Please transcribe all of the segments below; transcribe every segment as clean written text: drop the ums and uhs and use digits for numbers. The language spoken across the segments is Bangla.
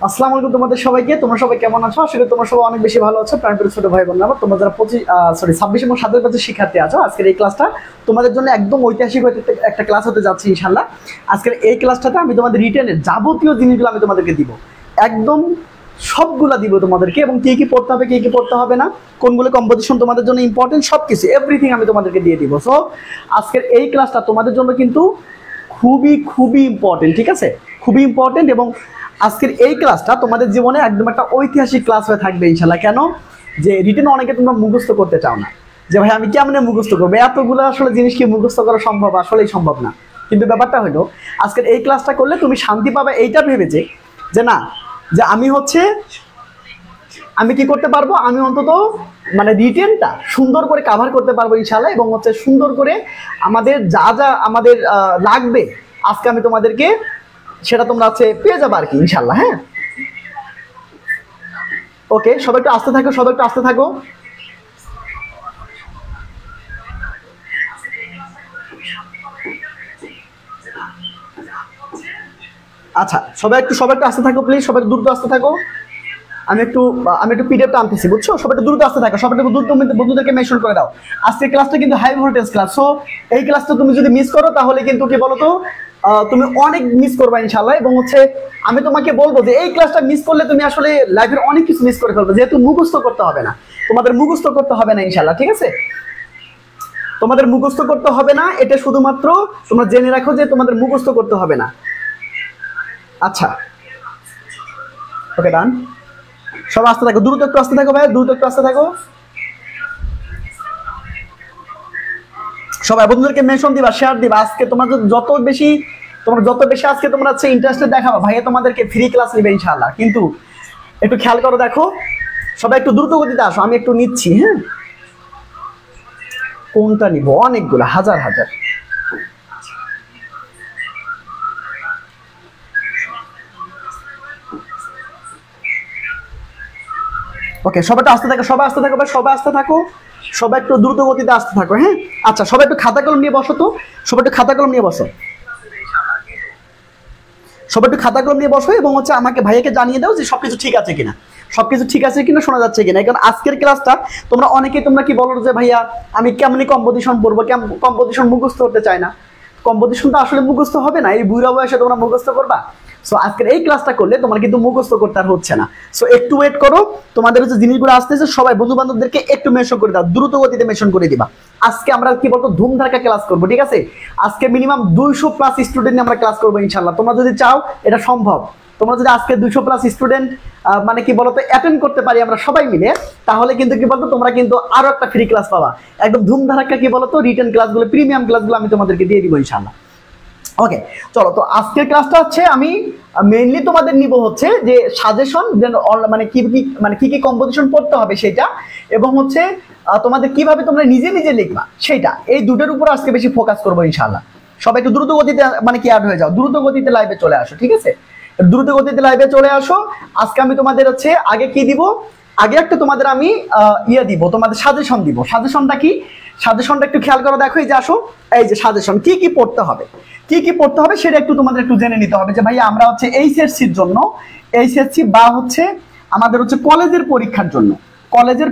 আসসালামু আলাইকুম তোমাদের সবাইকে। তোমরা সবাই কেমন আছো? আশা করি তোমরা সবাই অনেক বেশি ভালো আছো। প্রাণপ্রিয় ছোট ভাই বোনেরা, তোমরা যারা 26 এবং 27 ব্যাচের শিক্ষার্থী আছো, আজকের এই ক্লাসটা তোমাদের জন্য একদম ঐতিহাসিক একটা ক্লাস হতে যাচ্ছে ইনশাআল্লাহ। আজকের এই ক্লাসটাতে আমি তোমাদের রিটেনের যাবতীয় জিনিসগুলো আমি তোমাদেরকে দিব, একদম সবগুলা দিব তোমাদেরকে, এবং কি কি পড়তে হবে কি কি পড়তে হবে না, কোনগুলো কম্পোজিশন তোমাদের জন্য ইম্পর্টেন্ট, সব কিছু এভরিথিং আমি তোমাদেরকে দিয়ে দিব। সো আজকের এই ক্লাসটা তোমাদের জন্য কিন্তু খুবই খুবই ইম্পর্টেন্ট, ঠিক আছে? খুবই ইম্পর্টেন্ট। এবং আজকের এই ক্লাসটা তোমাদের জীবনে একদম একটা ঐতিহাসিক ক্লাস হয়ে থাকবে ইনশাল্লাহ। কেন? যে রিটেন অনেকে তোমরা মুখস্থ করতে চাও না, যে ভাই আমি কেমনে মুখস্থ করবো, এতগুলো আসলে জিনিস কি মুখস্থ করা সম্ভব? আসলেই সম্ভব না। কিন্তু ব্যাপারটা হলো, আজকের এই ক্লাসটা করলে তুমি শান্তি পাবে এইটা ভেবে যে না, যে আমি কি করতে পারবো, আমি অন্তত মানে রিটেনটা সুন্দর করে কাভার করতে পারবো ইনশাল্লাহ। এবং সুন্দর করে আমাদের যা যা আমাদের লাগবে আজকে আমি তোমাদেরকে সেটা তোমরা পেয়ে যাবে আর কি ইনশাল্লাহ। হ্যাঁ, ওকে, সবাই একটু আসতে থাকো, সবাই একটু আসতে থাকো। আচ্ছা, সবাই একটু আসতে থাকো প্লিজ, সবাই দ্রুত আসতে থাকো। আমি একটু পিডিএফটা আনতেছি, বুঝছো? সবাই একটু দ্রুত আসতে থাকো, সবাই একটু দ্রুত বন্ধুদেরকে মেনশন করে দাও। আজকের ক্লাসটা কিন্তু হাই ভোল্টেজ ক্লাস। সো এই ক্লাসটা তুমি যদি মিস করো তাহলে কিন্তু কি বলতো, তুমি অনেক মিস করবা ইনশাআল্লাহ। এবং আমি তোমাকে বলবো যে এই ক্লাসটা মিস করলে তুমি আসলে লাইফের অনেক কিছু মিস করে ফেলবে, যেহেতু মুখস্থ করতে হবে না, তোমাদের মুখস্থ করতে হবে না ইনশাআল্লাহ, ঠিক আছে? তোমাদের মুখস্থ করতে হবে না, এটা শুধুমাত্র তোমরা জেনে রাখো যে তোমাদের মুখস্থ করতে হবে না। আচ্ছা, ওকে, ডান। সব আসতে থাকো, দ্রুত একটু আসতে থাকো ভাই, দ্রুত একটু আসতে থাকো। সবাই বন্ধুদেরকে মেনশন দিবা, শেয়ার দিবা। আজকে তোমরা যত বেশি আজকে তোমরা ইন্টারেস্টেড দেখাবা, ভাইয়া তোমাদেরকে ফ্রি ক্লাস নেবে ইনশাআল্লাহ। কিন্তু একটু খেয়াল করো, দেখো সবাই একটু দ্রুত গতিতে আসো, আমি একটু নিচ্ছি। হ্যাঁ, কোনটা নিব? অনেকগুলো, হাজার হাজার। ওকে, সবাই একটু আসতে থাকো, সবাই আসতে থাকো ভাই, সবাই আসতে থাকো, সবাই একটু দ্রুত গতিতে আসতে থাকো। হ্যাঁ, আচ্ছা, সবাই একটু খাতা কলম নিয়ে বসো তো, সবাই একটু খাতা কলম নিয়ে বসো, সবাই একটু খাতা কলম নিয়ে বসো। এবং আমাকে ভাইয়াকে জানিয়ে দাও যে সবকিছু ঠিক আছে কিনা, সবকিছু ঠিক আছে কিনা, শোনা যাচ্ছে কিনা। কারণ আজকের ক্লাসটা তোমরা কি বলো যে ভাইয়া আমি কেমনি কম্পোজিশন পড়বো, কম্পোজিশন মুখস্থ করতে চাই না। কম্পোজিশনটা আসলে মুখস্থ হবে না, এই বুড়া বয়সে তোমরা মুখস্থ করবা? সো আজকের এই ক্লাসটা করলে তোমার কিন্তু মুখস্থ করতে আর হচ্ছে না। সো একটু ওয়েট করো, তোমাদের জিনিসগুলো আসতেছে, সবাই বন্ধু বান্ধবদেরকে একটু মেনশন করে দাও, দ্রুত গতিতে মেনশন করে দিবা। আজকে আমরা কি বলতো ধুমধারাক্কা ক্লাস করবো, ঠিক আছে? আজকে মিনিমাম 200+ স্টুডেন্ট নিয়ে আমরা ক্লাস করবো ইনশাল্লাহ। তোমরা যদি চাও এটা সম্ভব, তোমরা যদি আজকে 200+ স্টুডেন্ট মানে কি বলতো অ্যাটেন্ড করতে পারি আমরা সবাই মিলে, তাহলে কিন্তু কি বলতো তোমরা কিন্তু আরো একটা ফ্রি ক্লাস পাবা, একদম ধুমধারাক্কা কি বলতো রিটেন ক্লাসগুলো, প্রিমিয়াম ক্লাসগুলো আমি তোমাদেরকে দিয়ে দিব ইনশাল্লাহ। ওকে, চলো। তো আজকের ক্লাসটা আমি মেইনলি তোমাদের নিব যে সাজেশন, মানে কি কি কম্পোজিশন পড়তে হবে সেটা, এবং তোমাদের কিভাবে তোমরা নিজে নিজে লিখবা সেটা, এই দুটোর উপর আজকে বেশি ফোকাস করবো ইনশাআল্লাহ। সবাই একটু দ্রুত গতিতে কি অ্যাড হয়ে যাও, দ্রুত গতিতে লাইভে চলে আসো, ঠিক আছে? দ্রুত গতিতে লাইভে চলে আসো। আজকে আমি তোমাদের আগে কি দিব, আগে একটা তোমাদের আমি দিব, তোমাদের সাজেশন দিব। সাজেশনটা কি? সাজেশনটা একটু খেয়াল করো, দেখো এই যে আসো, এই যে সাজেশন কি কি পড়তে হবে, কি কি পড়তে হবে সেটা একটু তোমাদের একটু জেনে নিতে হবে। যে ভাই আমরা এইচএসসির জন্য, এইচএসসি বা আমাদের কলেজের পরীক্ষার জন্য, কলেজের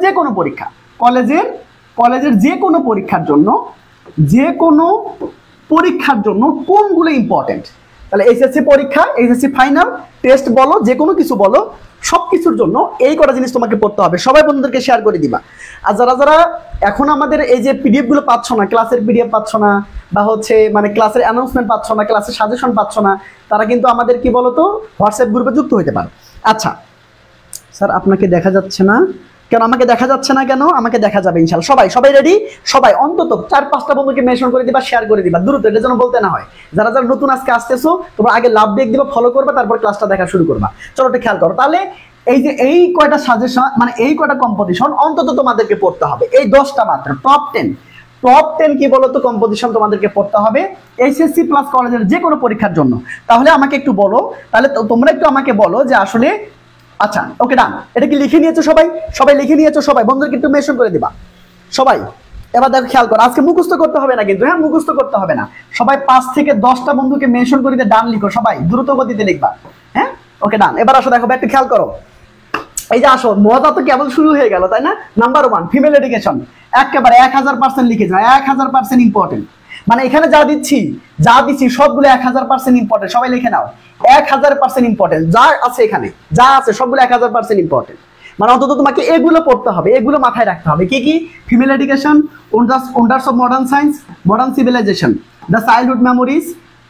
যে কোনো পরীক্ষা, কলেজের যে কোনো পরীক্ষার জন্য কোনগুলো ইম্পর্টেন্ট। তাহলে এইচএসসি পরীক্ষা, এইচএসসি ফাইনাল টেস্ট বলো, যে কোনো কিছু বলো, সব কিছুর জন্য এই কটা জিনিস তোমাকে পড়তে হবে। সবাই বন্ধুদেরকে শেয়ার করে দিবা। আর যারা এখন আমাদের এই যে পিডিএফ গুলো পাচ্ছ না, ক্লাসের পিডিএফ পাচ্ছ না, বা মানে ক্লাসের অ্যানাউন্সমেন্ট পাচ্ছ না, ক্লাসের সাজেশন পাচ্ছ না, তারা কিন্তু আমাদের কি বলতো হোয়াটসঅ্যাপ গ্রুপে যুক্ত হতে পারো। আচ্ছা স্যার, আপনাকে দেখা যাচ্ছে না কেন? আমাকে দেখা যাচ্ছে না কেন? আমাকে দেখা যাবে ইনশাআল্লাহ। সবাই রেডি? সবাই অন্তত 4-5টা বন্ধুকে মেনশন করে দিবা, শেয়ার করে দিবা দ্রুত, এটা যেন বলতে না হয়। যারা নতুন আজকে আসতেছো, তোমরা আগে লাভ ব্রেক দিবা, ফলো করবা, তারপর ক্লাসটা দেখা শুরু করবা। চলো এটা খেয়াল করো। তাহলে এই কয়টা সাজেশন, মানে এই কয়টা কম্পোজিশন অন্তত তোমাদেরকে পড়তে হবে, এই 10টা মাত্র, টপ 10 কি বলতো কম্পোজিশন তোমাদেরকে পড়তে হবে এইচএসসি প্লাস কলেজের যে কোনো পরীক্ষার জন্য। তাহলে আমাকে একটু বলো, তাহলে তোমরা একটু আমাকে বলো যে আসলে, আচ্ছা ওকে, ডান। এটা কি লিখে নিয়েছো সবাই লিখে নিয়েছো? সবাই বন্ধুদেরকে একটু মেনশন করে দিবা সবাই। এবার দেখো খেয়াল করো, আজকে মুখস্থ করতে হবে না কিন্তু, হ্যাঁ মুখস্থ করতে হবে না। সবাই 5 থেকে 10টা বন্ধুকে মেনশন করে দিয়ে ডান লিখো, সবাই দ্রুত গতিতে লিখবা। হ্যাঁ, ওকে ডান। এবার আসো দেখো একটু খেয়াল করো, এই যে আসো মজা তো কেবল শুরু হয়ে গেল তাই না। নাম্বার 1 ফিমেল এডুকেশন একেবারে 1000% লিখে যাও, 1000% ইম্পর্টেন্ট। মানে এখানে যা দিচ্ছি সবগুলো 1000% ইম্পর্টেন্ট, সবাই লিখে নাও 1000% ইম্পর্টেন্ট। যা আছে এখানে যা আছে সবগুলো 1000% ইম্পর্টেন্ট। মানে অন্তত তোমাকে এগুলো পড়তে হবে, এগুলো মাথায় রাখতে হবে। কি কি? Female education, wonders of modern science, modern civilisation, the childhood memories,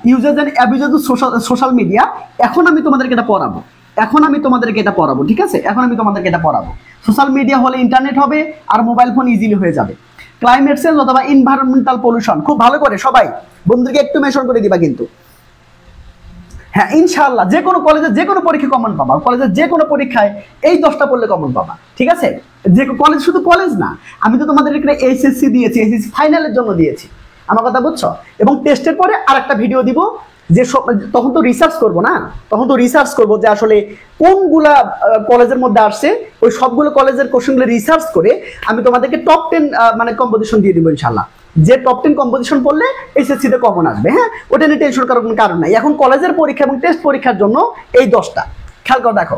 uses and abuses of social media. এখন আমি তোমাদেরকে এটা পড়াবো, ঠিক আছে? এখন আমি তোমাদেরকে এটা পড়াবো। সোশ্যাল মিডিয়া হলে ইন্টারনেট হবে আর মোবাইল ফোন ইজিলি হয়ে যাবে। ক্লাইমেট চেঞ্জ অথবা এনভায়রনমেন্টাল পলিউশন, খুব ভালো করে সবাই বন্ধুদেরকে একটু মেনশন করে দিবা কিন্তু। হ্যাঁ ইনশাআল্লাহ যে কোনো কলেজে যে কোনো পরীক্ষা কমন পাবা, কলেজের যে কোনো পরীক্ষায় এই 10টা পড়লে কমন পাবা, ঠিক আছে? যে কলেজ শুধু কলেজ না, আমি তো তোমাদের এখানে এইচএসসি দিয়েছি, এইচএসসি ফাইনালের জন্য দিয়েছি, আমার কথা বুঝছো? এবং টেস্টের পরে আরেকটা ভিডিও দিব, যে তখন তো রিসার্চ করবো না, তখন তো রিসার্চ করবো যে আসলে কোনগুলা কলেজের মধ্যে আসছে, ওই সবগুলো কলেজের কোশ্চেনগুলো রিসার্চ করে আমি তোমাদেরকে টপ 10 মানে কম্পোজিশন দিয়ে দিব ইনশাআল্লাহ। যে টপ 10 কম্পোজিশন পড়লে এসএসসি তে কমন আসবে। হ্যাঁ ওটা নিয়ে টেনশন করার কোনো কারণ নাই। এখন কলেজের পরীক্ষা এবং টেস্ট পরীক্ষার জন্য এই 10টা খেয়াল করে দেখো।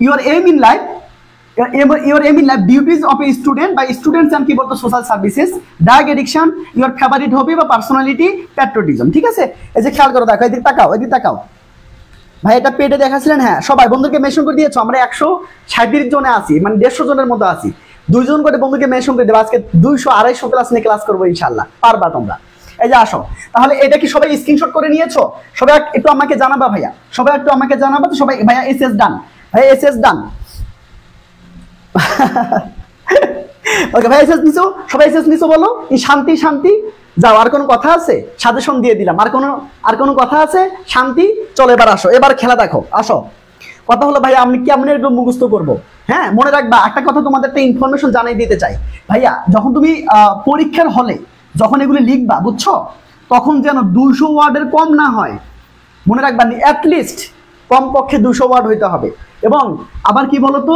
Your aim in life, duties of a student বা স্টুডেন্টস এন্ড কি বলতো social services, drug addiction, your favourite hobby বা পার্সোনালিটি, প্যাট্রিয়টিজম, ঠিক আছে? এই যে খেয়াল করে দেখো, এদিকে তাকাও ভাই, এটা পেটে দেখাছিলেন। হ্যাঁ সবাই বন্ধুকে মেনশন করে দিয়েছো। আমরা 137 জনে আছি, মানে 150 জনের মতো আছি। 2 জন করে বন্ধুকে মেনশন করে দেবো। আজকে 200-250 ক্লাস নিয়ে ক্লাস করবো ইনশাআল্লাহ, পারবা তোমরা। এই যে আসো তাহলে, এটা কি সবাই স্ক্রিনশট করে নিয়েছো? সবাই একটু আমাকে জানাবা ভাইয়া, সবাই একটু আমাকে জানাবা তো সবাই। ভাইয়া এসএস ডান, ভাইয়া এসএস ডান। ওকে ভাই এসএস নিছো, সবাই এসএস নিছো বলো। শান্তি শান্তি যাও। আর কোনো কথা আছে? সাজেশন দিয়ে দিলাম। আর কোনো কথা আছে? শান্তি। চলো এবার আসো, এবার খেলা দেখো। আসো কথা হলো ভাইয়া আমি কেমন এগুলো মুখস্থ করবো। হ্যাঁ মনে রাখবা একটা কথা, তোমাদের একটা ইনফরমেশন জানাই দিতে চাই ভাইয়া, যখন তুমি পরীক্ষার হলে যখন এগুলি লিখবা বুঝছো, তখন যেন 200 ওয়ার্ডের কম না হয়। মনে রাখবা অ্যাটলিস্ট কমপক্ষে 200 ওয়ার্ড হইতে হবে। এবং আবার কি বলতো,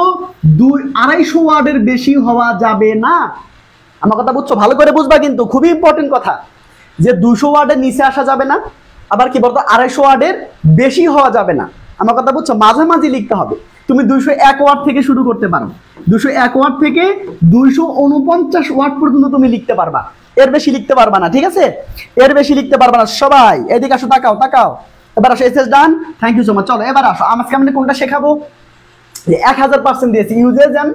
200-250 ওয়ার্ডের বেশি হওয়া যাবে না। আমার কথা বুঝছো? ভালো করে বুঝবা কিন্তু, খুবই ইম্পর্টেন্ট কথা, যে 200 ওয়ার্ডের নিচে আসা যাবে না, আবার কি বলতো 250 ওয়ার্ডের বেশি হওয়া যাবে না। আমার কথা বুঝছো? মাঝামাঝি লিখতে হবে। তুমি 201 ওয়ার্ড থেকে শুরু করতে পারো, 201 ওয়ার্ড থেকে 249 ওয়ার্ড পর্যন্ত তুমি লিখতে পারবা, এর বেশি লিখতে পারবা না, ঠিক আছে? এর বেশি লিখতে পারবা না। সবাই এদিকে আসো, তাকাও। এবার আসো, এসএস done, thank you so much. চলো এবার আসো, আমাকে আমি কোনটা শেখাবো? যে 1000% দিয়েছি, uses and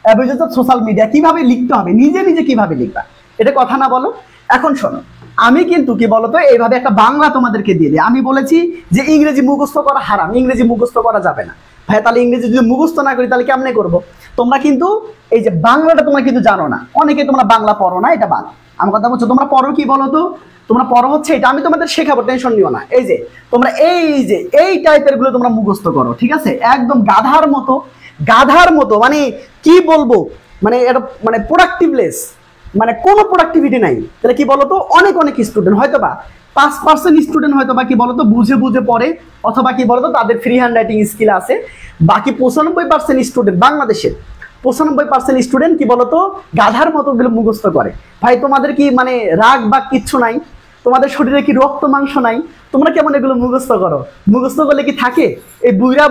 abuses of social media. কিভাবে লিখতে হবে, নিজে কিভাবে লিখবা, এটা কথা না বলো। এখন শোনো, আমি কিন্তু কি বলতো এইভাবে একটা বাংলা তোমাদেরকে দিয়ে দিই। আমি বলেছি যে ইংরেজি মুখস্থ করা হারাম, ইংরেজি মুখস্থ করা যাবে না। ভাই তাহলে ইংরেজি যদি মুখস্থ না করি তাহলে কেমনে করবো? তোমরা কিন্তু এই যে বাংলাটা তোমরা কিন্তু জানো না, অনেকে তোমরা বাংলা পড়ো না, এটা বাংলা। আমার কথা বলছো, তোমরা পড়ো কি বলো তো? তোমরা পড়ো হচ্ছে এটা, আমি তোমাদের শেখাবো, টেনশন নিও না। এই যে তোমরা এই টাইপের গুলো তোমরা মুখস্থ করো, ঠিক আছে? একদম গাধার মতো, মানে কি বলবো, মানে এটা মানে প্রোডাক্টিভলেস, মানে কোনো প্রোডাক্টিভিটি নাই। তাহলে কি বলতো, অনেক স্টুডেন্ট হয়তো বা 5% স্টুডেন্ট হয়তো বা কি বলতো বুঝে পড়ে, অথবা কি বলতো তাদের ফ্রি হ্যান্ড রাইটিং স্কিল আছে। বাকি 95% স্টুডেন্ট, বাংলাদেশের 95% স্টুডেন্ট কি বলতো গাধার মতো গুলো মুখস্থ করে। ভাই তোমাদের কি মানে রাগ বা কিচ্ছু নাই? তোমাদের শরীরে কি রক্ত মাংস নাই? তোমরা কেমন এগুলো মুখস্থ করো? মুখস্থ করলে কি থাকে? এই বুইরা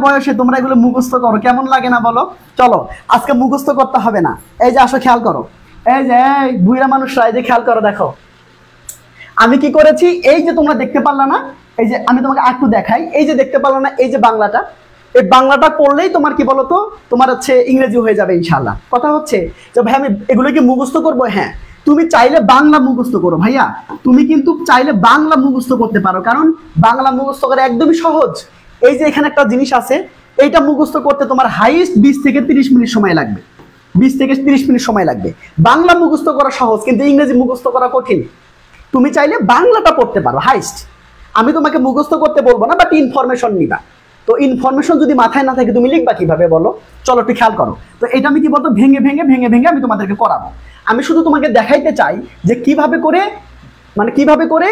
বয়সে তোমরা এগুলো মুখস্থ করো, কেমন লাগে না বলো? চলো আজকে মুখস্থ করতে হবে না। এই যে আসো, খেয়াল করো, এই যে বুইরা মানুষরা, এই যে খেয়াল করো, দেখো আমি কি করেছি। এই যে তোমরা দেখতে পারলা না, এই যে আমি তোমাকে একটু দেখাই, এই যে দেখতে পারলা না, এই যে বাংলাটা, এই বাংলাটা পড়লেই তোমার কি বলতো তোমার হচ্ছে ইংরেজি হয়ে যাবে ইনশাআল্লাহ। কথা হচ্ছে যে ভাই আমি এগুলো কি মুখস্থ করবো? হ্যাঁ তুমি চাইলে বাংলা মুখস্থ করো ভাইয়া, তুমি কিন্তু চাইলে বাংলা মুখস্থ করতে পারো, কারণ বাংলা মুখস্থ করা একদমই সহজ। এই যে এখানে একটা জিনিস আছে, এইটা মুখস্থ করতে তোমার হাইস্ট 20 থেকে 30 মিনিট সময় লাগবে, 20 থেকে 30 মিনিট সময় লাগবে। বাংলা মুখস্থ করা সহজ, কিন্তু ইংরেজি মুখস্থ করা কঠিন। তুমি চাইলে বাংলাটা পড়তে পারো হাইস্ট, আমি তোমাকে মুখস্থ করতে বলবো না, বাট ইনফরমেশন নিবা। তো ইনফরমেশন যদি মাথায় না থাকে তুমি লিখবা কিভাবে বলো? চলো একটু খেয়াল করো। তো এটা আমি কি বলতো ভেঙে আমি তোমাদেরকে করাবো। আমি শুধু তোমাকে দেখাইতে চাই যে কিভাবে করে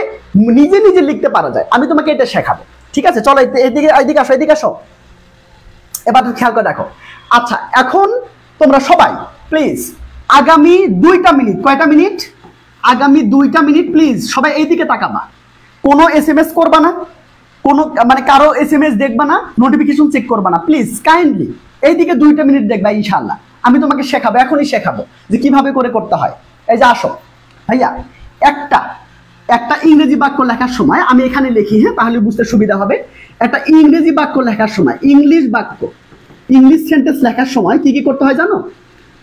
নিজে লিখতে পারা যায়, আমি তোমাকে এটা শেখাবো, ঠিক আছে? চলো এদিকে আসো। এবার খেয়াল করে দেখো। আচ্ছা এখন তোমরা সবাই প্লিজ আগামী 2টা মিনিট, কয়টা মিনিট? আগামী 2টা মিনিট প্লিজ সবাই এইদিকে তাকাবা। কোনো SMS করবা না, কোনো মানে কারো SMS দেখবা না, নোটিফিকেশন চেক করবা না, প্লিজ কাইন্ডলি এইদিকে 2টা মিনিট দেখবা, ইনশাআল্লাহ আমি তোমাকে শেখাবো, এখনই শেখাবো যে কিভাবে করে করতে হয়। এই যে আসো ভাইয়া, একটা ইংরেজি বাক্য লেখার সময় আমি এখানে লিখি, হ্যাঁ, তাহলে বুঝতে সুবিধা হবে। একটা ইংরেজি বাক্য লেখার সময়, ইংলিশ বাক্য, ইংলিশ সেন্টেন্স লেখার সময় কি কি করতে হয় জানো?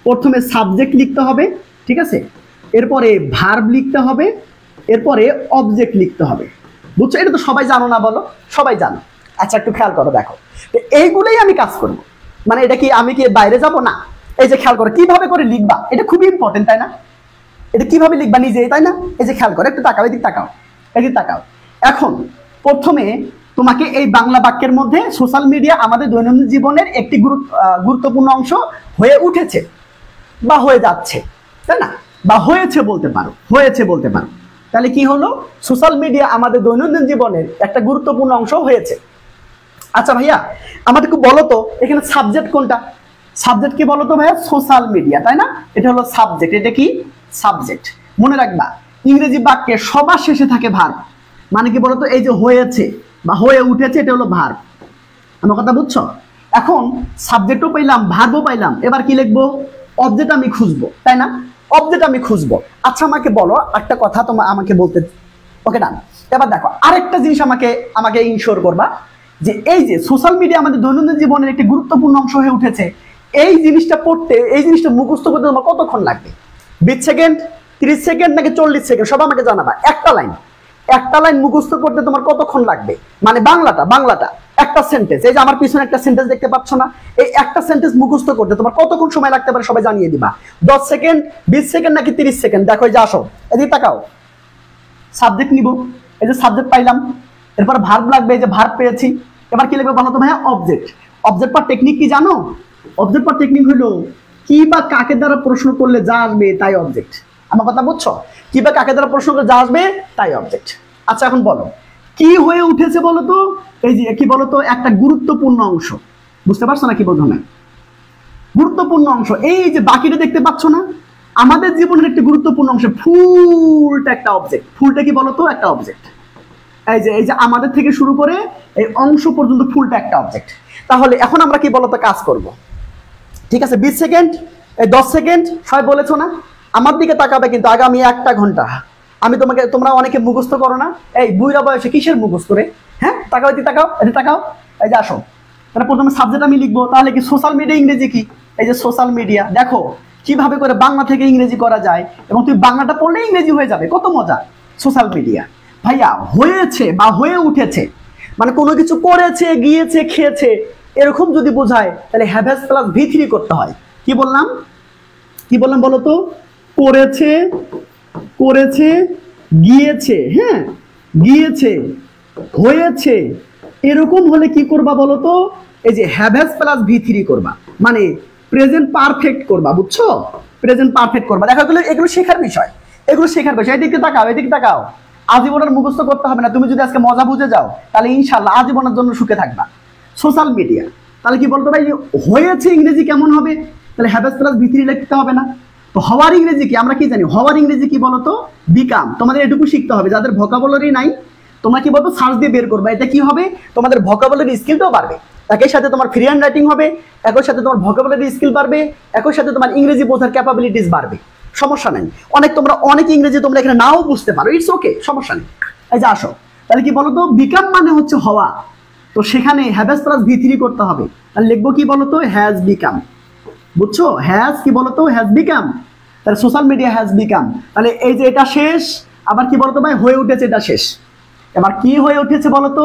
প্রথমে সাবজেক্ট লিখতে হবে, ঠিক আছে, এরপরে ভার্ব লিখতে হবে, এরপরে অবজেক্ট লিখতে হবে। বুঝছো? এটা তো সবাই জানো না বলো? সবাই জানো। আচ্ছা একটু খেয়াল করো, দেখো এইগুলোই আমি কাজ করব, মানে এটা কি আমি কি বাইরে যাব না? এই যে খেয়াল করো কিভাবে করে লিখবা, এটা খুবই ইম্পর্টেন্ট, তাই না? এটা কিভাবে লিখবা নিজে, তাই না? এই যে খেয়াল করো, একটু তাকাও, এদিক তাকাও, এদিক তাকাও। এখন প্রথমে তোমাকে এই বাংলা বাক্যের মধ্যে সোশ্যাল মিডিয়া আমাদের দৈনন্দিন জীবনের একটি গুরুত্বপূর্ণ অংশ হয়ে উঠেছে বা হয়ে যাচ্ছে, তাই না? বা হয়েছে বলতে পারো, হয়েছে বলতে পারো। তাহলে কি হলো? সোশ্যাল মিডিয়া আমাদের দৈনন্দিন জীবনের একটা গুরুত্বপূর্ণ অংশ হয়েছে। আচ্ছা ভাইয়া আমাদেরকে বলো তো এখানে সাবজেক্ট কোনটা? সাবজেক্ট কি বলো তো ভাইয়া? সোশ্যাল মিডিয়া, তাই না? এটা হলো সাবজেক্ট। এটা কি? সাবজেক্ট। মনে রাখবা ইংরেজি বাক্যে সবার শেষে থাকে ভার্ব। মানে কি বলতো? এই যে হয়েছে বা হয়ে উঠেছে, এটা হলো ভার্ব। আমার কথা বুঝছো? এখন সাবজেক্টও পাইলাম, ভার্বও পাইলাম, এবার কি লিখবো? অবজেক্ট আমি খুঁজবো, তাই না? অবজেক্ট আমি খুঁজবো। আচ্ছা আমাকে বলো একটা কথা, তোমার আমাকে বলতে, ওকে ডান। এবার দেখো আরেকটা জিনিস আমাকে ইনশোর করবা যে এই যে সোশ্যাল মিডিয়া আমাদের দৈনন্দিন জীবনের একটি গুরুত্বপূর্ণ অংশ হয়ে উঠেছে, এই জিনিসটা পড়তে, এই জিনিসটা মুখস্থ করতে তোমার কতক্ষণ লাগবে? 20 সেকেন্ড, 30 সেকেন্ড নাকি 40 সেকেন্ড? সব আমাকে জানাবা। একটা লাইন মুখস্থ করতে তোমার কতক্ষণ লাগবে? মানে বাংলাটা একটা সেন্টেন্স, এই যে আমার পিছনে একটা সেন্টেন্স দেখতে পাচ্ছ না, এই একটা সেন্টেন্স মুখস্থ করতে তোমার কতক্ষণ সময় লাগতে পারে সবাই জানিয়ে দিবা। 10 সেকেন্ড, 20 সেকেন্ড নাকি 30 সেকেন্ড? দেখো এই যে আসো, এদিকে তাকাও। সাবজেক্ট নিব, এই যে সাবজেক্ট পাইলাম, এরপর ভার্ব লাগবে, এই যে ভার্ব পেয়েছি। এবার কি লিখবে বলো তো ভাইয়া? অবজেক্ট। অবজেক্ট পার টেকনিক কি জানো? অবজেক্ট পার টেকনিক হলো কি বা কাকে দ্বারা প্রশ্ন করলে যা আসবে তাই অবজেক্ট। আমার কথা বুঝছো? কি বা কাকে দ্বারা প্রশ্ন করলে যা আসবে তাই অবজেক্ট। আচ্ছা এখন বলো কি হয়ে উঠেছে বলো তো? এই যে কি বলো তো? একটা গুরুত্বপূর্ণ অংশ। বুঝতে পারছো না কি বলছো? না গুরুত্বপূর্ণ অংশ। এই যে বাকিটা দেখতে পাচ্ছ না? আমাদের জীবনের একটি গুরুত্বপূর্ণ অংশ। ফুলটা একটা অবজেক্ট। ফুলটা কি বলো তো? একটা অবজেক্ট। এই যে আমাদের থেকে শুরু করে এই অংশ পর্যন্ত ফুলটা একটা অবজেক্ট। তাহলে এখন আমরা কি বলতো কাজ করব? ঠিক আছে 20 সেকেন্ড, এই 10 সেকেন্ড সবাই বলেছো না? আমার দিকে তাকাবে কিন্তু আগামী 1টা ঘন্টা। আমি তোমরা অনেকে মুখস্থ করো না, এই বুইরা বয়সে কিসের মুখস্থ রে? হ্যাঁ তাকাও, এদিকে তাকাও, এদিকে তাকাও। এই যে আসো, তাহলে প্রথমে সাবজেক্ট আমি লিখবো। তাহলে কি সোশ্যাল মিডিয়া ইংরেজি কি? এই যে সোশ্যাল মিডিয়া। দেখো কিভাবে করে বাংলা থেকে ইংরেজি করা যায়, এবং তুমি বাংলাটা পড়লে ইংরেজি হয়ে যাবে, কত মজা। সোশ্যাল মিডিয়া ভাইয়া হয়েছে বা হয়ে উঠেছে মানে কোনো কিছু করেছে, গিয়েছে, খেয়েছে, এরকম যদি বোঝায় তাহলে হ্যাভ প্লাস V3 করতে হয়। কি বললাম বলো তো? করেছে, গিয়েছে, হ্যাঁ গিয়েছে, হয়েছে, এরকম হলে কি করবা বলো তো? এই যে হ্যাভ প্লাস V3 করবা, মানে প্রেজেন্ট পারফেক্ট করবা। বুঝছো? প্রেজেন্ট পারফেক্ট করবা। দেখো এগুলো শেখার বিষয়, এদিকে তাকাও। আজীবনের মুখস্থ করতে হবে না। তুমি যদি আজকে মজা বুঝে যাও তাহলে ইনশাআল্লাহ আজীবনের জন্য সুখে থাকবা। সোশ্যাল মিডিয়া তাহলে কি বলতো ভাই? হয়েছে ইংরেজি কেমন হবে? তাহলে হ্যাভ প্লাস V3 লিখতে হবে না? তো হওয়ার ইংরেজি কি? আমরা কি জানি হওয়ার ইংরেজি কি বলতো? বিকাম। তোমাদের এটুকু শিখতে হবে, যাদের ভোকাবুলারি নাই তোমরা কি বলতো সার্চ দিয়ে বের করবে। এটা কি হবে? তোমাদের ভোকাবুলারি স্কিলটাও বাড়বে, একই সাথে তোমার ফ্রি হ্যান্ড রাইটিং হবে, একই সাথে তোমার ভোকাবুলারি স্কিল বাড়বে, একই সাথে তোমার ইংরেজি বোঝার ক্যাপাবিলিটিস বাড়বে। সমস্যা নেই। অনেক ইংরেজি তোমরা এখানে নাও বুঝতে পারো, ইটস ওকে, সমস্যা নেই। এই যে আসো, তাহলে কি বলতো? বিকাম মানে হচ্ছে হওয়া, তো সেখানে হ্যাভ প্লাস V3 করতে হবে। তাহলে লিখবো কি বলতো? Has become. বুঝছো? হ্যাজ কি বলতো? Has become. তাহলে সোশ্যাল মিডিয়া হ্যাজ বিকাম। তাহলে এই যে এটা শেষ, আবার কি বলতো ভাই? হয়ে উঠেছে, এটা শেষ। এবার কি হয়ে উঠেছে বলতো?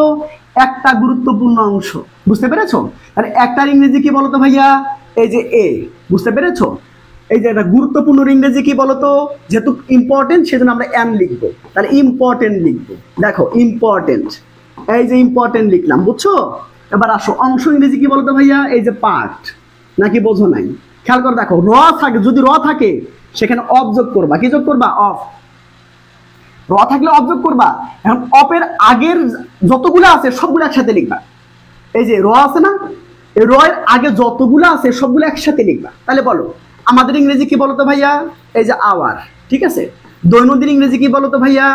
একটা গুরুত্বপূর্ণ অংশ। বুঝতে পেরেছো? তাহলে একটার ইংরেজি কি বলতো ভাইয়া? এই যে এ। বুঝতে পেরেছো? এই যে এটা গুরুত্বপূর্ণ ইংরেজি কি বলতো? যেহেতু ইম্পর্টেন্ট সেজন্য আমরা এম লিখবো। তাহলে ইম্পর্টেন্ট লিখবো। দেখো ইম্পর্টেন্ট, এই যে ইম্পর্টেন্ট লিখলাম। বুঝছো? এবার আসো অংশ ইংরেজি কি বলতো ভাইয়া? এই যে পার্ট। নাকি বোঝো নাই? খেয়াল করে দেখো, র থাকে, যদি র থাকে সেখানে অফ যোগ করবা। কি যোগ করবা? অফ। র থাকলে অফ যোগ করবা। এখন অফের আগের যতগুলো আছে সবগুলো একসাথে লিখবা। এই যে র আছে না, এই র এর আগে যতগুলো আছে সবগুলো একসাথে লিখবা। তাহলে বলো আমাদের ইংরেজি কি বলতো ভাইয়া? এই যে আওয়ার। ঠিক আছে। দৈনন্দিন ইংরেজি কি বলতো ভাইয়া?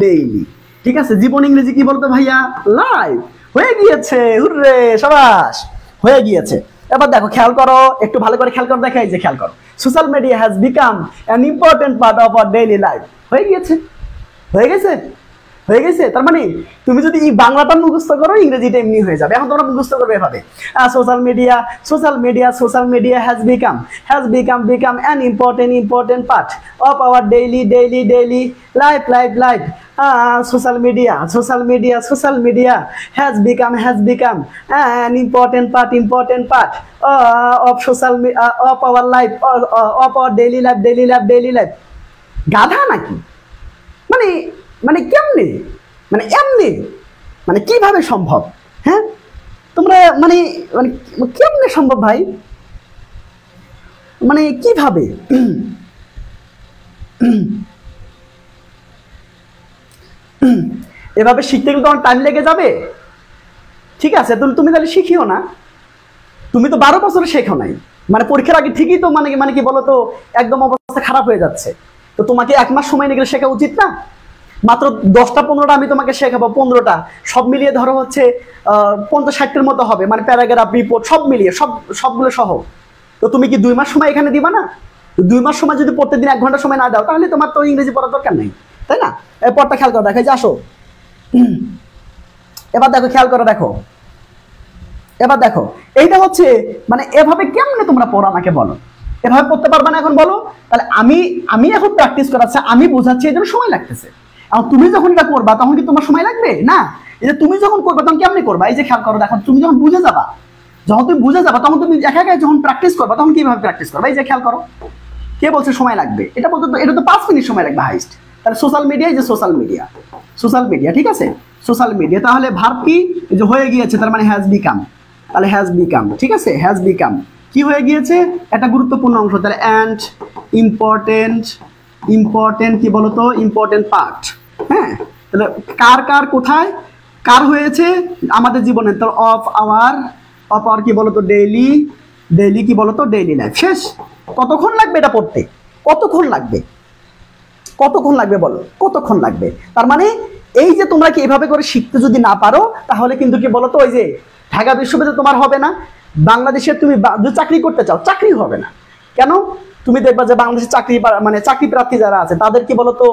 ডেইলি। ঠিক আছে, জীবন ইংরেজি কি বলতো ভাইয়া? লাইফ। হয়ে গিয়েছে, হুররে, সাবাস, হয়ে গিয়েছে। এবার দেখো, খেয়াল করো, একটু ভালো করে খেয়াল করো, দেখা এই যে খেয়াল করো, social media has become an important part of our daily life. হয়ে গিয়েছে, হয়ে গেছে, হয়ে গেছে। তার মানে তুমি যদি এই বাংলাটা মুখস্থ করো, ইংরেজিটা এমনি হয়ে যাবে। এখন তোমরা মুখস্থ করবে এভাবে, social media, social media, social media has become an important part of our daily life. Social media has become an important part of of our life, of our daily life. গাধা নাকি? মানে মানে কেমনে, মানে এমনি, মানে কিভাবে সম্ভব? হ্যাঁ, তোমরা মানে মানে কেমনে সম্ভব ভাই? মানে কিভাবে? এভাবে শিখতে গেলে তো অনেক টাইম লেগে যাবে। ঠিক আছে, তুমি তাহলে শিখিও না। তুমি তো 12 বছরে শেখো নাই, মানে পরীক্ষার আগে ঠিকই তো মানে কি বলো তো, একদম অবস্থা খারাপ হয়ে যাচ্ছে। তো তোমাকে 1 মাস সময় নিয়ে গেলে শেখা উচিত না? মাত্র 10টা 15টা আমি তোমাকে শেখাবো, 15টা সব মিলিয়ে ধরো হচ্ছে 50-60টার মতো হবে, মানে প্যারাগ্রাফ, রিপোর্ট সব মিলিয়ে, সবগুলো সহ। তো তুমি কি 2 মাস সময় এখানে দিবা না? 2 মাস সময় যদি প্রত্যেকদিন 1 ঘন্টা সময় না দাও, তাহলে তোমার তো ইংরেজি পড়ার দরকার নেই, তাই না? এরপরটা খেয়াল করো, দেখো, যে আসো, এবার দেখো, খেয়াল করো, দেখো, এবার দেখো, এইটা হচ্ছে মানে এভাবে কেমনে তোমরা পড়ো আমাকে বলো? এভাবে পড়তে পারবে না এখন বলো? তাহলে আমি এখন প্র্যাকটিস করাচ্ছি, আমি বোঝাচ্ছি, এর জন্য সময় লাগতেছে। আর তুমি যখন এটা করবা তখন কি তোমার সময় লাগবে না? এই যে তুমি যখন করবা তখন কেমনে করবা? এই যে খেয়াল করো, দেখো, তুমি যখন বুঝে যাবা, তখন তুমি একা একা যখন প্র্যাকটিস করবা, তখন কিভাবে প্র্যাকটিস করবা? এই যে খেয়াল করো, কে বলছে সময় লাগবে? এটা বলতে তো, এটা তো 5 মিনিট সময় লাগবে হাইস্ট। তাহলে সোশ্যাল মিডিয়া, এই যে সোশ্যাল মিডিয়া, ঠিক আছে, সোশ্যাল মিডিয়া। তাহলে ভার্ব কি? এই যে হয়ে গিয়েছে, তার মানে হ্যাজ বিকাম। তাহলে হ্যাজ বিকাম, ঠিক আছে, হ্যাজ বিকাম কি হয়ে গিয়েছে? একটা গুরুত্বপূর্ণ অংশ। তাহলে অ্যান্ড ইম্পর্টেন্ট কি বলতো? Important part. হ্যাঁ, তাহলে কার কোথায় কার হয়েছে? আমাদের জীবনে। তাহলে অফ আওয়ার কি বলতো? ডেইলি কি বলতো? Daily life. শেষ। কতক্ষণ লাগবে এটা পড়তে? কতক্ষণ লাগবে বলো? কতক্ষণ লাগবে? তার মানে এই যে তোমরা কি এভাবে করে শিখতে যদি না পারো, তাহলে কিন্তু কি বলতো, ওই যে ঢাকা বিশ্ববিদ্যালয় তোমার হবে না। বাংলাদেশে তুমি যদি চাকরি করতে চাও, চাকরি হবে না। কেন? তুমি দেখবা যে বাংলাদেশের চাকরি প্রার্থী যারা আছে, তাদের কি বলতো,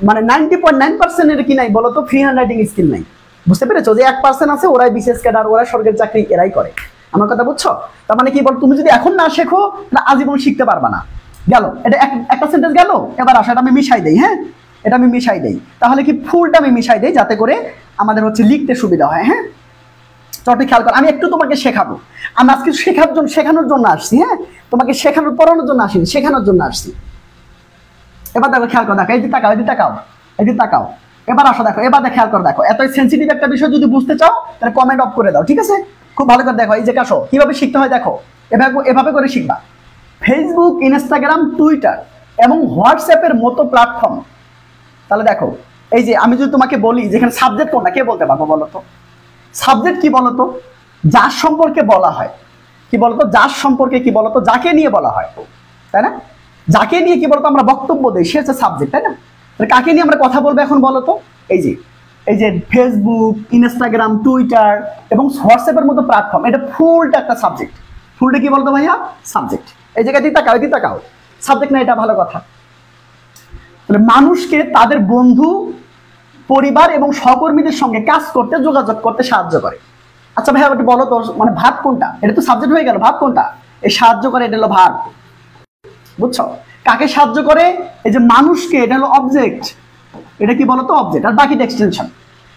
মানে 90.9% কি নাই বলতো? ফ্রি হ্যান্ড রাইটিং স্কিল নাই। বুঝতে পেরেছো? যে 1% আছে, ওরাই বিশেষ ক্যাডার, ওরা সরকারি চাকরি এরাই করে। আমার কথা বুঝছো? তার মানে কি বল, তুমি যদি এখন না শেখো, না আজীবন শিখতে পারবা না। গেল, এটা একটা সেন্টেন্স গেল। এবার আসো, এটা আমি মিশাই দেই। হ্যাঁ, এটা আমি মিশাই দেই। তাহলে কি ফুলটা আমি মিশাই দেই, যাতে করে আমাদের হচ্ছে লিখতে সুবিধা হয়। হ্যাঁ, চটি খেয়াল করো, আমি একটু তোমাকে শেখাবো। আমি আজকে শেখানোর জন্য আসছি। হ্যাঁ, তোমাকে পড়ানোর জন্য আসিনি, শেখানোর জন্য আসছি। এবার দেখো, খেয়াল করো, দেখো, এই যে তাকাও। এবার আসো, দেখো, এবার খেয়াল করো, দেখো, এত সেন্সিটিভ একটা বিষয় যদি বুঝতে চাও, তাহলে কমেন্ট অফ করে দাও, ঠিক আছে? খুব ভালো করে দেখো, এই যে আসো, কিভাবে শিখতে হয় দেখো, এভাবে করে শিখবা। ফেসবুক, ইনস্টাগ্রাম, টুইটার এবং হোয়াটসঅ্যাপের মতো প্ল্যাটফর্ম। তাহলে দেখো, এই যে আমি যদি তোমাকে বলি যেখানে সাবজেক্ট কোনটা, কে বলতে পারবো বলো তো? সাবজেক্ট কি বলতো? যার সম্পর্কে বলা হয়। কি বলতো? যার সম্পর্কে কি বলতো? যাকে নিয়ে বলা হয়, তাই না? যাকে নিয়ে কি বলতো আমরা বক্তব্য দিই, সে হচ্ছে সাবজেক্ট, তাই না? তাহলে কাকে নিয়ে আমরা কথা বলবো এখন বলতো? এই যে ফেসবুক, ইনস্টাগ্রাম, টুইটার এবং হোয়াটসঅ্যাপের মতো প্ল্যাটফর্ম, এটা ফুলটা একটা সাবজেক্ট। ফুলটা কি বলতো ভাইয়া? সাবজেক্ট। এই জায়গায় তাকাও, সাবজেক্ট না, এটা ভালো কথা। তাহলে মানুষকে তাদের বন্ধু, পরিবার এবং সহকর্মীদের সঙ্গে কাজ করতে, যোগাযোগ করতে সাহায্য করে। আচ্ছা ভাইয়া, একটু বলো তো, মানে ভার্ব কোনটা? এটা তো সাবজেক্ট হয়ে গেল, ভার্ব কোনটা? এই সাহায্য করে, এটা হলো ভার্ব। বুঝছো? কাকে সাহায্য করে? এই যে মানুষকে, এটা হলো অবজেক্ট। এটা কি বলতো? অবজেক্ট। আর বাকিটা এক্সটেনশন।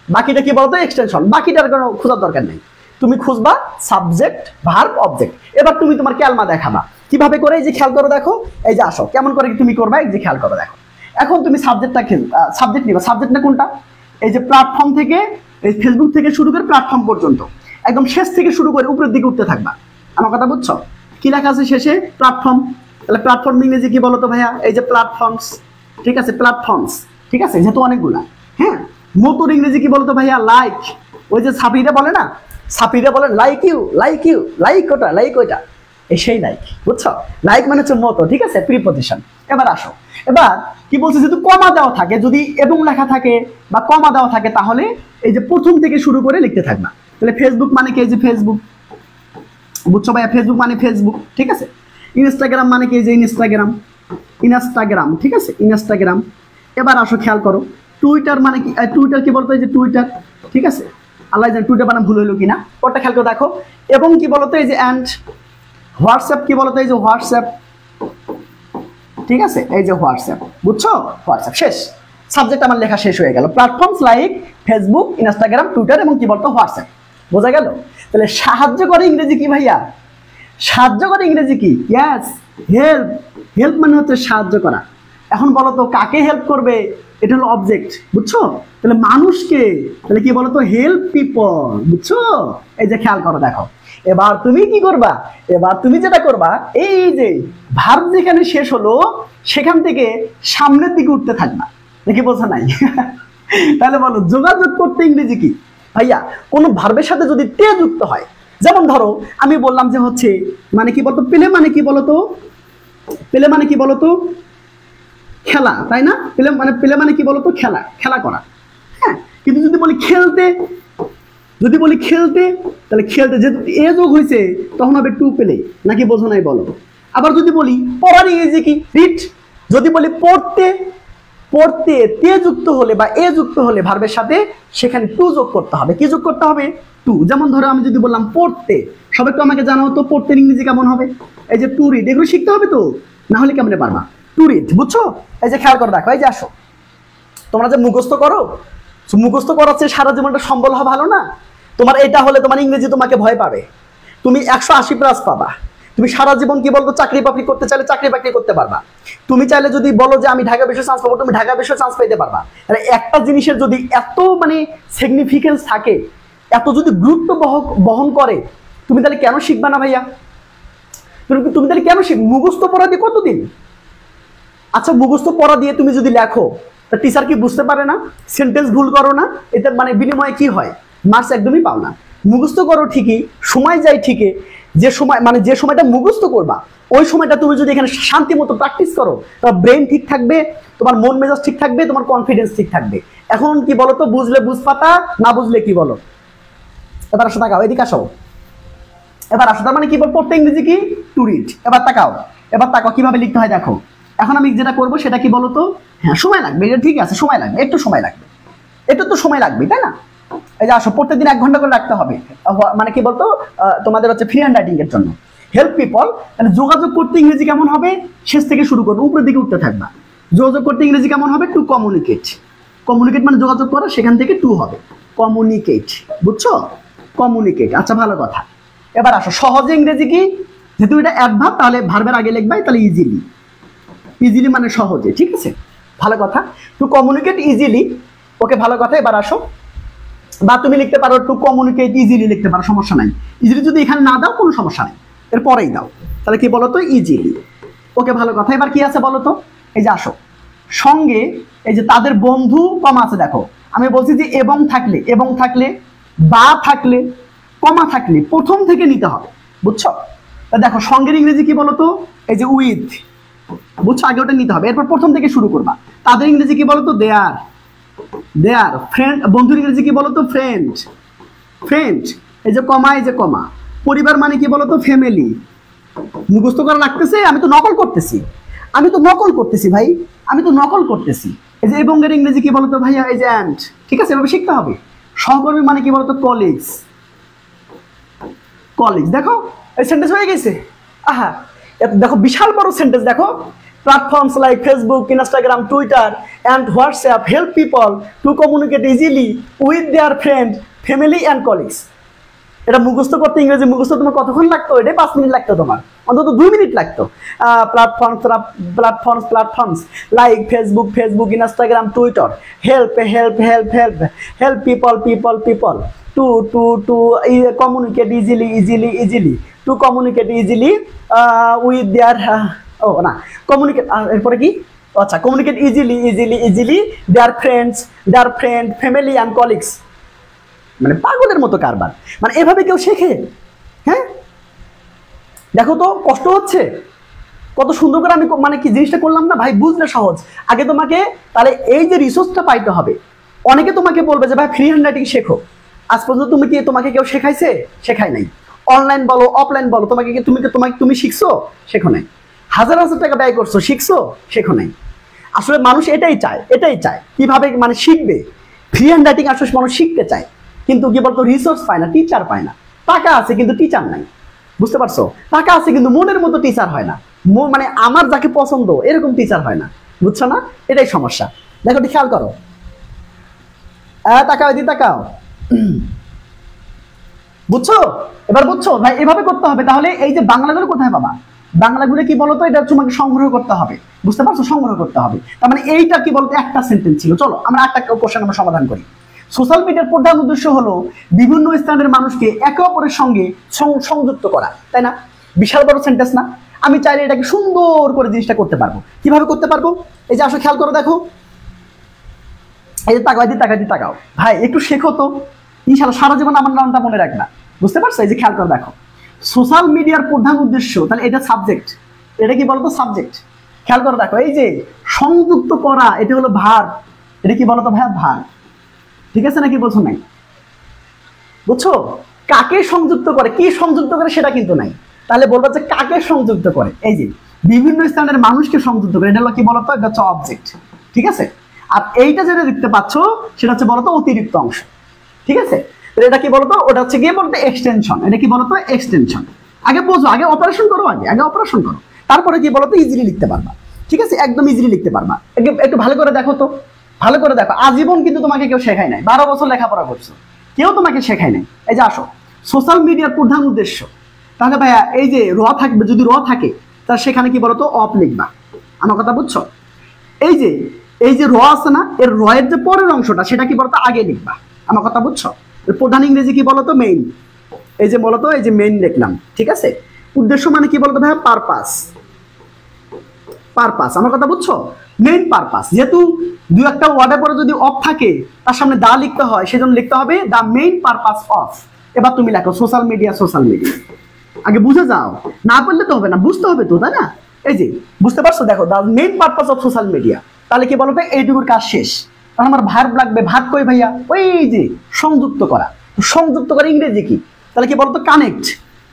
বাকিটা কি বলতো? এক্সটেনশন। বাকিটার কোনো খোঁজার দরকার নেই। তুমি খুঁজবা সাবজেক্ট, ভার্ব, অবজেক্ট। এবার তুমি তোমার ক্যালমা দেখাবা কিভাবে করে। এই যে খেয়াল করো, দেখো, এই যে আসো, কেমন করে তুমি করবা, এই যে খেয়াল করো, দেখো, এখন তুমি সাবজেক্ট নিবা। সাবজেক্ট না কোনটা? এই যে প্ল্যাটফর্ম থেকে, এই ফেসবুক থেকে শুরু করে প্ল্যাটফর্ম পর্যন্ত, একদম শেষ থেকে শুরু করে উপরের দিকে উঠতে থাকবা। আমার কথা বুঝছো? কি লেখা আছে শেষে? প্ল্যাটফর্ম। তাহলে প্ল্যাটফর্ম ইংরেজি কি বলতো ভাইয়া? এই যে প্ল্যাটফর্মস, ঠিক আছে, প্ল্যাটফর্মস, ঠিক আছে, যেহেতু অনেকগুলা। হ্যাঁ, মতুর ইংরেজি কি বলতো ভাইয়া? লাইক। ওই যে সাপিরা বলে না, লাইক ইউ, লাইক ওটা, এই সেই লাইক, বুঝছো? লাইক মানে হচ্ছে মতো, ঠিক আছে, প্রিপজিশন। এবার আসো, এবার কি বলছে, যেহেতু কমা দেওয়া থাকে, যদি এবং লেখা থাকে বা কমা দেওয়া থাকে, তাহলে এই যে প্রথম থেকে শুরু করে লিখতে থাকবা। তাহলে ফেসবুক মানে কি, এই যে ফেসবুক, বুঝছো ভাইয়া? ফেসবুক মানে ফেসবুক, ঠিক আছে। ইনস্টাগ্রাম মানে কি, এই যে ইনস্টাগ্রাম, ইনস্টাগ্রাম, ঠিক আছে, ইনস্টাগ্রাম। এবার আসো খেয়াল করো, টুইটার মানে কি, টুইটার কি বলতো, এই যে টুইটার, ঠিক আছে। আল্লাহ জানে টুইটার বানাম ভুল হইলো কিনা, ওটা খেয়াল করে দেখো। এবং কি বলতো, এই যে অ্যান্ড। হোয়াটসঅ্যাপ কি বলতো, এই যে হোয়াটসঅ্যাপ, ঠিক আছে, এই যে হোয়াটসঅ্যাপ, বুঝছো? হোয়াটসঅ্যাপ শেষ, সাবজেক্ট আমার লেখা শেষ হয়ে গেল। Platforms like Facebook, Instagram, Twitter এবং কি বলতো হোয়াটসঅ্যাপ, বোঝা গেল? তাহলে সাহায্য করে ইংরেজি কি ভাইয়া? সাহায্য করে ইংরেজি কি? Yes, help. হেল্প মানে হচ্ছে সাহায্য করা। এখন বলো তো কাকে হেল্প করবে? এটা হলো অবজেক্ট, বুঝছো? তাহলে মানুষকে, তাহলে কি বলতো, হেল্প পিপল, বুঝছো? এই যে খেয়াল করো, দেখো এবার তুমি কি করবা, এবার তুমি যেটা করবা, এই যে ভার্ব যেখানে শেষ হলো সেখান থেকে সামনের দিকে উঠতে থাকবা, দেখি বোঝা নাই? তাহলে বলো যোগাযোগ করতে ইংরেজি কি ভাইয়া? কোনো ভার্বের সাথে যদি তে যুক্ত হয়, যেমন ধরো আমি বললাম যে হচ্ছে মানে কি বলতো, পেলে মানে কি বলতো, পেলে মানে কি বলতো, খেলা, তাই না? পেলে মানে কি বলতো, খেলা, খেলা করা। হ্যাঁ, কিন্তু যদি বলি খেলতে, যদি বলি খেলতে, তাহলে খেলতে যেহেতু এ যোগ হয়েছে তখন হবে টু পেলে, নাকি বোঝো নাই বলো? আবার যদি বলি পড়ার ইংরেজি কি, রিড। যদি বলি পড়তে, পড়তে তে যুক্ত হলে বা এ যুক্ত হলে ভার্বের সাথে সেখানে টু যোগ করতে হবে। কি যোগ করতে হবে? টু। যেমন ধরো আমি যদি বললাম পড়তে, সবাই একটু আমাকে জানাও তো পড়তে ইংরেজি কেমন হবে? এই যে টু রিড, এগুলো শিখতে হবে তো, না হলে কেমনে পারবা? টু রিড, বুঝছো? এই যে খেয়াল করে দেখো, এই যে আসো, তোমরা যে মুখস্থ করো, মুখস্থ করার চেয়ে সারা জীবনটা সম্বল হওয়া ভালো না? তোমার এটা হলে তোমার ইংরেজি তোমাকে ভয় পাবে, তুমি 180+ পাবা। তুমি সারা জীবন কি বলতো চাকরি বাকরি করতে চাইলে চাকরি বাকরি করতে পারবা। তুমি চাইলে যদি বলো যে আমি ঢাকা বিশ্ববিদ্যালয়ে চান্স পাবো, তুমি ঢাকা বিশ্ববিদ্যালয়ে চান্স পাইতে পারবা। তাহলে একটা জিনিসের যদি এত মানে সিগনিফিকেন্স থাকে, এত যদি গুরুত্ব বহন করে, তুমি তাহলে কেন শিখবা না ভাইয়া? তুমি তাহলে কেন শিখ? মুখস্থ পড়া দিয়ে কতদিন? আচ্ছা মুখস্থ পড়া দিয়ে তুমি যদি লেখো, তা টিচার কি বুঝতে পারে না? সেন্টেন্স ভুল করো না, এটা মানে বিনিময়ে কি হয়? মার্কস একদমই পাও না। মুখস্থ করো ঠিকই, সময় যায় ঠিকই, যে সময় মানে যে সময়টা মুখস্থ করবা ওই সময়টা তুমি যদি এখানে শান্তি মতো প্র্যাকটিস করো, তোমার ব্রেন ঠিক থাকবে, তোমার মন মেজাজ ঠিক থাকবে, তোমার কনফিডেন্স ঠিক থাকবে। এখন কি বলো তো, বুঝলে বুঝ পাতা, না বুঝলে কি বলো? এবার আসো তাকাও, এদিকে আসো, এবার আসো। তার মানে কি বল, পড়তে ইংরেজি কি? To read. এবার তাকাও, এবার তাকাও কিভাবে লিখতে হয় দেখো। এখন আমি যেটা করবো সেটা কি বলো তো, হ্যাঁ সময় লাগবে, এটা ঠিক আছে, সময় লাগবে, একটু সময় লাগবে, একটু তো সময় লাগবে, তাই না? এই যে আসো, প্রত্যেকদিন 1 ঘন্টা করে রাখতে হবে, মানে কি বলতো তোমাদের হচ্ছে ফ্রি হ্যান্ড রাইটিং এর জন্য। হেল্প পিপল, তাহলে যোগাযোগ করতে ইংরেজি কেমন হবে? শেষ থেকে শুরু করবো, উপরের দিকে উঠতে থাকবা। যোগাযোগ করতে ইংরেজি কেমন হবে? To communicate. কমিউনিকেট মানে যোগাযোগ করা, সেখান থেকে টু হবে, কমিউনিকেট, বুঝছো? কমিউনিকেট, আচ্ছা ভালো কথা। এবার আসো, সহজে ইংরেজি কি? যেহেতু এটা অ্যাডভার্ব, তাহলে ভার্বের আগে লিখবাই, তাহলে ইজিলি। ইজিলি মানে সহজে, ঠিক আছে, ভালো কথা। টু কমিউনিকেট ইজিলি, ওকে ভালো কথা। এবার আসো, বা তুমি লিখতে পারো টু কমিউনিকেট ইজিলি, লিখতে পারো, সমস্যা নাই। ইজিলি যদি এখানে না দাও কোনো সমস্যা নাই, এরপরেই দাও, তাহলে কি বলো তো, ইজিলি, ওকে ভালো কথা। এবার কি আছে বলো তো, এই যে আসো, সঙ্গে এই যে তাদের বন্ধু কমা আছে, দেখো আমি বলছি যে এবং থাকলে, এবং থাকলে, বা থাকলে, কমা থাকলে প্রথম থেকে নিতে হবে, বুঝছো? দেখো সঙ্গের ইংরেজি কি বলো তো, এই যে উইথ, বুঝছো? আগে ওটা নিতে হবে, এরপর প্রথম থেকে শুরু করবা। তাদের ইংরেজি কি বলো তো, দেয়ার। দেয়ার ফ্রেন্ড, বন্ধুর ইংরেজি কি বলো তো, ফ্রেন্ড। ফ্রেন্ড, এই যে কমা, এই যে কমা। পরিবার মানে কি বলো তো, ফ্যামিলি। মুখস্থ করা লাগতেছে? আমি তো নকল করতেছি, আমি তো নকল করতেছি ভাই, আমি তো নকল করতেছি। এই যে এবং এর ইংরেজি কি বলো তো ভাইয়া, এই যে অ্যান্ড, ঠিক আছে, এভাবে শিখতে হবে। সহকর্মী মানে কি বলো তো, কলিগস। কলিগস, দেখো এই সেন্টেন্স হয়ে গেছে। আহা, দেখো বিশাল বড় সেন্টেন্স, দেখো। Platforms like Facebook, Instagram, Twitter and WhatsApp help people to communicate easily with there friend, family and colleagues. এটা মুখস্থ করতে ইংরেজি মুখস্থ তোমার কতক্ষণ লাগতো? এটা 5 মিনিট লাগতো, তোমার অন্তত 2 মিনিট লাগতো। Platforms like Facebook, Instagram, Twitter help people to communicate easily to communicate easily with their, ও না, কমিউনিকেট, এরপরে কি? আচ্ছা, communicate easily their friend, family and colleagues. মানে পাগলের মতো কারবার, মানে এভাবে কেউ শেখে? হ্যাঁ, দেখো তো কষ্ট হচ্ছে, কত সুন্দর করে আমি মানে কি জিনিসটা করলাম না ভাই, বুঝলে সহজ। আগে তোমাকে তাহলে এই যে রিসোর্সটা পাইতে হবে। অনেকে তোমাকে বলবে যে ভাই ফ্রি হ্যান্ড রাইটিং শেখো, আজ পর্যন্ত তোমাকে কেউ শেখাইছে? শেখায় নাই। অনলাইন বলো অফলাইন বলো, তুমি শিখছো? শেখো নাই। হাজার হাজার টাকা ব্যয় করছো, শিখছো? শেখো নাই। আসলে মানুষ এটাই চায় কিভাবে মানে শিখবে। ফ্রি হ্যান্ড রাইটিং আসলে মানুষ শিখতে চায়, কিন্তু কি বলতো রিসোর্স পায় না, টিচার পায় না। টাকা আছে কিন্তু টিচার নাই, বুঝতে পারছো? টাকা আছে কিন্তু মনের মতো টিচার হয় না, মানে আমার যাকে পছন্দ এরকম টিচার হয় না, বুঝছো না? এটাই সমস্যা। দেখো খেয়াল করো, তাকাও এদিকে তাকাও, বুঝছো? এবার বুঝছো ভাই, এভাবে করতে হবে। তাহলে এই যে বাংলাগুলো কোথায় পাবা? বাংলাগুলো কি বলতো, এটা তোমাকে সংগ্রহ করতে হবে, বুঝতে পারছো? সংগ্রহ করতে হবে। তার মানে এইটা কি বলতো একটা সেন্টেন্স ছিল। চলো আমরা একটা কোশ্চেন আমরা সমাধান করি। সোশ্যাল মিডিয়ার প্রধান উদ্দেশ্য হলো বিভিন্ন স্থানের মানুষকে একে অপরের সঙ্গে সংযুক্ত করা, তাই না? বিশাল বড় সেন্টেন্স না? আমি চাইলে এটাকে সুন্দর করে জিনিসটা করতে পারবো। কিভাবে করতে পারবো? এই যে আসো খেয়াল করো, দেখো এই যে তাকাও ভাই, একটু শেখো তো, ইনশাআল্লাহ সারা জীবন আমার নামটা মনে রাখবা, বুঝতে পারছো? এই যে খেয়াল করো, দেখো সোশ্যাল মিডিয়ার প্রধান উদ্দেশ্য, তাহলে এটা সাবজেক্ট, এটা কি বলতো সাবজেক্ট। খেয়াল করো, দেখো এই যে সংযুক্ত করা, এটা হলো ভার্ব, এটা কি বলতো ভাইয়া? ভার্ব, ঠিক আছে নাকি? বলছো নাই? বুঝছো? কাকে সংযুক্ত করে, কি সংযুক্ত করে সেটা কিন্তু নাই। তাহলে বলবো যে কাকে সংযুক্ত করে, এই যে বিভিন্ন স্থানের মানুষকে সংযুক্ত করে, এটা হলো কি বলতো? এটা হচ্ছে অবজেক্ট, ঠিক আছে? আর এইটা যেটা দেখতে পাচ্ছ সেটা হচ্ছে বলতো অতিরিক্ত অংশ, ঠিক আছে? এটা কি বলতো? ওটা হচ্ছে গিয়ে বলতো এক্সটেনশন। এটা কি বলতো? এক্সটেনশন। আগে বোঝো, আগে অপারেশন করো, আগে অপারেশন করো, তারপরে কি বলতো ইজিলি লিখতে পারবা, ঠিক আছে? একদম ইজিলি লিখতে পারবা। একটু ভালো করে দেখো তো, ভালো করে দেখো। আজীবন কিন্তু তোমাকে কেউ শেখায় নাই, 12 বছর লেখাপড়া করছো, কেউ তোমাকে শেখায় নাই। এই যে আসো, সোশ্যাল মিডিয়ার প্রধান উদ্দেশ্য, তাহলে ভাইয়া এই যে র থাকবে, যদি র থাকে তাহলে সেখানে কি বলতো অফ লিখবা। আমার কথা বুঝছো? এই যে র আছে না, এর র এর যে পরের অংশটা সেটা কি বলতো আগে লিখবা। আমার কথা বুঝছো? প্রধান ইংরেজি কি বলতো? মেইন। এই যে বলতো এই যে মেইন লিখলাম, ঠিক আছে? উদ্দেশ্য মানে কি বলতো ভাইয়া? পারপাস। আমার কথা বুঝছো? Main purpose. যেহেতু দুই একটা ওয়ার্ডের পরে যদি অফ থাকে তার সামনে দা লিখতে হয়, সেজন্য লিখতে হবে দা মেইন পারপাস অফ। এবার তুমি লেখো সোশ্যাল মিডিয়া। আগে বুঝে যাও, না পারলে তো হবে না, বুঝতে হবে তো, তাই না? এই যে বুঝতে পারছো? দেখো the main purpose of social media, তাহলে কি বলতো এইটুকুর কাজ শেষ। কারণ আমার ভার্ব লাগবে। ভার্ব কই ভাইয়া? ওই যে সংযুক্ত করা। সংযুক্ত করা ইংরেজি কি? তাহলে কি বলতো? কানেক্ট,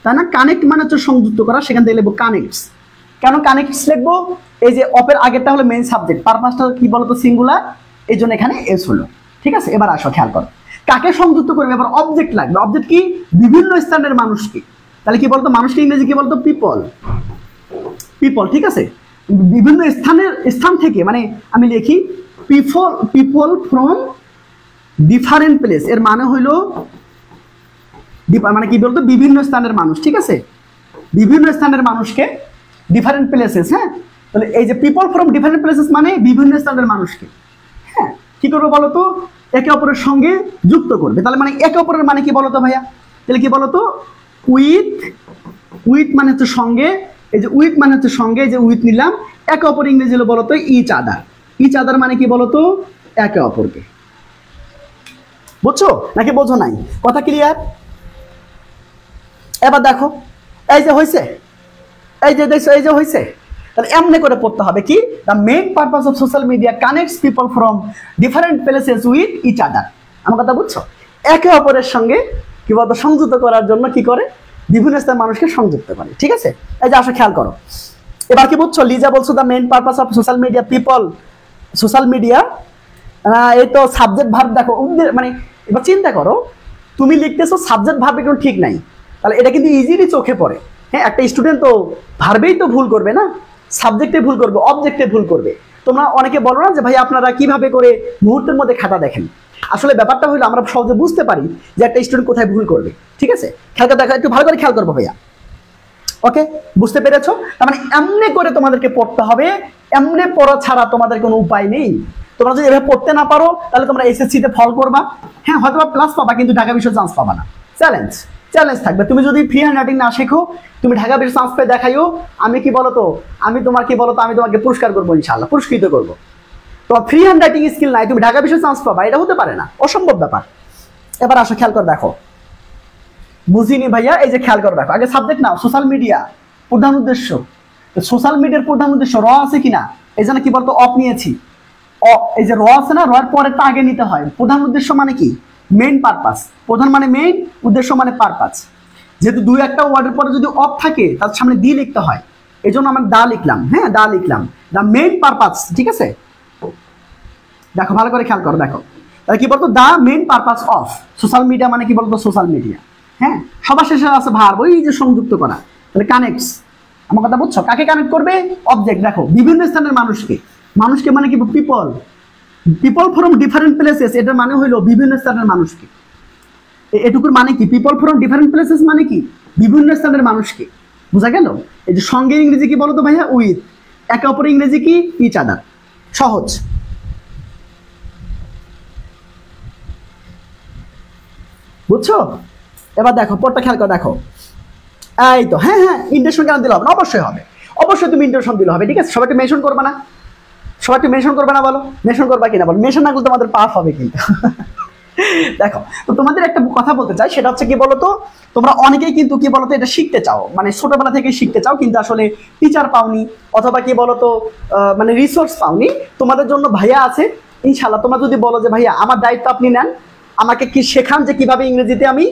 তাই না? কানেক্ট মানে হচ্ছে সংযুক্ত করা, সেখান থেকে লিখবো কানেক্টস। কেন কানেক্টস লিখবো? এই যে অপের আগেরটা হলো মেইন সাবজেক্ট, পারপাসটা কি বলতো সিঙ্গুলার, এই জন্য এখানে এস হলো, ঠিক আছে? এবার আসো খেয়াল করো, কাকে সংযুক্ত করবে? এবার অবজেক্ট লাগবে। অবজেক্ট কি? বিভিন্ন স্থানের মানুষকে। তাহলে কি বলতো? মানুষকে ইংরেজি কি বলতো? পিপল, ঠিক আছে? বিভিন্ন স্থান থেকে, মানে আমি লিখি পিপল ফ্রম ডিফারেন্ট প্লেস, এর মানে হইলো মানে কি বলতো? বিভিন্ন স্থানের মানুষ, ঠিক আছে? বিভিন্ন স্থানের মানুষকে, ডিফারেন্ট প্লেসেস, হ্যাঁ? তাহলে এই যে পিপল ফ্রম ডিফারেন্ট প্লেসেস মানে বিভিন্ন স্থানের মানুষকে, হ্যাঁ, কি করবে বলতো? একে অপরের সঙ্গে যুক্ত করবে। তাহলে মানে একে অপরের মানে কি বলতো ভাইয়া? তাহলে কি বলতো? উইথ মানে হচ্ছে সঙ্গে, এই যে উইথ মানে হচ্ছে সঙ্গে, এই যে উইথ নিলাম। একে অপর ইংরেজি হলো বলতো ইচ আদার মানে কি বলতো? একে অপরকে। বুঝছো নাকি বোঝো নাই? কথা ক্লিয়ার? এবার দেখো, এই যে হয়েছে, এই যে দেখছো, এই যে হয়েছে। তাহলে এমনি করে পড়তে হবে কি? The main purpose of social media connects people from different places with each other. আমার কথা বুঝছো? একে অপরের সঙ্গে কি বলতো সংযুক্ত করার জন্য কি করে? বিভিন্ন স্থানের মানুষকে সংযুক্ত করে, ঠিক আছে? এই যে আসো খেয়াল করো, এবার কি বুঝছো? লিজা বলছো the main purpose of social media people, social media, এই তো সাবজেক্ট ভার্ব। দেখো মানে এবার চিন্তা করো, তুমি লিখতেছো সাবজেক্ট ভার্ব একটু ঠিক নাই, তাহলে এটা কিন্তু ইজিলি চোখে পড়ে। হ্যাঁ, একটা স্টুডেন্ট তো ভার্বেই তো ভুল করবে না, সাবজেক্টে ভুল করবে, অবজেক্টে ভুল করবে। তোমরা অনেকে বলো না যে ভাই আপনারা কিভাবে করে মুহূর্তের মধ্যে খাতা দেখেন। আসলে ব্যাপারটা হলো আমরা সহজে বুঝতে পারি যে একটা স্টুডেন্ট কোথায় ভুল করবে, ঠিক আছে? খেয়াল দেখা, একটু ভালো করে খেয়াল করবো ভাইয়া। ওকে, বুঝতে পেরেছো? তার মানে এমনি করে তোমাদেরকে পড়তে হবে, এমনি পড়া ছাড়া তোমাদের কোনো উপায় নেই। তোমরা যদি এভাবে পড়তে না পারো তাহলে তোমরা এসএসসিতে ফল করবা, হ্যাঁ হয়তো প্লাস পাবা, কিন্তু ঢাকা বিশ্ব চান্স পাবা না। চ্যালেঞ্জ থাকবে। তুমি যদি ফ্রি হ্যান্ড রাইটিং না শেখো, তুমি ঢাকা বিশ্ব চান্স পেয়ে দেখাইও, আমি কি বলতো, আমি তোমাকে পুরস্কার করবো, ইনশাআল্লাহ পুরস্কৃত করবো। তোমার ফ্রি হ্যান্ড রাইটিং স্কিল নাই, তুমি ঢাকা বিশ্ব চান্স পাবা, এটা হতে পারে না, অসম্ভব ব্যাপার। এবার আসো খেয়াল করে দেখো, বুঝিনি ভাইয়া? এই যে খেয়াল করে দেখো, আগে সাবজেক্ট নাও সোশ্যাল মিডিয়া, প্রধান উদ্দেশ্য, সোশ্যাল মিডিয়ার প্রধান উদ্দেশ্য র আছে কিনা, এই জন্য কি বলতো অফ নিয়েছি। এই যে র আছে না, র এর পরেরটা আগে নিতে হয়। প্রধান উদ্দেশ্য মানে কি, মেইন পারপাস। প্রধান মানে মেইন, উদ্দেশ্য মানে পারপাস। যেহেতু দুই একটা ওয়ার্ডের পরে যদি অফ থাকে তার সামনে দি লিখতে হয়, এই জন্য আমরা দা লিখলাম। হ্যাঁ, দা লিখলাম, দা মেইন পারপাস। ঠিক আছে, দেখো ভালো করে খেয়াল করো। দেখো কি বলতো, the main purpose of social media মানে কি বলতো সোশ্যাল মিডিয়া। হ্যাঁ, সবার শেষে আছে ভার্ব, ওই যে সংযুক্ত করা, তাহলে কানেক্টস। আমার কথা বুঝছো, কাকে কানেক্ট করবে, অবজেক্ট। দেখো বিভিন্ন স্থানের মানুষকে, মানুষকে মানে কি people, people from different places, এটার মানে হইলো বিভিন্ন স্থানের মানুষকে। এটুকুর মানে কি, পিপল ফ্রম ডিফারেন্ট প্লেসেস মানে কি বিভিন্ন স্থানের মানুষকে, বোঝা গেল। এই যে সঙ্গে ইংরেজি কি বলতো ভাইয়া, উইথ। একে অপরের ইংরেজি কি, ইচ আদার। সহজ। বুঝছো, এবার দেখো পরটা খেয়াল করে দেখো। এই তো, হ্যাঁ হ্যাঁ, ইন্টেনশন কেন দিলে হবে না, অবশ্যই হবে, অবশ্যই তুমি ইন্টেনশন দিলে হবে। ঠিক আছে, সবাইকে মেনশন করবে না, সবাইকে মেনশন করবে না, বলো মেনশন করবা কিনা বলো। মেনশন না করলে তোমাদের পাপ হবে কিন্তু। দেখো, তো তোমাদের একটা কথা বলতে চাই, সেটা হচ্ছে কি বলতো, তোমরা অনেকেই কিন্তু কি বলতো এটা শিখতে চাও, মানে ছোটবেলা থেকে শিখতে চাও, কিন্তু আসলে টিচার পাওনি, অথবা কি বলতো মানে রিসোর্স পাওনি। তোমাদের জন্য ভাইয়া আছে ইনশাল্লাহ। তোমরা যদি বলো যে ভাইয়া আমার দায়িত্ব আপনি নেন, আমাকে কি শেখান যে কিভাবে ইংরেজিতে আমি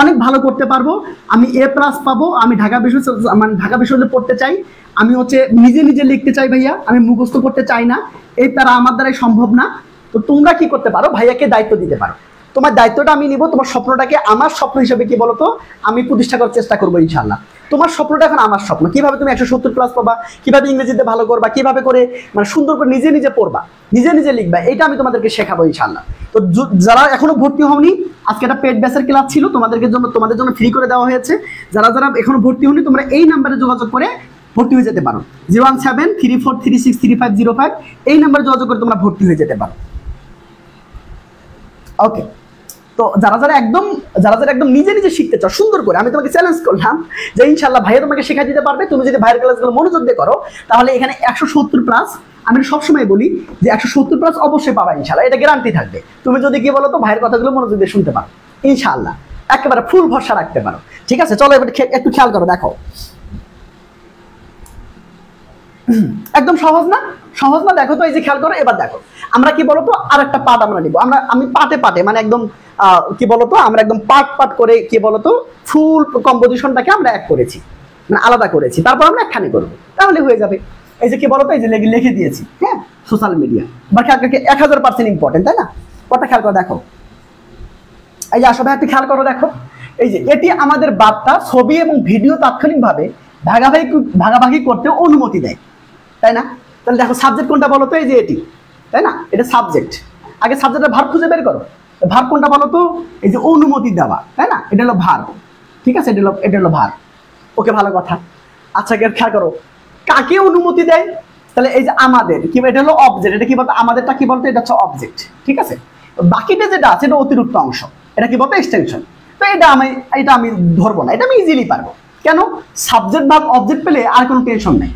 অনেক ভালো করতে পারবো, আমি A+ পাবো, আমি ঢাকা বিশ্ববিদ্যালয় মানে ঢাকা বিশ্ববিদ্যালয়ে পড়তে চাই, আমি হচ্ছে নিজে নিজে লিখতে চাই ভাইয়া, আমি মুখস্থ করতে চাই না, এই তারা আমার দ্বারাই সম্ভব না। তো তোমরা কি করতে পারো, ভাইয়াকে দায়িত্ব দিতে পারো। তোমার দায়িত্বটা আমি নিব, তোমার স্বপ্নটাকে আমার স্বপ্ন হিসেবে কি বলতো আমি প্রতিষ্ঠা করার চেষ্টা করবো ইনশাল্লাহ। তোমার স্বপ্নটা এখন আমার স্বপ্ন, কিভাবে তুমি 170+ পাবা, কিভাবে ইংরেজিতে ভালো করবা, কিভাবে করে মানে সুন্দর করে নিজে নিজে পড়বা, নিজে নিজে লিখবা, এটা আমি তোমাদেরকে শেখাবো ইনশাল্লাহ। তো যারা এখনো ভর্তি হওনি, আজকে একটা পেড ব্যাচের ক্লাস ছিল তোমাদের জন্য ফ্রি করে দেওয়া হয়েছে। যারা যারা এখনো ভর্তি হওনি, তোমরা এই নাম্বারে যোগাযোগ করে ভর্তি হয়ে যেতে পারো। 01734363505, এই নাম্বারে যোগাযোগ করে তোমরা ভর্তি হয়ে যেতে পারো। ওকে, তো যারা যারা একদম নিজে নিজে শিখতে চাও সুন্দর করে, আমি তোমাকে চ্যালেঞ্জ করলাম যে ইনশাল্লাহ ভাইয়া তোমাকে শেখা দিতে পারবে। তুমি যদি ভাইয়ের ক্লাসগুলো মনোযোগ দিয়ে করো, তাহলে এখানে 170+, আমি সবসময় বলি যে 170+ অবশ্যই পাবা ইনশাল্লাহ, এটা গ্যারান্টি থাকবে। তুমি যদি কি বলো তো ভাইয়ের কথাগুলো মনোযোগ দিয়ে শুনতে পারো ইনশাল্লাহ, একেবারে ফুল ভরসা রাখতে পারো। ঠিক আছে, চলো এবার একটু খেয়াল করো। দেখো একদম সহজ না, সহজ না। দেখো তো এই যে খেয়াল করো, এবার দেখো আমরা কি বলতো আর একটা পার্ট আমরা নিব। আমি পাটে মানে একদম কি বলতো আমরা একদম পার্ট করে কি বলতো ফুল কম্পোজিশনটাকে আমরা এক করেছি, মানে আলাদা করেছি, তারপর আমরা একখানে করবো, তাহলে হয়ে যাবে। এই যে কি বলতো এই যে লিখে দিয়েছি, হ্যাঁ, সোশ্যাল মিডিয়া বা খেয়াল 1000% ইম্পর্টেন্ট, তাই না? কটা খেয়াল করো, দেখো এই যে আসলে একটু খেয়াল করো। দেখো এই যে এটি আমাদের বার্তা, ছবি এবং ভিডিও তাৎক্ষণিকভাবে ভাগাভাগি করতে অনুমতি দেয়, তাই না? তাহলে দেখো সাবজেক্ট কোনটা বলো তো, এই যে এটি, তাই না? এটা সাবজেক্ট। আগে সাবজেক্টের ভার্ব খুঁজে বের করো। ভার্ব কোনটা বলো তো, এই যে অনুমতি দেওয়া, তাই না? এটা হলো ভার্ব। ঠিক আছে, এটা হলো ভার্ব। ওকে, ভালো কথা। আচ্ছা খেয়াল করো, কাকে অনুমতি দেয়, তাহলে এই যে আমাদের কি, এটা হলো অবজেক্ট। এটা কি বলতো, আমাদেরটা কি বলতো, এটা হচ্ছে অবজেক্ট। ঠিক আছে, বাকিটা যেটা আছে এটা অতিরিক্ত অংশ, এটা কি বলতো এক্সটেনশন। তো এটা আমি ধরবো না, এটা আমি ইজিলি পারবো। কেন, সাবজেক্ট ভার্ব অবজেক্ট পেলে আর কোনো টেনশন নেই।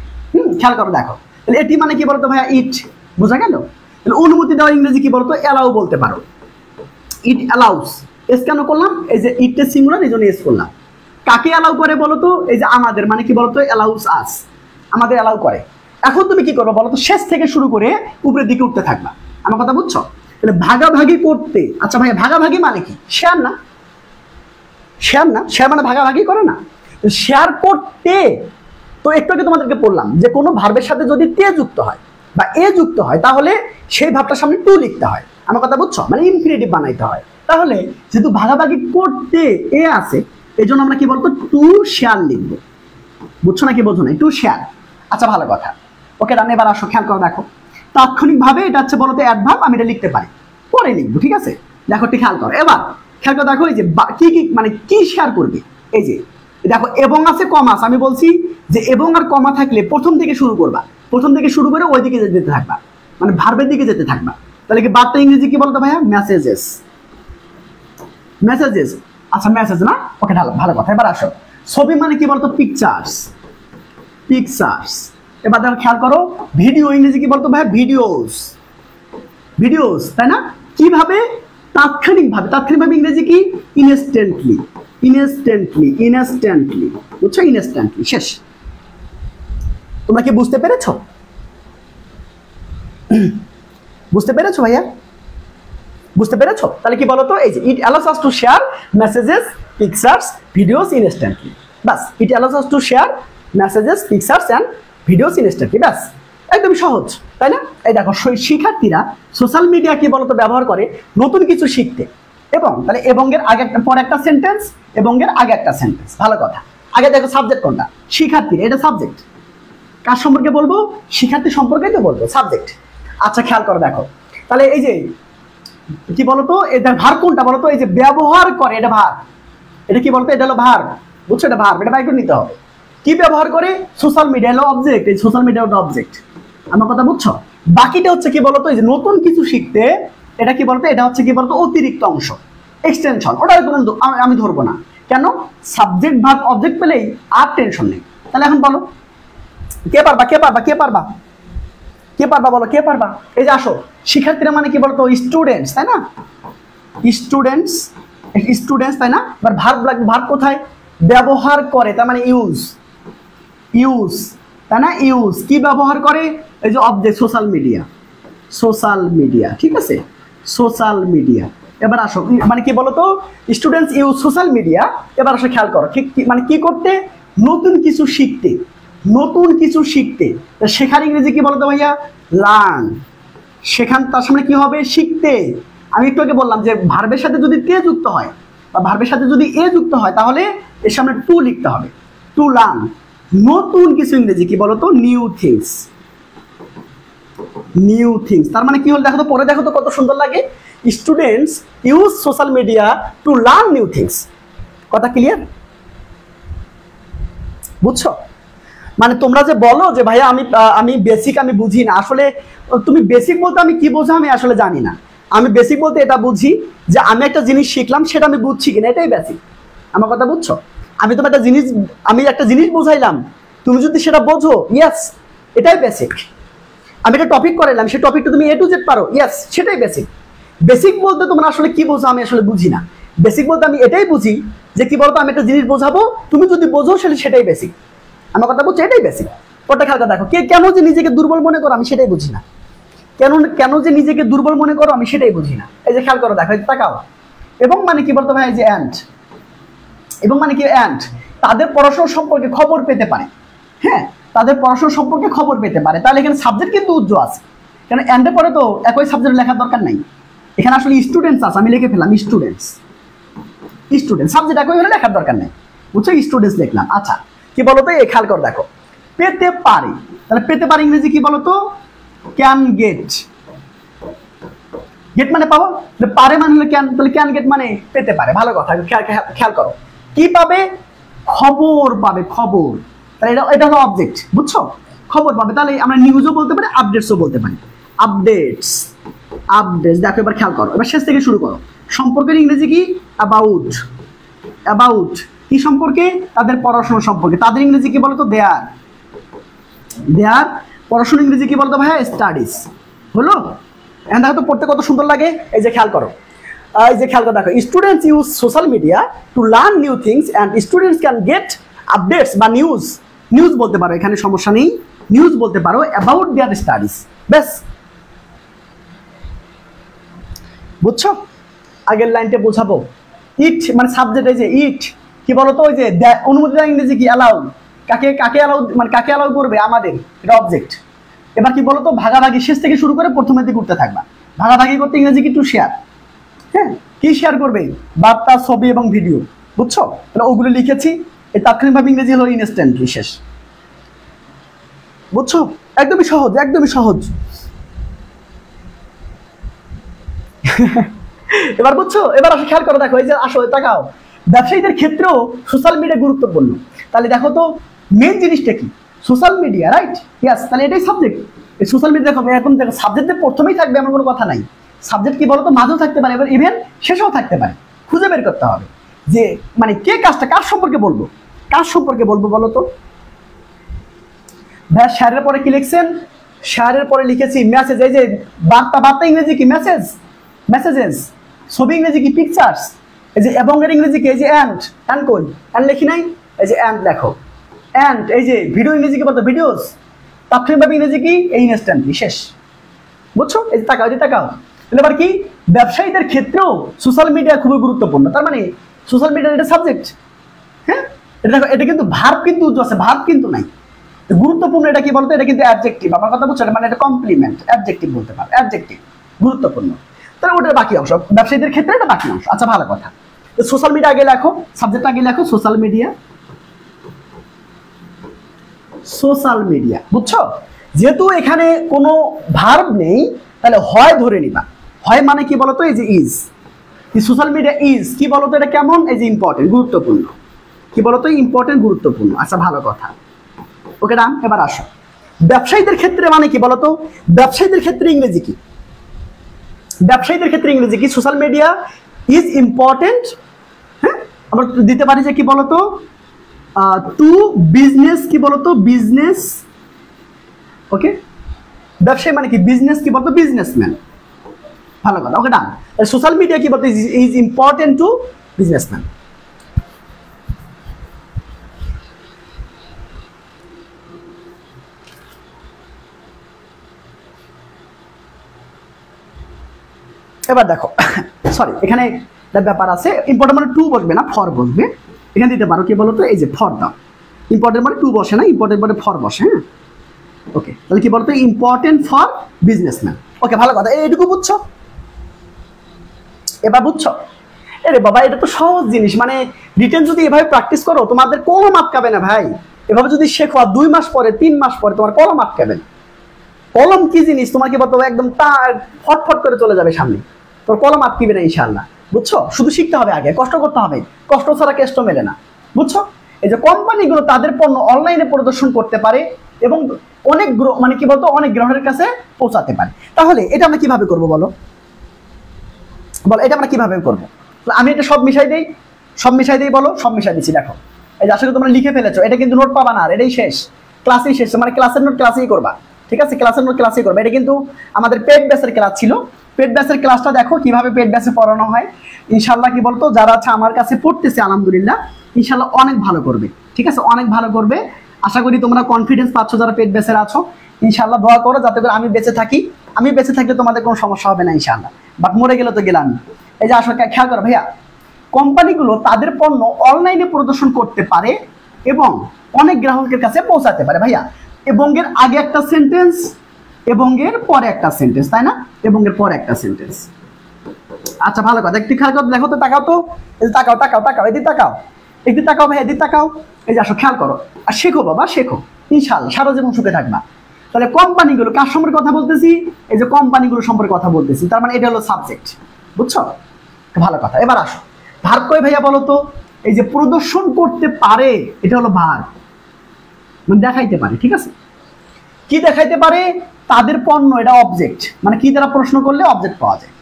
খেয়াল করো, দেখো তাহলে এটি মানে কি বলতো ভাইয়া, ইট। বোঝা গেল? তাহলে অনুমতি দেওয়া ইংরেজি কি বলতো, অ্যালাউ বলতে পারো। It allows. এস কেন করলাম, এই যে ইটটা সিঙ্গুলার, এই জন্য এস করলাম। কাকে অ্যালাউ করে বলতো, এই যে আমাদের, মানে কি বলতো অ্যালাউস আস, আমাদের অ্যালাউ করে। এখন তুমি কি করবে বলতো, শেষ থেকে শুরু করে উপরের দিকে উঠতে থাকবা। আমার কথা বুঝছো? তাহলে ভাগাভাগি করতে, আচ্ছা ভাইয়া ভাগাভাগি মানে কি, শেয়ার না? শেয়ার না, শেয়ার মানে ভাগাভাগি করে না? শেয়ার করতে তো একটু আগে তোমাদেরকে বললাম যে কোনো ভার্বের সাথে যদি তে যুক্ত হয় বা এ যুক্ত হয়, তাহলে সেই ভার্বটার সামনে টু লিখতে হয়। আমার কথা বুঝছো? মানে ইনফিনিটিভ বানাইতে হয়। তাহলে যেহেতু ভাগাভাগি করতে এ আছে, এই জন্য আমরা কি বলতো টু শেয়ার লিখবো। বুঝছো না কি বোঝো না? To share. আচ্ছা ভালো কথা। ওকে রান, এবার আসো খেয়াল করো। দেখো তাৎক্ষণিকভাবে এটা হচ্ছে বলতো অ্যাডভার্ব, আমি এটা লিখতে পারি, পরে লিখবো। ঠিক আছে, দেখো একটু খেয়াল করো। এবার খেয়াল করো, দেখো এই যে কি কি মানে কি শেয়ার করবে। এই যে দেখো এবং আছে, কমা আছে। আমি বলছি যে এবং আর কমা থাকলে প্রথম থেকে শুরু করবা, প্রথম থেকে শুরু করে ওই দিকে যেতে থাকবা, মানে ভার্বের দিকে যেতে থাকবা। তাহলে কি বার্তা ইংরেজি কি বলতো ভাইয়া, মেসেজেস। মেসেজেস, আচ্ছা মেসেজ না? ওকে ভালো কথা। এবার আসো, ছবি মানে কি বলতো, পিকচার্স। পিকচার্স। এবার দেখো খেয়াল করো, ভিডিও ইংরেজি কি বলতো ভাইয়া, ভিডিওস। ভিডিওস, তাই না? কিভাবে, তাৎক্ষণিকভাবে। তাৎক্ষণিকভাবে ইংরেজি কি, ইনস্ট্যান্টলি। Instantly, instantly. বুঝছো, ইনস্ট্যান্টলি। শেষ। তোমরা কি বুঝতে পেরেছো? বুঝতে পেরেছো ভাইয়া? বুঝতে পেরেছো? তাহলে কি বলতো, এই যে it allows us to share messages, pictures, videos instantly. বাস, it allows us to share messages, pictures and videos instantly. বাস, একদমই সহজ, তাই না? এই দেখো, শিক্ষার্থীরা সোশ্যাল মিডিয়া কি বলতো ব্যবহার করে নতুন কিছু শিখতে। এবং তাহলে এবং এর আগে একটা, পরে একটা সেন্টেন্স, এবং এর আগে একটা সেন্টেন্স। ভালো কথা। আগে দেখো সাবজেক্ট কোনটা, শিক্ষার্থীরা, এটা সাবজেক্ট। কার সম্পর্কে বলবো? শিক্ষার্থী সম্পর্কেই তো বলবো, সাবজেক্ট। আচ্ছা, খেয়াল করো, দেখো তাহলে এই যে কি বলতো, এটা ভার কোনটা বলতো? এই যে ব্যবহার করে, এটা ভার। এটা কি বলতো? এটা হলো ভার, বুঝছো? এটা ভার, এটা বাই করে নিতে হবে। কি ব্যবহার করে? সোশ্যাল মিডিয়া হলো অবজেক্ট, এই সোশ্যাল মিডিয়া হলো অবজেক্ট। আমার কথা বুঝছো? বাকিটা হচ্ছে কি বলতো, এই যে নতুন কিছু শিখতে, এটা কি বলতো? এটা হচ্ছে কি বলতো, অতিরিক্ত অংশ, এক্সটেনশন। ওটা কোনো আমি ধরবো না। কেন? সাবজেক্ট ভার্ব অবজেক্ট পেলেই আর টেনশন নেই। তাহলে এখন বলো, কে পারবা, কে পারবা, কে পারবা, কে পারবা বলো, কে পারবা? এই যে আসো, শিক্ষার্থীরা মানে কি বলতো? স্টুডেন্টস, তাই না? স্টুডেন্টস, স্টুডেন্টস, তাই না? এবার ভার্ব লাগবে, ভার্ব কোথায়? ব্যবহার করে, তার মানে ইউজ, ইউজ, তাই না? ইউজ কি ব্যবহার করে? এই যে object, social media, social media, ঠিক আছে? Social media. এবার আসো, মানে কি বলতো, স্টুডেন্টস ইউজ সোশ্যাল মিডিয়া। এবার আসো, খেয়াল করো, ঠিক মানে কি করতে? নতুন কিছু শিখতে, নতুন কিছু শিখতে। শেখার ইংরেজি কি বলতো ভাইয়া? লার্ন। শেখান, তার সামনে কি হবে? শিখতে। আমি একটু আগে বললাম যে ভার্বের সাথে যদি তে যুক্ত হয় বা ভার্বের সাথে যদি এ যুক্ত হয়, তাহলে এর সামনে টু লিখতে হবে, টু লার্ন। নতুন কিছু ইংরেজি কি বলতো? New things, new things. তার মানে কি হল দেখো তো, পরে দেখো তো কত সুন্দর লাগে। Students use social media to learn new things. কথা ক্লিয়ার? বুঝছো? মানে তোমরা যে বলো যে ভাইয়া আমি বেসিক আমি বুঝি না, আসলে তুমি বেসিক বলতে আমি কি বোঝো আমি আসলে জানি না। আমি বেসিক বলতে এটা বুঝি যে আমি একটা জিনিস শিখলাম, সেটা আমি বুঝছি কিনা, এটাই বেসিক। আমার কথা বুঝছো? আমি তোমার একটা জিনিস বোঝাইলাম, তুমি যদি সেটা বোঝো, ইয়েস, এটাই বেসিক। আমি একটা টপিক করাইলাম, সেই টপিকটা তুমি এ টু জেড পারো, ইয়েস, সেটাই বেসিক। বেসিক বলতে তোমরা আসলে কি বোঝো আমি আসলে বুঝি না। বেসিক বলতে আমি এটাই বুঝি যে কি বলতো, আমি একটা জিনিস বোঝাবো, তুমি যদি বোঝো সেটাই বেসিক। আমার কথা বলছো, এটাই বেসিক। ওটা খেয়াল দেখো, কেন যে নিজেকে দুর্বল মনে করো আমি সেটাই বুঝি না। কেন যে নিজেকে দুর্বল মনে করো আমি সেটাই বুঝি না। এই যে খেয়াল করো, দেখো, তাকাও। এবং মানে কি বলতো ভাই? এই যে অ্যান্ড, এবং মানে কি? অ্যান্ড তাদের পড়াশোনা সম্পর্কে খবর পেতে পারে। হ্যাঁ, তাদের পড়াশোনা সম্পর্কে খবর পেতে পারে। তাহলে এখানে সাবজেক্ট কিন্তু উজ্জ্বল আছে, কারণ অ্যান্ডে পরে তো একই সাবজেক্ট লেখার দরকার নাই। এখানে আসলে স্টুডেন্টস আছে, আমি লিখে ফেললাম স্টুডেন্টস, স্টুডেন্ট, সাবজেক্ট একই হলে লেখার দরকার নেই, বুঝছো? স্টুডেন্টস লিখলাম। আচ্ছা, কি বলতো? এই খেয়াল করে দেখো, পেতে পারে। তাহলে পেতে পারে ইংরেজি কি বলতো? Can get. গেট মানে পাবো, পারে মানে হলো ক্যান, তাহলে ক্যান গেট মানে পেতে পারে। ভালো কথা, খেয়াল করো, কি পাবে? খবর পাবে, খবর। তাহলে এটা হলো অবজেক্ট, বুঝছো? খবর পাবে। তাহলে আমরা নিউজও বলতে পারি, আপডেটসও বলতে পারি। Updates, updates. দেখো, এবার খেয়াল করো, এবার শেষ থেকে শুরু করো। সম্পর্কের ইংরেজি কি? অ্যাবাউট। অ্যাবাউট কি সম্পর্কে? তাদের পড়াশোনা সম্পর্কে। তাদের ইংরেজি কি বলতো? দেয়ার। দেয়ার পড়াশোনা ইংরেজি কি বলতো ভাইয়া? স্টাডিজ। হলো? এখন দেখো তো পড়তে কত সুন্দর লাগে। এই যে খেয়াল করো, এই যে খেয়াল করো, দেখো, students use social media to learn new things and students can get updates বা নিউজ। নিউজ বলতে পারো, এখানে সমস্যা নেই, নিউজ বলতে পারো অ্যাবাউট দেয়ার স্টাডিজ। ব্যাস, বুঝছো? আগের লাইনটা বোঝাবো। ইট মানে সাবজেক্ট, এই যে ইট কি বলতো? ওই যে অনুমতি দেওয়া ইংরেজি কি? অ্যালাউ। কাকে অ্যালাউ, মানে কাকে অ্যালাউ করবে? আমাদের, এটা অবজেক্ট। এবার কি বলতো? ভাগাভাগি, শেষ থেকে শুরু করে প্রথমে দিকে করতে থাকবা। ভাগাভাগি করতে ইংরেজি কি? To share. হ্যাঁ, কি শেয়ার করবে? বার্তা, ছবি এবং ভিডিও, বুঝছো? তাহলে ওগুলো লিখেছি। এই তাৎক্ষণিকভাবে ইংরেজি হলো ইনস্ট্যান্টলি, শেষ। বুঝছো? একদমই সহজ, একদমই সহজ। এবার বুঝছো? এবার আসো, খেয়াল করো, দেখো, এই যে আসো, তাকাও, ব্যবসায়ীদের ক্ষেত্রেও সোশ্যাল মিডিয়া গুরুত্বপূর্ণ। তাহলে দেখো তো মেন জিনিসটা কি? Social media, right? ইয়েস। তাহলে এটাই সাবজেক্ট। এই সোশ্যাল মিডিয়া দেখো, এখন দেখো সাবজেক্টের প্রথমেই থাকবে এমন কোনো কথা নাই। সাবজেক্ট কি বলতো? মাঝেও থাকতে পারে, এবার ইভেন শেষেও থাকতে পারে। খুঁজে বের করতে হবে যে মানে কে কাজটা কার সম্পর্কে বলবো, কার সম্পর্কে বলবো বলো তো? ভাইয়া শেয়ারের পরে কি লিখছেন? শেয়ারের পরে লিখেছি মেসেজ। এই যে বার্তা, বার্তা ইংরেজি কি? Message, messages. ছবি ইংরেজি কি? পিকচার্স। এই যে এবং এর ইংরেজি কি? এই যে অ্যান্ড। অ্যান্ড কই? অ্যান্ড লিখি নাই? এই যে অ্যান্ড লেখো, অ্যান্ড। এই যে ভিডিও ইংরেজি কি বলতো? ভিডিওস। তাৎক্ষণিকভাবে ইংরেজি কি? এই ইনস্ট্যান্টলি, শেষ। বুঝছো? এই তাকাও, এই তাকাও। তাহলে এবার কি, ব্যবসায়ীদের ক্ষেত্রেও সোশ্যাল মিডিয়া খুবই গুরুত্বপূর্ণ। তার মানে সোশ্যাল মিডিয়ার এটা সাবজেক্ট, হ্যাঁ। এটা কিন্তু ভার্ব কিন্তু আছে, ভার্ব কিন্তু নাই। গুরুত্বপূর্ণ এটা কি বলতো? এটা কিন্তু অ্যাডজেক্টিভ। আমার কথা বুঝছো? মানে এটা কমপ্লিমেন্ট, অ্যাডজেক্টিভ বলতে পারো, অ্যাডজেক্টিভ, গুরুত্বপূর্ণ। তাহলে ওটার বাকি অংশ, ব্যবসায়ীদের ক্ষেত্রে এটা বাকি অংশ। আচ্ছা ভালো কথা, সোশ্যাল মিডিয়া আগে লেখো, সাবজেক্ট আগে লেখো, সোশ্যাল মিডিয়া। সোশ্যাল মিডিয়া, বুঝছো? যেহেতু এখানে কোনো ভার্ব নেই, তাহলে হয় ধরে নিবা। হয় মানে কি বলতো? এই যে ইজ, সোশ্যাল মিডিয়া ইজ কি বলতো? এটা কেমন? এই যে ইম্পর্টেন্ট, গুরুত্বপূর্ণ। কি বলতো? ইম্পর্টেন্ট, গুরুত্বপূর্ণ। আচ্ছা ভালো কথা, ওকে ডান। এবার আসো, ব্যবসায়ীদের ক্ষেত্রে মানে কি বলতো? ব্যবসায়ীদের ক্ষেত্রে ইংরেজি কি? ব্যবসায়ীদের ক্ষেত্রে ইংরেজি কি? Social media is important. হ্যাঁ, আমরা দিতে পারি যে কি বলতো? টু বিজনেস, কি বলতো? বিজনেস। ওকে, ব্যবসায়ী মানে কি? বিজনেস, কি বলতো? বিজনেসম্যান। ভালো কথা, ওকে ডান। সোশ্যাল মিডিয়া কি বলতো? Is important to businessman. এবার দেখো, সরি, এখানে ব্যাপার আছে। ইম্পর্টেন্ট মানে টু বসবে না, ফর বসবে। এখানে দিতে পারো কি বলতো? এই যে ফর দাও। ইম্পর্টেন্ট মানে টু বসে না, ইম্পর্টেন্ট মানে ফর বসে। হ্যাঁ, ওকে। তাহলে কি বলতো? Important for businessman. ওকে, ভালো কথা, এইটুকু বুঝছো? এবার বুঝছো? এরে বাবা, এটা তো সহজ জিনিস। মানে রিটেন যদি এভাবে প্র্যাকটিস করো, তোমাদের কলম আটকাবে না ভাই। এভাবে যদি শেখো, 2 মাস পরে, 3 মাস পরে তোমার কলম আটকাবে না। কলম কি জিনিস তোমার কি বলতো? একদম ফটফট করে চলে যাবে সামনে, তোর কলম আটকিবে না ইনশাআল্লাহ। বুঝছো? শুধু শিখতে হবে, আগে কষ্ট করতে হবে। কষ্ট ছাড়া কেষ্ট মেলে না। বুঝছো? এই যে কোম্পানিগুলো তাদের পণ্য অনলাইনে প্রদর্শন করতে পারে এবং অনেক মানে কি বলতো? অনেক গ্রাহকের কাছে পৌঁছাতে পারে। তাহলে এটা আমরা কিভাবে করবো বলো? এটা আমরা কিভাবে করবো? আমি এটা সব মিশাই দেই, সব মিশাই দেই, বলো। সব মিশাই দিচ্ছি, দেখো। এই যে আসলে তোমরা লিখে ফেলেছো, এটা কিন্তু নোট পাবা না, আর এটাই শেষ, ক্লাসেই শেষ। মানে ক্লাসের নোট ক্লাসেই করবা, ঠিক আছে? ক্লাসের নোট ক্লাসেই করবা। এটা কিন্তু আমাদের পেড ব্যাচের ক্লাস ছিল। পেড ব্যাচের ক্লাসটা দেখো কিভাবে পেড ব্যাচে পড়ানো হয়। ইনশাল্লাহ কি বলতো? যারা আছে আমার কাছে পড়তেছে, আলহামদুলিল্লাহ, ইনশাল্লাহ অনেক ভালো করবে, ঠিক আছে? অনেক ভালো করবে। আশা করি তোমরা কনফিডেন্স পাচ্ছ যারা পেড ব্যাচের আছো। ইনশাল্লাহ দোয়া করো যাতে করে আমি বেঁচে থাকি। আমি বেঁচে থাকলে তোমাদের কোনো সমস্যা হবে না ইনশাল্লাহ। বাট মরে গেলে তো গেলাম। এই যে আসলে খেয়াল করো ভাইয়া, কোম্পানিগুলো তাদের পণ্য অনলাইনে প্রদর্শন করতে পারে এবং অনেক গ্রাহকের কাছে পৌঁছাতে পারে। ভাইয়া, এবং এর আগে একটা সেন্টেন্স, এবং এর পরে একটা সেন্টেন্স, তাই না? এবং এর পরে একটা সেন্টেন্স। আচ্ছা ভালো কথা, একটু খেয়াল করো, দেখো তো, তাকাও তো, এই তাকাও তাকাও তাকাও, এদিকে তাকাও, এদিকে তাকাও ভাই, এদিকে তাকাও। এই যে আসো, খেয়াল করো আর শেখো বাবা, শেখো। ইনশাআল্লাহ সারা জীবন সুখে থাকবা। তাহলে কোম্পানিগুলো কার সম্পর্কে কথা বলতেছি? এই যে কোম্পানিগুলো সম্পর্কে কথা বলতেছি। তার মানে এটা হলো সাবজেক্ট, বুঝছো? ভালো কথা। এবার আসো, ভার্ব কই ভাইয়া বলো তো? এই যে প্রদর্শন করতে পারে, এটা হলো ভার্ব, মানে দেখাইতে পারে, ঠিক আছে? কি দেখাইতে পারে? তাদের পণ্য, এটা অবজেক্ট। মানে কি দ্বারা প্রশ্ন করলে অবজেক্ট পাওয়া যায়।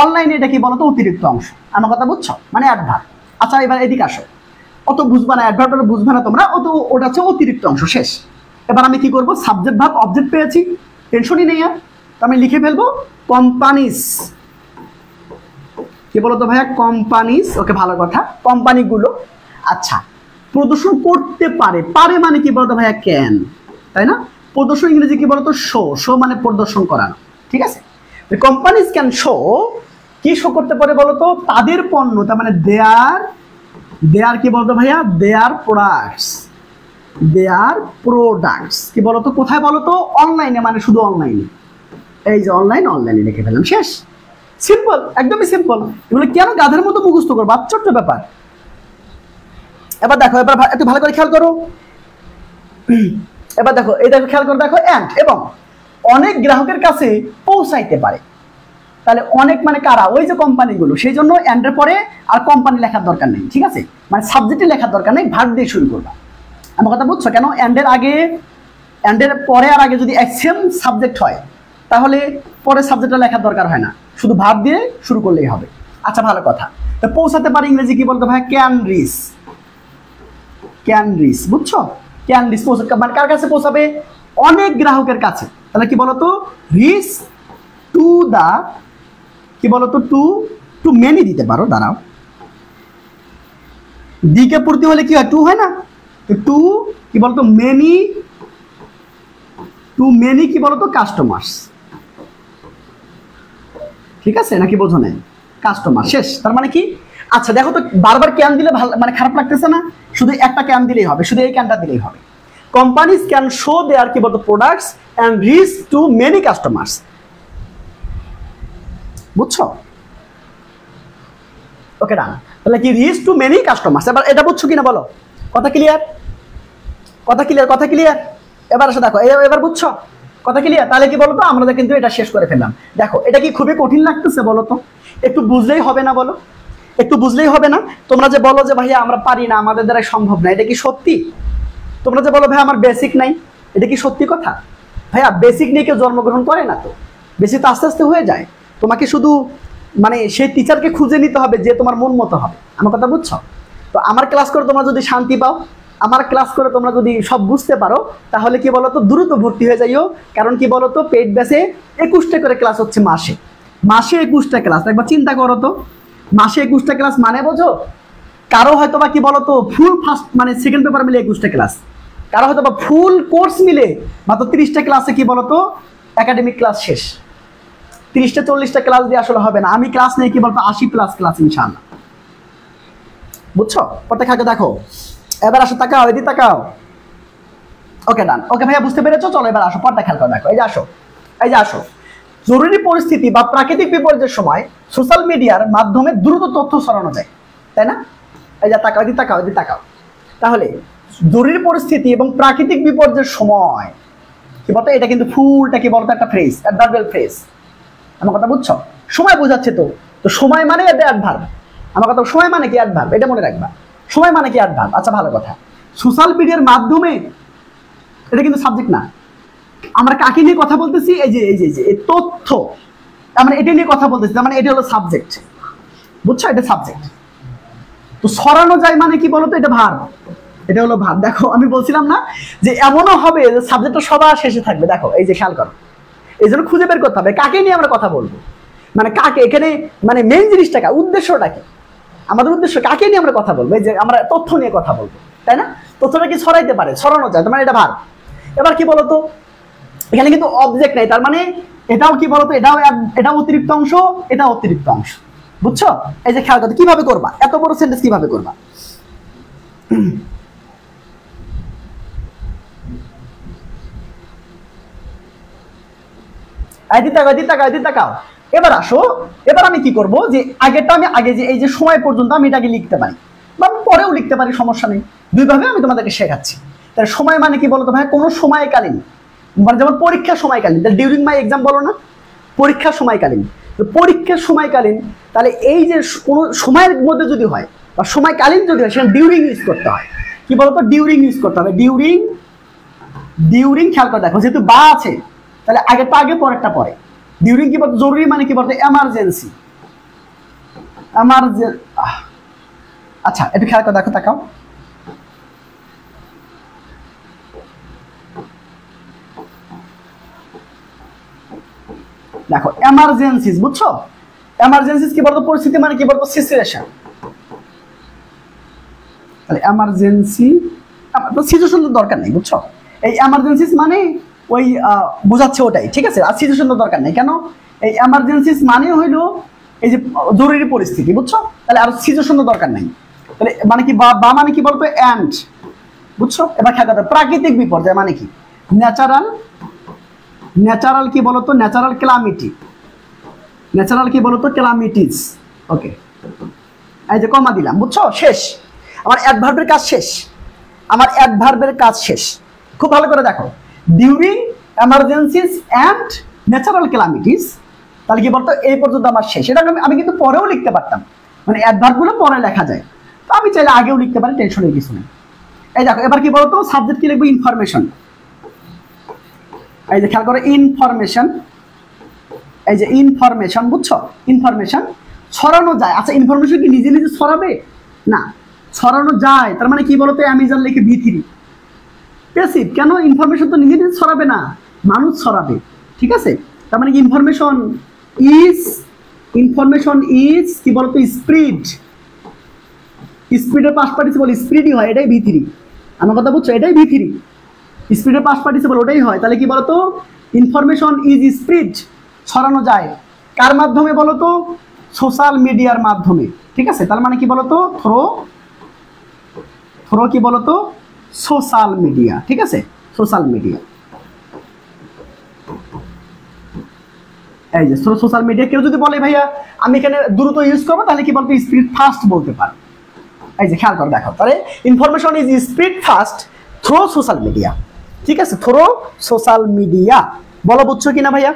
অনলাইনে এটা কি বলতো? অতিরিক্ত অংশ। আমার কথা বুঝছো? মানে অ্যাডভার্ব। আচ্ছা এবার এদিকে আসো, অত বুঝবা না, অ্যাডভার্বটা বুঝবে না তোমরা, ওটা হচ্ছে অতিরিক্ত অংশ, শেষ। এবার আমি কি করব? সাবজেক্ট ভার্ব অবজেক্ট পেয়েছি, টেনশনই নেই আর। আমি লিখে ফেলবো কোম্পানিস। কি বলতো ভাইয়া? কোম্পানিস। ওকে, ভালো কথা, কোম্পানিগুলো। আচ্ছা, প্রদর্শন করতে পারে, পারে মানে কি বলতো ভাইয়া? ক্যান, তাই না? প্রদর্শন ইংরেজি কি বলতো? শো। শো মানে প্রদর্শন করানো, ঠিক আছে? কোম্পানিজ ক্যান শো, কি শো করতে পারে বলতো? তাদের পণ্য, তার মানে দেয়ার কি বলতো ভাইয়া? দেয়ার প্রোডাক্টস, দেয়ার প্রোডাক্টস। কি বলতো? কোথায় বলতো? অনলাইনে, মানে শুধু অনলাইনে। এই যে অনলাইনে লিখে ফেললাম, শেষ। সিম্পল, একদমই সিম্পল। এগুলো কেন গাধের মতো মুখস্থ করবো? ছোট্ট ব্যাপার। এবার দেখো, এবার একটু ভালো করে খেয়াল করো। এবার দেখো, এই দেখো, খেয়াল করে দেখো, এন্ড এবং অনেক গ্রাহকের কাছে পৌঁছাইতে পারে। তাহলে অনেক মানে কারা? ওই যে কোম্পানিগুলো। সেই জন্য এন্ডের পরে আর কোম্পানি লেখার দরকার নেই, ঠিক আছে? মানে সাবজেক্টে লেখার দরকার নেই, ভার্ব দিয়ে শুরু করবা। আমার কথা বুঝছো? কেন এন্ডের আগে, এন্ডের পরে আর আগে যদি সেম সাবজেক্ট হয়, তাহলে পরে সাবজেক্টটা লেখার দরকার হয় না, শুধু ভার্ব দিয়ে শুরু করলেই হবে। আচ্ছা ভালো কথা, পৌঁছাতে পারে ইংরেজি কি বলতো ভাই? Can reach. ক্যান রিচ, বুঝছো? ক্যান রিচ, মানে কার কাছে পৌঁছাবে? অনেক গ্রাহকের কাছে। তাহলে কি বলতো? রিচ টু দা, কি বলতো? টু মেনি দিতে পারো, দাঁড়াও। দিকে পূর্তি হলে কি হয়? টু হয় না? টু কি বলতো? মেনি টু মেনি কি বলতো কাস্টমার্স, ঠিক আছে নাকি বোঝো নাই? কাস্টমার শেষ। তার মানে কি? আচ্ছা দেখো তো, বারবার ক্যান দিলে ভালো মানে খারাপ লাগতেছে না? শুধু একটা ক্যান দিলেই হবে, শুধু এই ক্যানটা দিলেই হবে। কোম্পানিজ ক্যান শো দেয়ার কি বলতো products and rich two many customers. বুঝছো? ওকে ডান। তাহলে কি রিচ টু মেনি কাস্টমার্স। এবার এটা বুঝছো কিনা বলো? কথা ক্লিয়ার? কথা ক্লিয়ার? কথা ক্লিয়ার? এবার আসো দেখো, এবার বুঝছো? কথা ক্লিয়ার? তাহলে কি বলতো, আমরা কিন্তু এটা শেষ করে ফেললাম। দেখো এটা কি খুবই কঠিন লাগতেছে বলো তো? একটু বুঝলেই হবে না বলো? একটু বুঝলেই হবে না? তোমরা যে বলো যে ভাইয়া আমরা পারি না, আমাদের দ্বারা সম্ভব না, এটা কি সত্যি? তোমরা যে বলো ভাই আমার বেসিক নাই, এটা কি সত্যি কথা? ভাইয়া বেসিক নিয়ে কেউ জন্মগ্রহণ করে না তো, বেসিক তো আস্তে আস্তে হয়ে যায়। তোমাকে শুধু মানে সেই টিচারকে খুঁজে নিতে হবে যে তোমার মন মতো হবে। আমার কথা বুঝছো? তো আমার ক্লাস করে তোমরা যদি শান্তি পাও, আমার ক্লাস করে তোমরা যদি সব বুঝতে পারো, তাহলে কি বলতো দ্রুত ভর্তি হয়ে যাইও। কারণ কি বলতো, পেইড ব্যাচে 21টা করে ক্লাস হচ্ছে মাসে, মাসে 21টা ক্লাস। একবার চিন্তা করো তো, মাসে 21টা ক্লাস মানে বোঝো? কারো হয়তো বা কি বলতো ফুল ফার্স্ট মানে সেকেন্ড পেপার মিলে 21টা ক্লাস, কারো হয়তো বা ফুল কোর্স মিলে মাত্র 30টা ক্লাসে কি বলতো একাডেমিক ক্লাস শেষ। 30টা 40টা ক্লাস দিয়ে আসলে হবে না। আমি ক্লাস নেই কি বলতো 80+ ক্লাস ইনশাআল্লাহ। বুঝছো? পড়তে খাকে দেখো। এবার আসো, তাকাও, এদিকে তাকাও। ওকে ডান। ওকে ভাইয়া বুঝতে পেরেছো? চলো এবার আসো, পর্দা খেয়াল করে দেখো। এই যে আসো, এই যে আসো। জরুরি পরিস্থিতি বা প্রাকৃতিক বিপর্যয়ের সময় সোশ্যাল মিডিয়ার মাধ্যমে দ্রুত তথ্য ছড়ানো যায়, তাই না? এই যে তাকাও, এদিকে তাকাও, এদিকে তাকাও। তাহলে জরুরি পরিস্থিতি এবং প্রাকৃতিক বিপর্যয়ের সময় কি বলতো, এটা কিন্তু ফুলটা কি বলতো একটা ফ্রেজ, অ্যাডভার্বিয়াল ফ্রেজ। আমার কথা বুঝছো? সময় বোঝাচ্ছে তো, তো সময় মানে এটা অ্যাডভার্ব। আমার কথা সময় মানে কি অ্যাডভার্ব, এটা মনে রাখবা। সময় মানে কি অ্যাডভার্ব। আচ্ছা ভালো কথা। সোশ্যাল মিডিয়ার মাধ্যমে, এটা কিন্তু সাবজেক্ট না। আমরা কাকে নিয়ে কথা বলতেছি? এই যে এই যে এই তথ্য, আমরা এটা নিয়ে কথা বলতেছি, মানে এটা হলো সাবজেক্ট। বুঝছো? এটা সাবজেক্ট। তো ছড়ানো যায় মানে কি বলতো, এটা ভার্ব, এটা হলো ভার্ব। দেখো আমি বলছিলাম না যে এমনও হবে যে সাবজেক্টটা সবার শেষে থাকবে। দেখো এই যে খেয়াল করো, এই জন্য খুঁজে বের করতে হবে কাকে নিয়ে আমরা কথা বলবো, মানে কাকে, এখানে মানে মেইন জিনিসটা কি, উদ্দেশ্যটা কি, আমাদের উদ্দেশ্য কাকে নিয়ে আমরা কথা বলবো? এই যে আমরা তথ্য নিয়ে কথা বলবো, তাই না? তথ্যটা কি ছড়াইতে পারে, ছড়ানো যায়, তার মানে এটা ভার্ব। এবার কি বলতো, এখানে কিন্তু অবজেক্ট নাই, তার মানে এটাও কি বলতো, এটাও অতিরিক্ত অংশ, এটাও অতিরিক্ত অংশ। বুঝছো? এই যে খেয়াল করতে কিভাবে করবা, এত বড় সেন্টেন্স কিভাবে করবা। তাকাও। এবার আসো, এবার আমি কি করব, যে আগেরটা আমি আগে যে এই যে সময় পর্যন্ত আমি এটাকে লিখতে পারি বা আমি পরেও লিখতে পারি, সমস্যা নেই। দুইভাবে আমি তোমাদেরকে শেখাচ্ছি। তাহলে সময় মানে কি বলতো ভাই, কোনো সময়কালীন, মানে যেমন পরীক্ষার সময়কালীন, ডিউরিং মাই এক্সাম বলো না, পরীক্ষার সময়কালীন। পরীক্ষার সময়কালীন, তাহলে এই যে কোনো সময়ের মধ্যে যদি হয় বা সময়কালীন যদি হয়, সেখানে ডিউরিং ইউজ করতে হয়। কি বলতো, ডিউরিং ইউজ করতে হবে। ডিউরিং খেয়াল করে দেখো, যেহেতু বা আছে তাহলে আগেরটা আগে পরেরটা পরে। ডিউরিং কি বলতো, জরুরি মানে কি বলতো, এমার্জেন্সি। আচ্ছা একটু খেয়াল করে দেখো, তাকাও। দেখো এমার্জেন্সিস, বুঝছো? এমার্জেন্সিস কি বলতো, পরিস্থিতি মানে কি বলতো, সিচুয়েশন। তাহলে এমার্জেন্সি তো সিচুয়েশন তো দরকার নেই, বুঝছো? এই এমার্জেন্সিস মানে ওই বোঝাচ্ছে ওটাই, ঠিক আছে? আর সিচুয়েশন তো দরকার নেই, কেন? এই এমার্জেন্সিস মানে হইলো এই যে জরুরি পরিস্থিতি, বুঝছো? তাহলে আর সিচুয়েশন তো দরকার নেই। তাহলে মানে কি বা মানে কি বলতো, অ্যান্ড। বুঝছো? এবার খেয়াল করতে, প্রাকৃতিক বিপর্যয় মানে কি, ন্যাচারাল কি বলতো, ন্যাচারাল ক্যালামিটি, ন্যাচারাল কি বলতো, ক্যালামিটিস। ওকে, এই যে কমা দিলাম, বুঝছো? শেষ, আমার অ্যাডভার্বের কাজ শেষ, আমার অ্যাডভার্বের কাজ শেষ। খুব ভালো করে দেখো, during, emergencies and natural calamities. তাহলে কি বলতো, এই পর্যন্ত আমার শেষ। এটা আমি কিন্তু পরেও লিখতে পারতাম, মানে অ্যাডভার্বগুলো পরে লেখা যায়, তো আমি চাইলে আগেও লিখতে পারি, টেনশনের কিছু নেই। এই দেখো এবার কি বলতো, সাবজেক্ট কি লিখবো, ইনফরমেশন। এই যে খেয়াল করো, ইনফরমেশন। এই যে ইনফরমেশন, বুঝছো? ইনফরমেশন ছড়ানো যায়। আচ্ছা ইনফরমেশন কি নিজে নিজে ছড়াবে না, ছড়ানো যায়। তার মানে কি বলতো, অ্যামাজন লিখে V3 প্যাসিভ। কেন? ইনফরমেশন তো নিজে নিজে ছড়াবে না, মানুষ ছড়াবে, ঠিক আছে? তার মানে কি ইনফরমেশন ইজ কি বলতো, স্প্রিড। স্পিডের পাশ পার্টিসিপল স্প্রিডই হয়, এটাই V3। আমার কথা বুঝছো? এটাই V3। স্পিডের পাস্ট পার্টিসিপল ওটাই হয়। তাহলে কি বলতো, ইনফরমেশন ইজ স্প্রিড, ছড়ানো যায় কার মাধ্যমে বলতো, সোশ্যাল মিডিয়ার মাধ্যমে। ঠিক আছে, তার মানে কি বলতো, থ্রো কি বলতো, সোশ্যাল মিডিয়া। ঠিক আছে, সোশ্যাল মিডিয়া, এই যে সোশ্যাল মিডিয়া। কেউ যদি বলে ভাইয়া আমি এখানে দ্রুত ইউজ করবো, তাহলে কি বলতো, স্পিড ফাস্ট বলতে পারে। এই যে খেয়াল করে দেখো, তাহলে information is spread fast through social media. ঠিক আছে, থ্রু সোশ্যাল মিডিয়া। বলো বুঝছো কিনা ভাইয়া,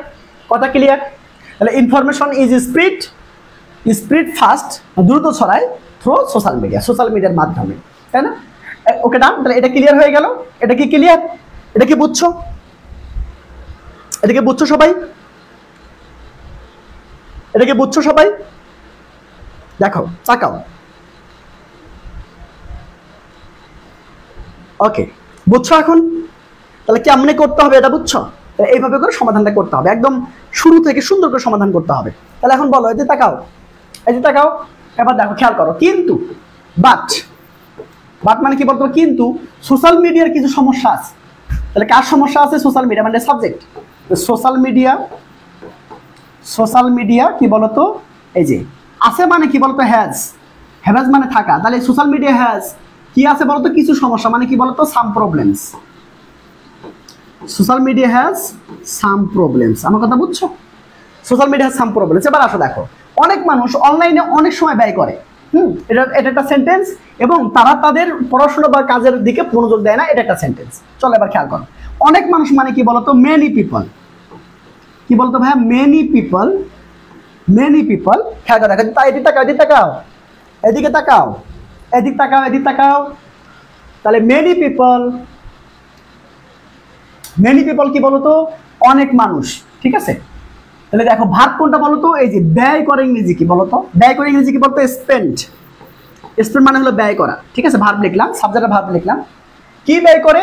কথা ক্লিয়ার? তাহলে ইনফরমেশন ইজ স্প্রিড ফাস্ট, দ্রুত ছড়ায় থ্রু সোশ্যাল মিডিয়া, সোশ্যাল মিডিয়ার মাধ্যমে, তাই না? ওকে ডান। তাহলে এটা ক্লিয়ার হয়ে গেল। এটা কি ক্লিয়ার? এটা কি বুঝছো? এটা কি বুঝছো সবাই? এটা কি বুঝছো সবাই? দেখো, তাকাও। ওকে, বুঝছো এখন? তাহলে কেমনে করতে হবে এটা বুঝছো? এইভাবে করে সমাধানটা করতে হবে, একদম শুরু থেকে সুন্দর করে সমাধান করতে হবে। তাহলে এখন বলো, এই যে তাকাও, এই যে তাকাও, এবার দেখো, খেয়াল করো। কিন্তু বাট মানে কি বলতো, কিন্তু সোশ্যাল মিডিয়ার কিছু সমস্যা আছে। তাহলে কার সমস্যা আছে? সোশ্যাল মিডিয়া মানে সাবজেক্ট। সোশ্যাল মিডিয়া কি বলতো, এই যে আছে মানে কি বলতো, হ্যাজ মানে থাকা। তাহলে সোশ্যাল মিডিয়া হ্যাজ কি আছে বলতো, কিছু সমস্যা, মানে কি বলতো, সাম problems. Social media has some problems. আমার কথা বুঝছো? Social media has some problems. এবার আসো দেখো, অনেক মানুষ অনলাইনে অনেক সময় ব্যয় করে। এটা একটা সেন্টেন্স, এবং তারা তাদের পড়াশোনা বা কাজের দিকে মনোযোগ দেয় না, এটা একটা সেন্টেন্স। চলো এবার খেয়াল করো, অনেক মানুষ মানে কি বলতো, মেনি পিপল। কি বলতো ভাইয়া, মেনি পিপল। খেয়াল করো, দেখো, এদিকে তাকাও, এদিকে তাকাও, এদিকে তাকাও, এদিক তাকাও, এদিক তাকাও। তাহলে মেনি পিপল কি বলতো, অনেক মানুষ। ঠিক আছে, তাহলে দেখো ভার্ব কোনটা বলতো, এই যে ব্যয় করে ইংরেজি কি বলতো, ব্যয় করে ইংরেজি কি বলতো, স্পেন্ড মানে হলো ব্যয় করা। ঠিক আছে, ভার্ব লিখলাম, সাবজেক্টের ভার্ব লিখলাম। কি ব্যয় করে,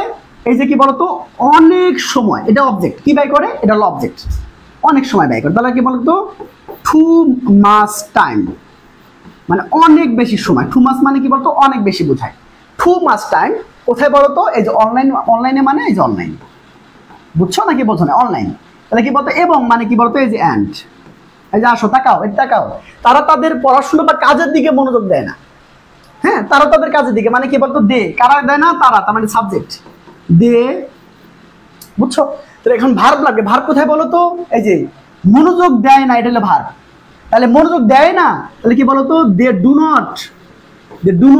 এই যে কি বলতো, অনেক সময়, এটা অবজেক্ট। কি ব্যয় করে, এটা হলো অবজেক্ট, অনেক সময় ব্যয় করে। তাহলে কি বলতো, টু মাচ টাইম, মানে অনেক বেশি সময়। টু মাস মানে কি বলতো, অনেক বেশি বোঝায়। টু মাচ টাইম কোথায় বলতো, এই যে অনলাইনে মানে এই যে অনলাইন। বুঝছো নাকি বোঝো না? অনলাইন। তাহলে কি বলতো, এবং মানে কি বলতো, এই যে অ্যান্ড। এই যে আসো, তাকাও, এই তাকাও, তারা তাদের পড়াশোনা বা কাজের দিকে মনোযোগ দেয় না। হ্যাঁ, তারা তাদের কাজের দিকে, মানে কি বলতো, দে, কারা দেয় না, তারা, তার মানে সাবজেক্ট দে। বুঝছো? তাহলে এখন ভার্ব লাগবে। ভার্ব কোথায় বলতো, এই যে মনোযোগ দেয় না, এটা হলো ভার্ব। তাহলে মনোযোগ দেয় না, তাহলে কি বলতো, দে ডু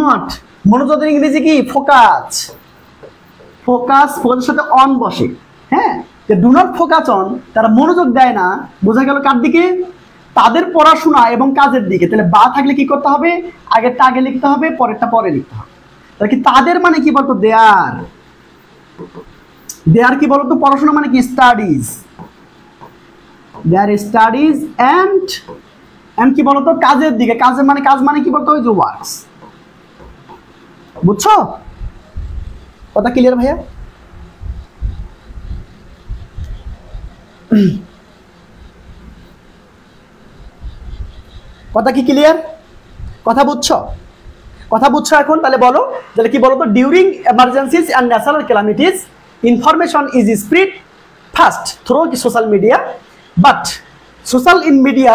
নট। মনোযোগের ইংরেজি কি, ফোকাস। ফোকাসের সাথে অন বসে। হ্যাঁ, ডু নট ফোকাস অন, তারা মনোযোগ দেয় না, বোঝা গেল কার দিকে, তাদের পড়াশোনা এবং কাজের দিকে। তাহলে বা থাকলে কি করতে হবে, আগেরটা আগে লিখতে হবে, পরেরটা পরে লিখতে হবে। তাহলে কি তাদের মানে কি বলতো, দেয়ার কি বলতো, পড়াশোনা মানে কি, স্টাডিজ। দেয়ার স্টাডিজ অ্যান্ড কি বলতো, কাজের দিকে। কাজ মানে কি বলতো, ওই যে ওয়ার্কস। বুঝছো? কথা ক্লিয়ার ভাইয়া? কথা কি ক্লিয়ার? কথা বুঝছো এখন? তাহলে বলো, তাহলে কি বলতো, during emergencies and natural calamities information is spread fast through social media, but social media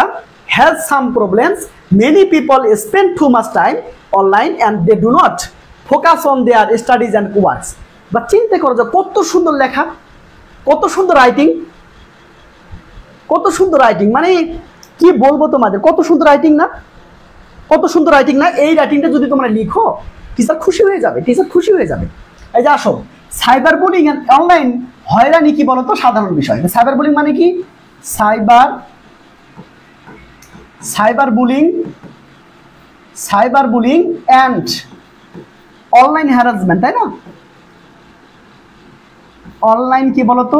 has some problems. Many people spend too much time online and they do not focus on their studies and works. বা চিন্তা করো যে কত সুন্দর লেখা, কত সুন্দর রাইটিং, মানে কি বলবো তোমাদের, কত সুন্দর রাইটিং না? এই রাইটিংটা যদি তোমরা লিখো, টিচার খুশি হয়ে যাবে। এই যে আসো, সাইবার বুলিং এন্ড অনলাইন হয়রানি কি বলতো, সাধারণ বিষয়। সাইবার বুলিং মানে কি, cyber bullying and online harassment, তাই না? অনলাইন কি বলতো,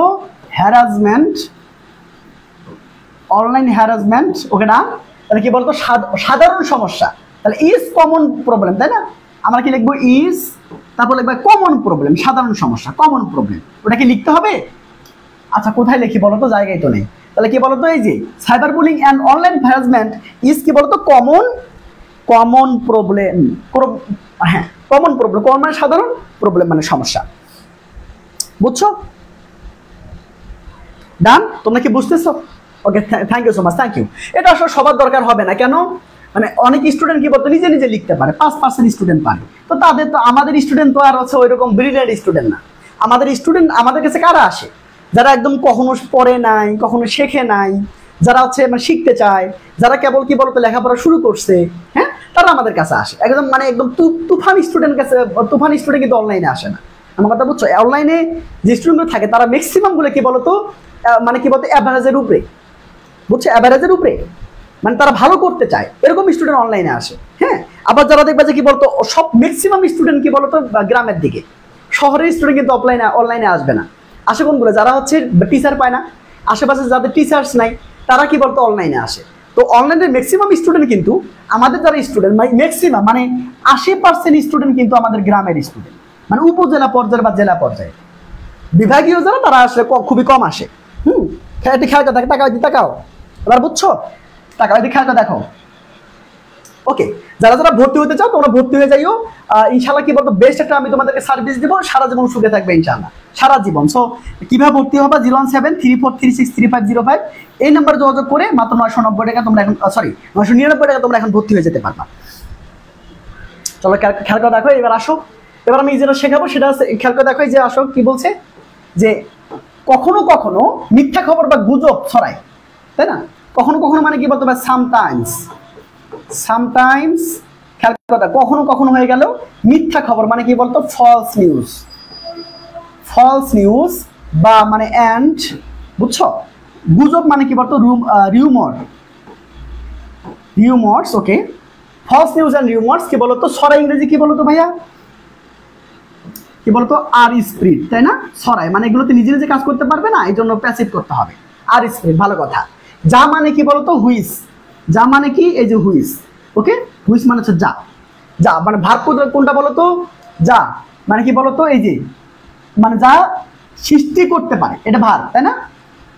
অনলাইন হ্যারাসমেন্ট। ওকে না? তাহলে কি বলতো, সাধারণ সমস্যা। তাহলে ইজ কমন প্রবলেম, তাই না? আমরা কি লিখবো, ইজ, তারপর লিখবো কমন প্রবলেম, সাধারণ সমস্যা, কমন প্রবলেম। ওটা কি লিখতে হবে? আচ্ছা, কোথায় লিখি বলতো, জায়গায় তো নেই। তাহলে কি বলতো, এই যে cyber bullying and online harassment is কি বলতো, কমন প্রবলেম। হ্যাঁ, কমন মানে সাধারণ, প্রবলেম মানে সমস্যা। বুঝছো? ডান? তোমরা কি বুঝতেছো? Okay, thank you so much, thank you. এটা আসলে সবার দরকার হবে না, কেন? মানে অনেক স্টুডেন্ট কি বলতো নিজে নিজে লিখতে পারে, 5% স্টুডেন্ট পারে। তো তাদের তো, আমাদের স্টুডেন্ট তো আর হচ্ছে ওইরকম ব্রিলিয়ান্ট স্টুডেন্ট না। আমাদের স্টুডেন্ট আমাদের কাছে কারা আসে? যারা একদম কখনো পড়ে নাই, কখনো শেখে নাই, যারা হচ্ছে মানে শিখতে চায়, যারা কেবল কি বলতো লেখাপড়া শুরু করছে, হ্যাঁ, তারা আমাদের কাছে আসে। একদম মানে একদম তুফান স্টুডেন্ট কাছে, তুফান স্টুডেন্ট কিন্তু অনলাইনে আসে না। আমার কথা বুঝছো? অনলাইনে যে স্টুডেন্টগুলো থাকে তারা ম্যাক্সিমাম গুলো কি বলতো মানে কি বলতো অ্যাভারেজের উপরে, বুঝছো? অ্যাভারেজের উপরে, মানে তারা ভালো করতে চায়, এরকম স্টুডেন্ট অনলাইনে আসে। হ্যাঁ, আবার যারা দেখবে যে কি বলতো সব ম্যাক্সিমাম স্টুডেন্ট কি বলতো গ্রামের দিকে, শহরের স্টুডেন্ট কিন্তু অনলাইনে আসবে না। আসে কোনগুলো? যারা হচ্ছে টিচার পায় না, আশেপাশে যাদের টিচার্স নাই, তারা কি বলতো অনলাইনে আসে। তো অনলাইনের ম্যাক্সিমাম স্টুডেন্ট কিন্তু আমাদের যারা স্টুডেন্ট ম্যাক্সিমাম মানে 80% স্টুডেন্ট কিন্তু আমাদের গ্রামের স্টুডেন্ট, মানে উপজেলা পর্যায়ে বা জেলা পর্যায়ে। বিভাগীয় যারা তারা আসলে খুবই কম আসে। একটু খেয়াল করে তাকাও এবার, বুঝছো? তাকাও, একটু খেয়াল করে দেখো। ওকে, যারা যারা ভর্তি হতে চাও তোমরা ভর্তি হয়ে যাইও। ইনশাল্লাহ কি বলতো বেস্ট একটা আমি তোমাদেরকে সার্ভিস দেবো, সারা জীবন সুখে থাকবে ইনশাল্লাহ, সারা জীবন। সো কিভাবে ভর্তি হবে? 01734363505 এই নাম্বারে যোগাযোগ করে মাত্র 990 টাকা তোমরা এখন, সরি 999 টাকা তোমরা এখন ভর্তি হয়ে যেতে পারবা। চলো খেয়াল করে দেখো, এবার আসো। এবার আমি যেটা শেখাবো সেটা খেয়াল করে দেখো, যে আসো কি বলছে, যে কখনো কখনো মিথ্যা খবর বা গুজব ছড়ায়, তাই না? কখনো কখনো মানে কি বলতো? সামটাইমস খেয়াল করে, কখনো কখনো হয়ে গেল মিথ্যা খবর মানে কি বলতো? ফলস নিউজ বা মানে অ্যান্ড, বুঝছো? গুজব মানে কি বলতো? Rumours. Okay, false news and rumours কি বলতো? ছড়াই ইংরেজি কি বলতো ভাইয়া? কি বলতো? আর স্প্রিড, তাই না? ছড়াই মানে এগুলোতে নিজে নিজে কাজ করতে পারবে না, এই জন্য প্যাসিভ করতে হবে। আর স্প্রিড, ভালো কথা। যা মানে কি বলতো? হুইস। যা মানে কি? এই যে হুইস। ওকে, হুইস মানে হচ্ছে যা। যা মানে ভার্ব কোনটা বলতো? যা মানে কি বলতো? এই যে মানে যা সৃষ্টি করতে পারে, এটা ভার্ব, তাই না?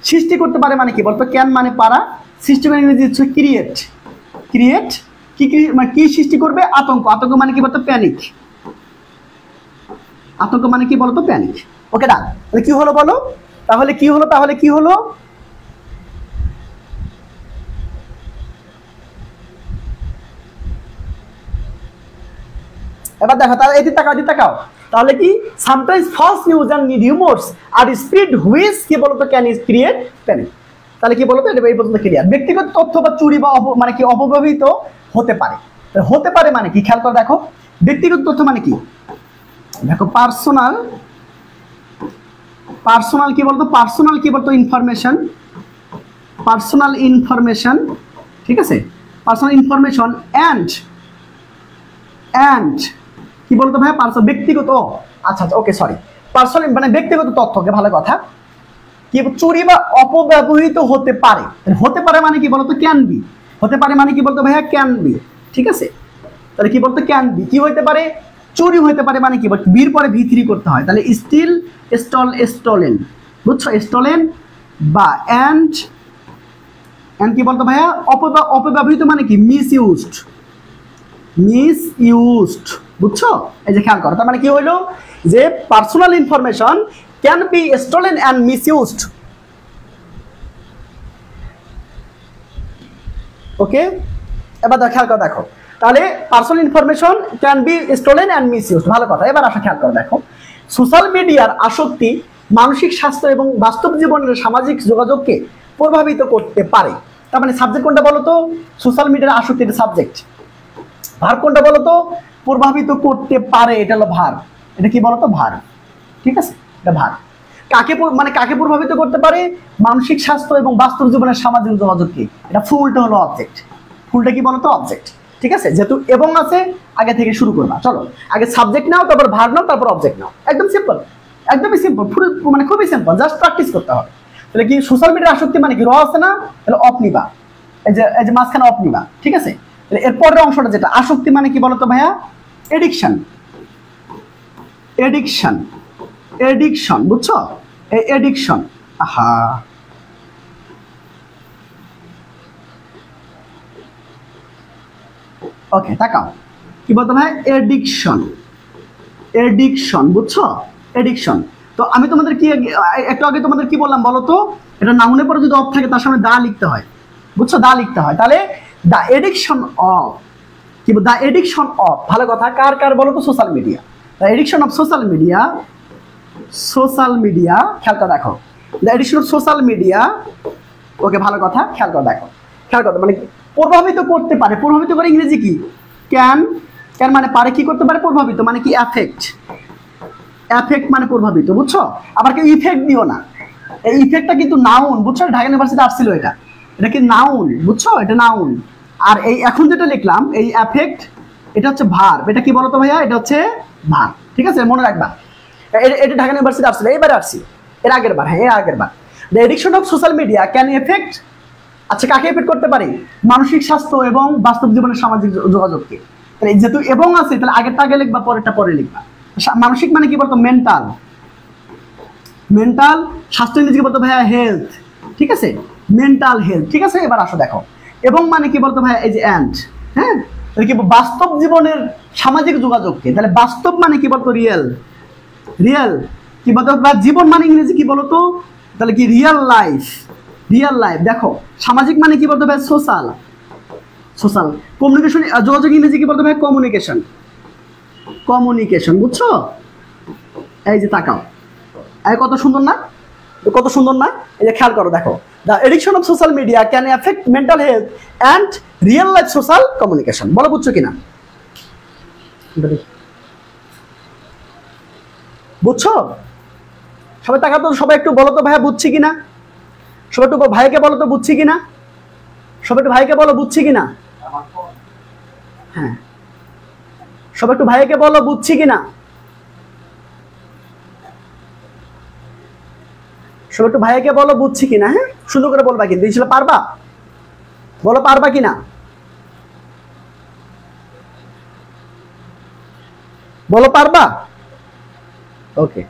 সৃষ্টি করতে পারে মানে কি বলতো? ক্যান মানে পারা, সৃষ্টি মানে ইংরেজি হচ্ছে ক্রিয়েট। মানে কি সৃষ্টি করবে? আতঙ্ক মানে কি বলতো? প্যানিক। আতঙ্ক মানে কি বলতো? প্যানিক। ওকে, ডান। তাহলে কি হলো বলো? তাহলে কি হলো? এবার দেখো, তাহলে এদিকে তাকাও। তাহলে কি? Sometimes false news and rumours are spread which কি বলতো? Can create panic. তাহলে কি বলতো? এটা এই পর্যন্ত ক্লিয়ার। ব্যক্তিগত তথ্য বা চুরি বা মানে কি অপব্যবহৃত হতে পারে। হতে পারে মানে কি? খেয়াল করে দেখো, ব্যক্তিগত তথ্য মানে কি? দেখো, পার্সোনাল কি বলতো? পার্সোনাল কি বলতো? ইনফরমেশন, ঠিক আছে? পার্সোনাল ইনফরমেশন অ্যান্ড কি বলতো ভাই? ব্যক্তিগত, আচ্ছা ওকে, সরি, পার্সোনাল মানে ব্যক্তিগত তথ্যকে, ভালো কথা। কি চুরি বা অপব্যবহৃত হতে পারে। হতে পারে মানে কি বলতো? Can be. হতে পারে মানে কি বলতো ভাইয়া? ক্যান বি, ঠিক আছে? তাহলে কি বলতো? Can be. কি হইতে পারে? চুরি হইতে পারে মানে কি? বির পরে ভি3 করতে হয়, তাহলে স্টিল, স্টলেন, বুঝছো? স্টলেন বা অ্যান্ড কি বলতো ভাইয়া? অপব্যবহৃত মানে কি? মিসইউজড, বুঝছো? এই যে খেয়াল করো, তার মানে কি হইলো? যে personal information can be stolen and misused. Okay, এবার খেয়াল করে দেখো, তাহলে personal information can be stolen and misused, ভালো কথা। এবার আসা খেয়াল করে দেখো, সোশ্যাল মিডিয়ার আসক্তি মানসিক স্বাস্থ্য এবং বাস্তব জীবনের সামাজিক যোগাযোগকে প্রভাবিত করতে পারে। তার মানে সাবজেক্ট কোনটা বলো তো? সোশ্যাল মিডিয়ার আসক্তি, এটা সাবজেক্ট। ভার্ব কোনটা বলো তো? প্রভাবিত করতে পারে, এটা হলো ভার্ব। এটা কি বলতো? ভার্ব, ঠিক আছে? এটা ভার্ব। কাকে প্রভাবিত করতে পারে? মানসিক স্বাস্থ্য এবং বাস্তব জীবনের সামাজিক যোগাযোগকে। এটা ফুলটা হলো অবজেক্ট। ফুলটা কি বলতো? অবজেক্ট, ঠিক আছে? যেহেতু এবং আছে, আগে থেকে শুরু করবা। চলো, আগে সাবজেক্ট নাও, তারপর ভার্ব নাও, তারপর অবজেক্ট নাও। একদম সিম্পল, একদমই সিম্পল, মানে খুবই সিম্পল, জাস্ট প্র্যাকটিস করতে হবে। তাহলে কি সোশ্যাল মিডিয়ার আসক্তি মানে কি? র আছে না, তাহলে অফ নিবা, এই যে মাঝখানে অফ নিবা, ঠিক আছে? এরপরের অংশটা যেটা আসক্তি মানে কি বলতো ভাইয়া? এডিকশন, বুঝছো? এডিকশন, আহা, ওকে, তাকাও, কি বলতো ভাই? এডিকশন, বুঝছো? এডিকশন তো আমি তোমাদের কি একটু আগে তোমাদের কি বললাম বলো তো, এটা নাউনের পরে যদি অফ থাকে তার সামনে দা লিখতে হয়, বুঝছো, দা লিখতে হয়। তাহলে দ্য এডিকশন অফ, কি দ্য এডিকশন অফ, ভালো কথা, কার কার বলো তো, social media, the addiction of social media, social media, খেয়াল করে দেখো, the addiction of social media, okay, ভালো কথা, খেয়াল করে দেখো, খেয়াল করো, মানে প্রভাবিত করতে পারে, প্রভাবিত করে ইংরেজি কি, ক্যান, ক্যান মানে পারে, কি করতে পারে, প্রভাবিত মানে কি, অ্যাফেক্ট, অ্যাফেক্ট মানে প্রভাবিত, বুঝছো, আবার কেউ ইফেক্ট দিও না, এই ইফেক্টটা কিন্তু নাউন, বুঝছো, ঢাকা ইউনিভার্সিটি আসছিল এটা, এটা কি নাউন, বুঝছো, এটা নাউন। আর এই এখন যেটা লিখলাম এই অ্যাফেক্ট, এটা হচ্ছে ভার্ব, এটা কি বলতো ভাইয়া, এটা হচ্ছে ভার্ব, ঠিক আছে, মনে রাখবা, এটা ঢাকা ইউনিভার্সিটি আসছিল, এবারে আসছি, এর আগের বার, হ্যাঁ, এর আগের বার। The addiction of social media can affect, আচ্ছা কাকে এফেক্ট করতে পারে, মানসিক স্বাস্থ্য এবং বাস্তব জীবনের সামাজিক যোগাযোগকে, তাহলে যেহেতু এবং আছে তাহলে আগেরটা আগে লিখবা, পরেরটা পরে লিখবা। মানসিক মানে কি বলতো, মেন্টাল, মেন্টাল, স্বাস্থ্য ইংরেজি বলতো ভাইয়া হেলথ, ঠিক আছে, মেন্টাল হেলথ, ঠিক আছে। এবার আসো দেখো, এবং মানে কি বলতো ভাইয়া, এই যে অ্যান্ড, হ্যাঁ, কি বাস্তব জীবনের সামাজিক যোগাযোগকে, তাহলে বাস্তব মানে কি বলতো, রিয়েল, রিয়েল, কি বলতো, বা জীবন মানে ইংরেজি কি বলতো, তাহলে কি রিয়েল লাইফ, রিয়েল লাইফ। দেখো সামাজিক মানে কি বলতো ভাই, সোশ্যাল, সোশ্যাল, কমিউনিকেশন, যোগাযোগ ইংরেজি কি বলতো ভাই, কমিউনিকেশন, কমিউনিকেশন, বুঝছো, এই যে তাকাও, এই কত সুন্দর না, কত সুন্দর না, এই যে খেয়াল করো দেখো, the addiction of social media can effect mental health and real life social communication. বলো বুঝছো কিনা, বুঝছো, সবাই তাকাও তো, সবাই একটু বলো তো ভাইয়া বুঝছি কিনা, সবাই একটু ভাইকে বলো তো বুঝছি কিনা, সবাই একটু ভাইকে বলো বুঝছি কিনা, হ্যাঁ, সবাই একটু ভাইকে বলো বুঝছি কিনা, সবাই একটু ভাইকে বলো বুঝছি কিনা, হ্যাঁ, সুন্দর করে বলবা কিন্তু, ইনশাআল্লাহ পারবা, বলো পারবা কিনা, বলো পারবা, ওকে,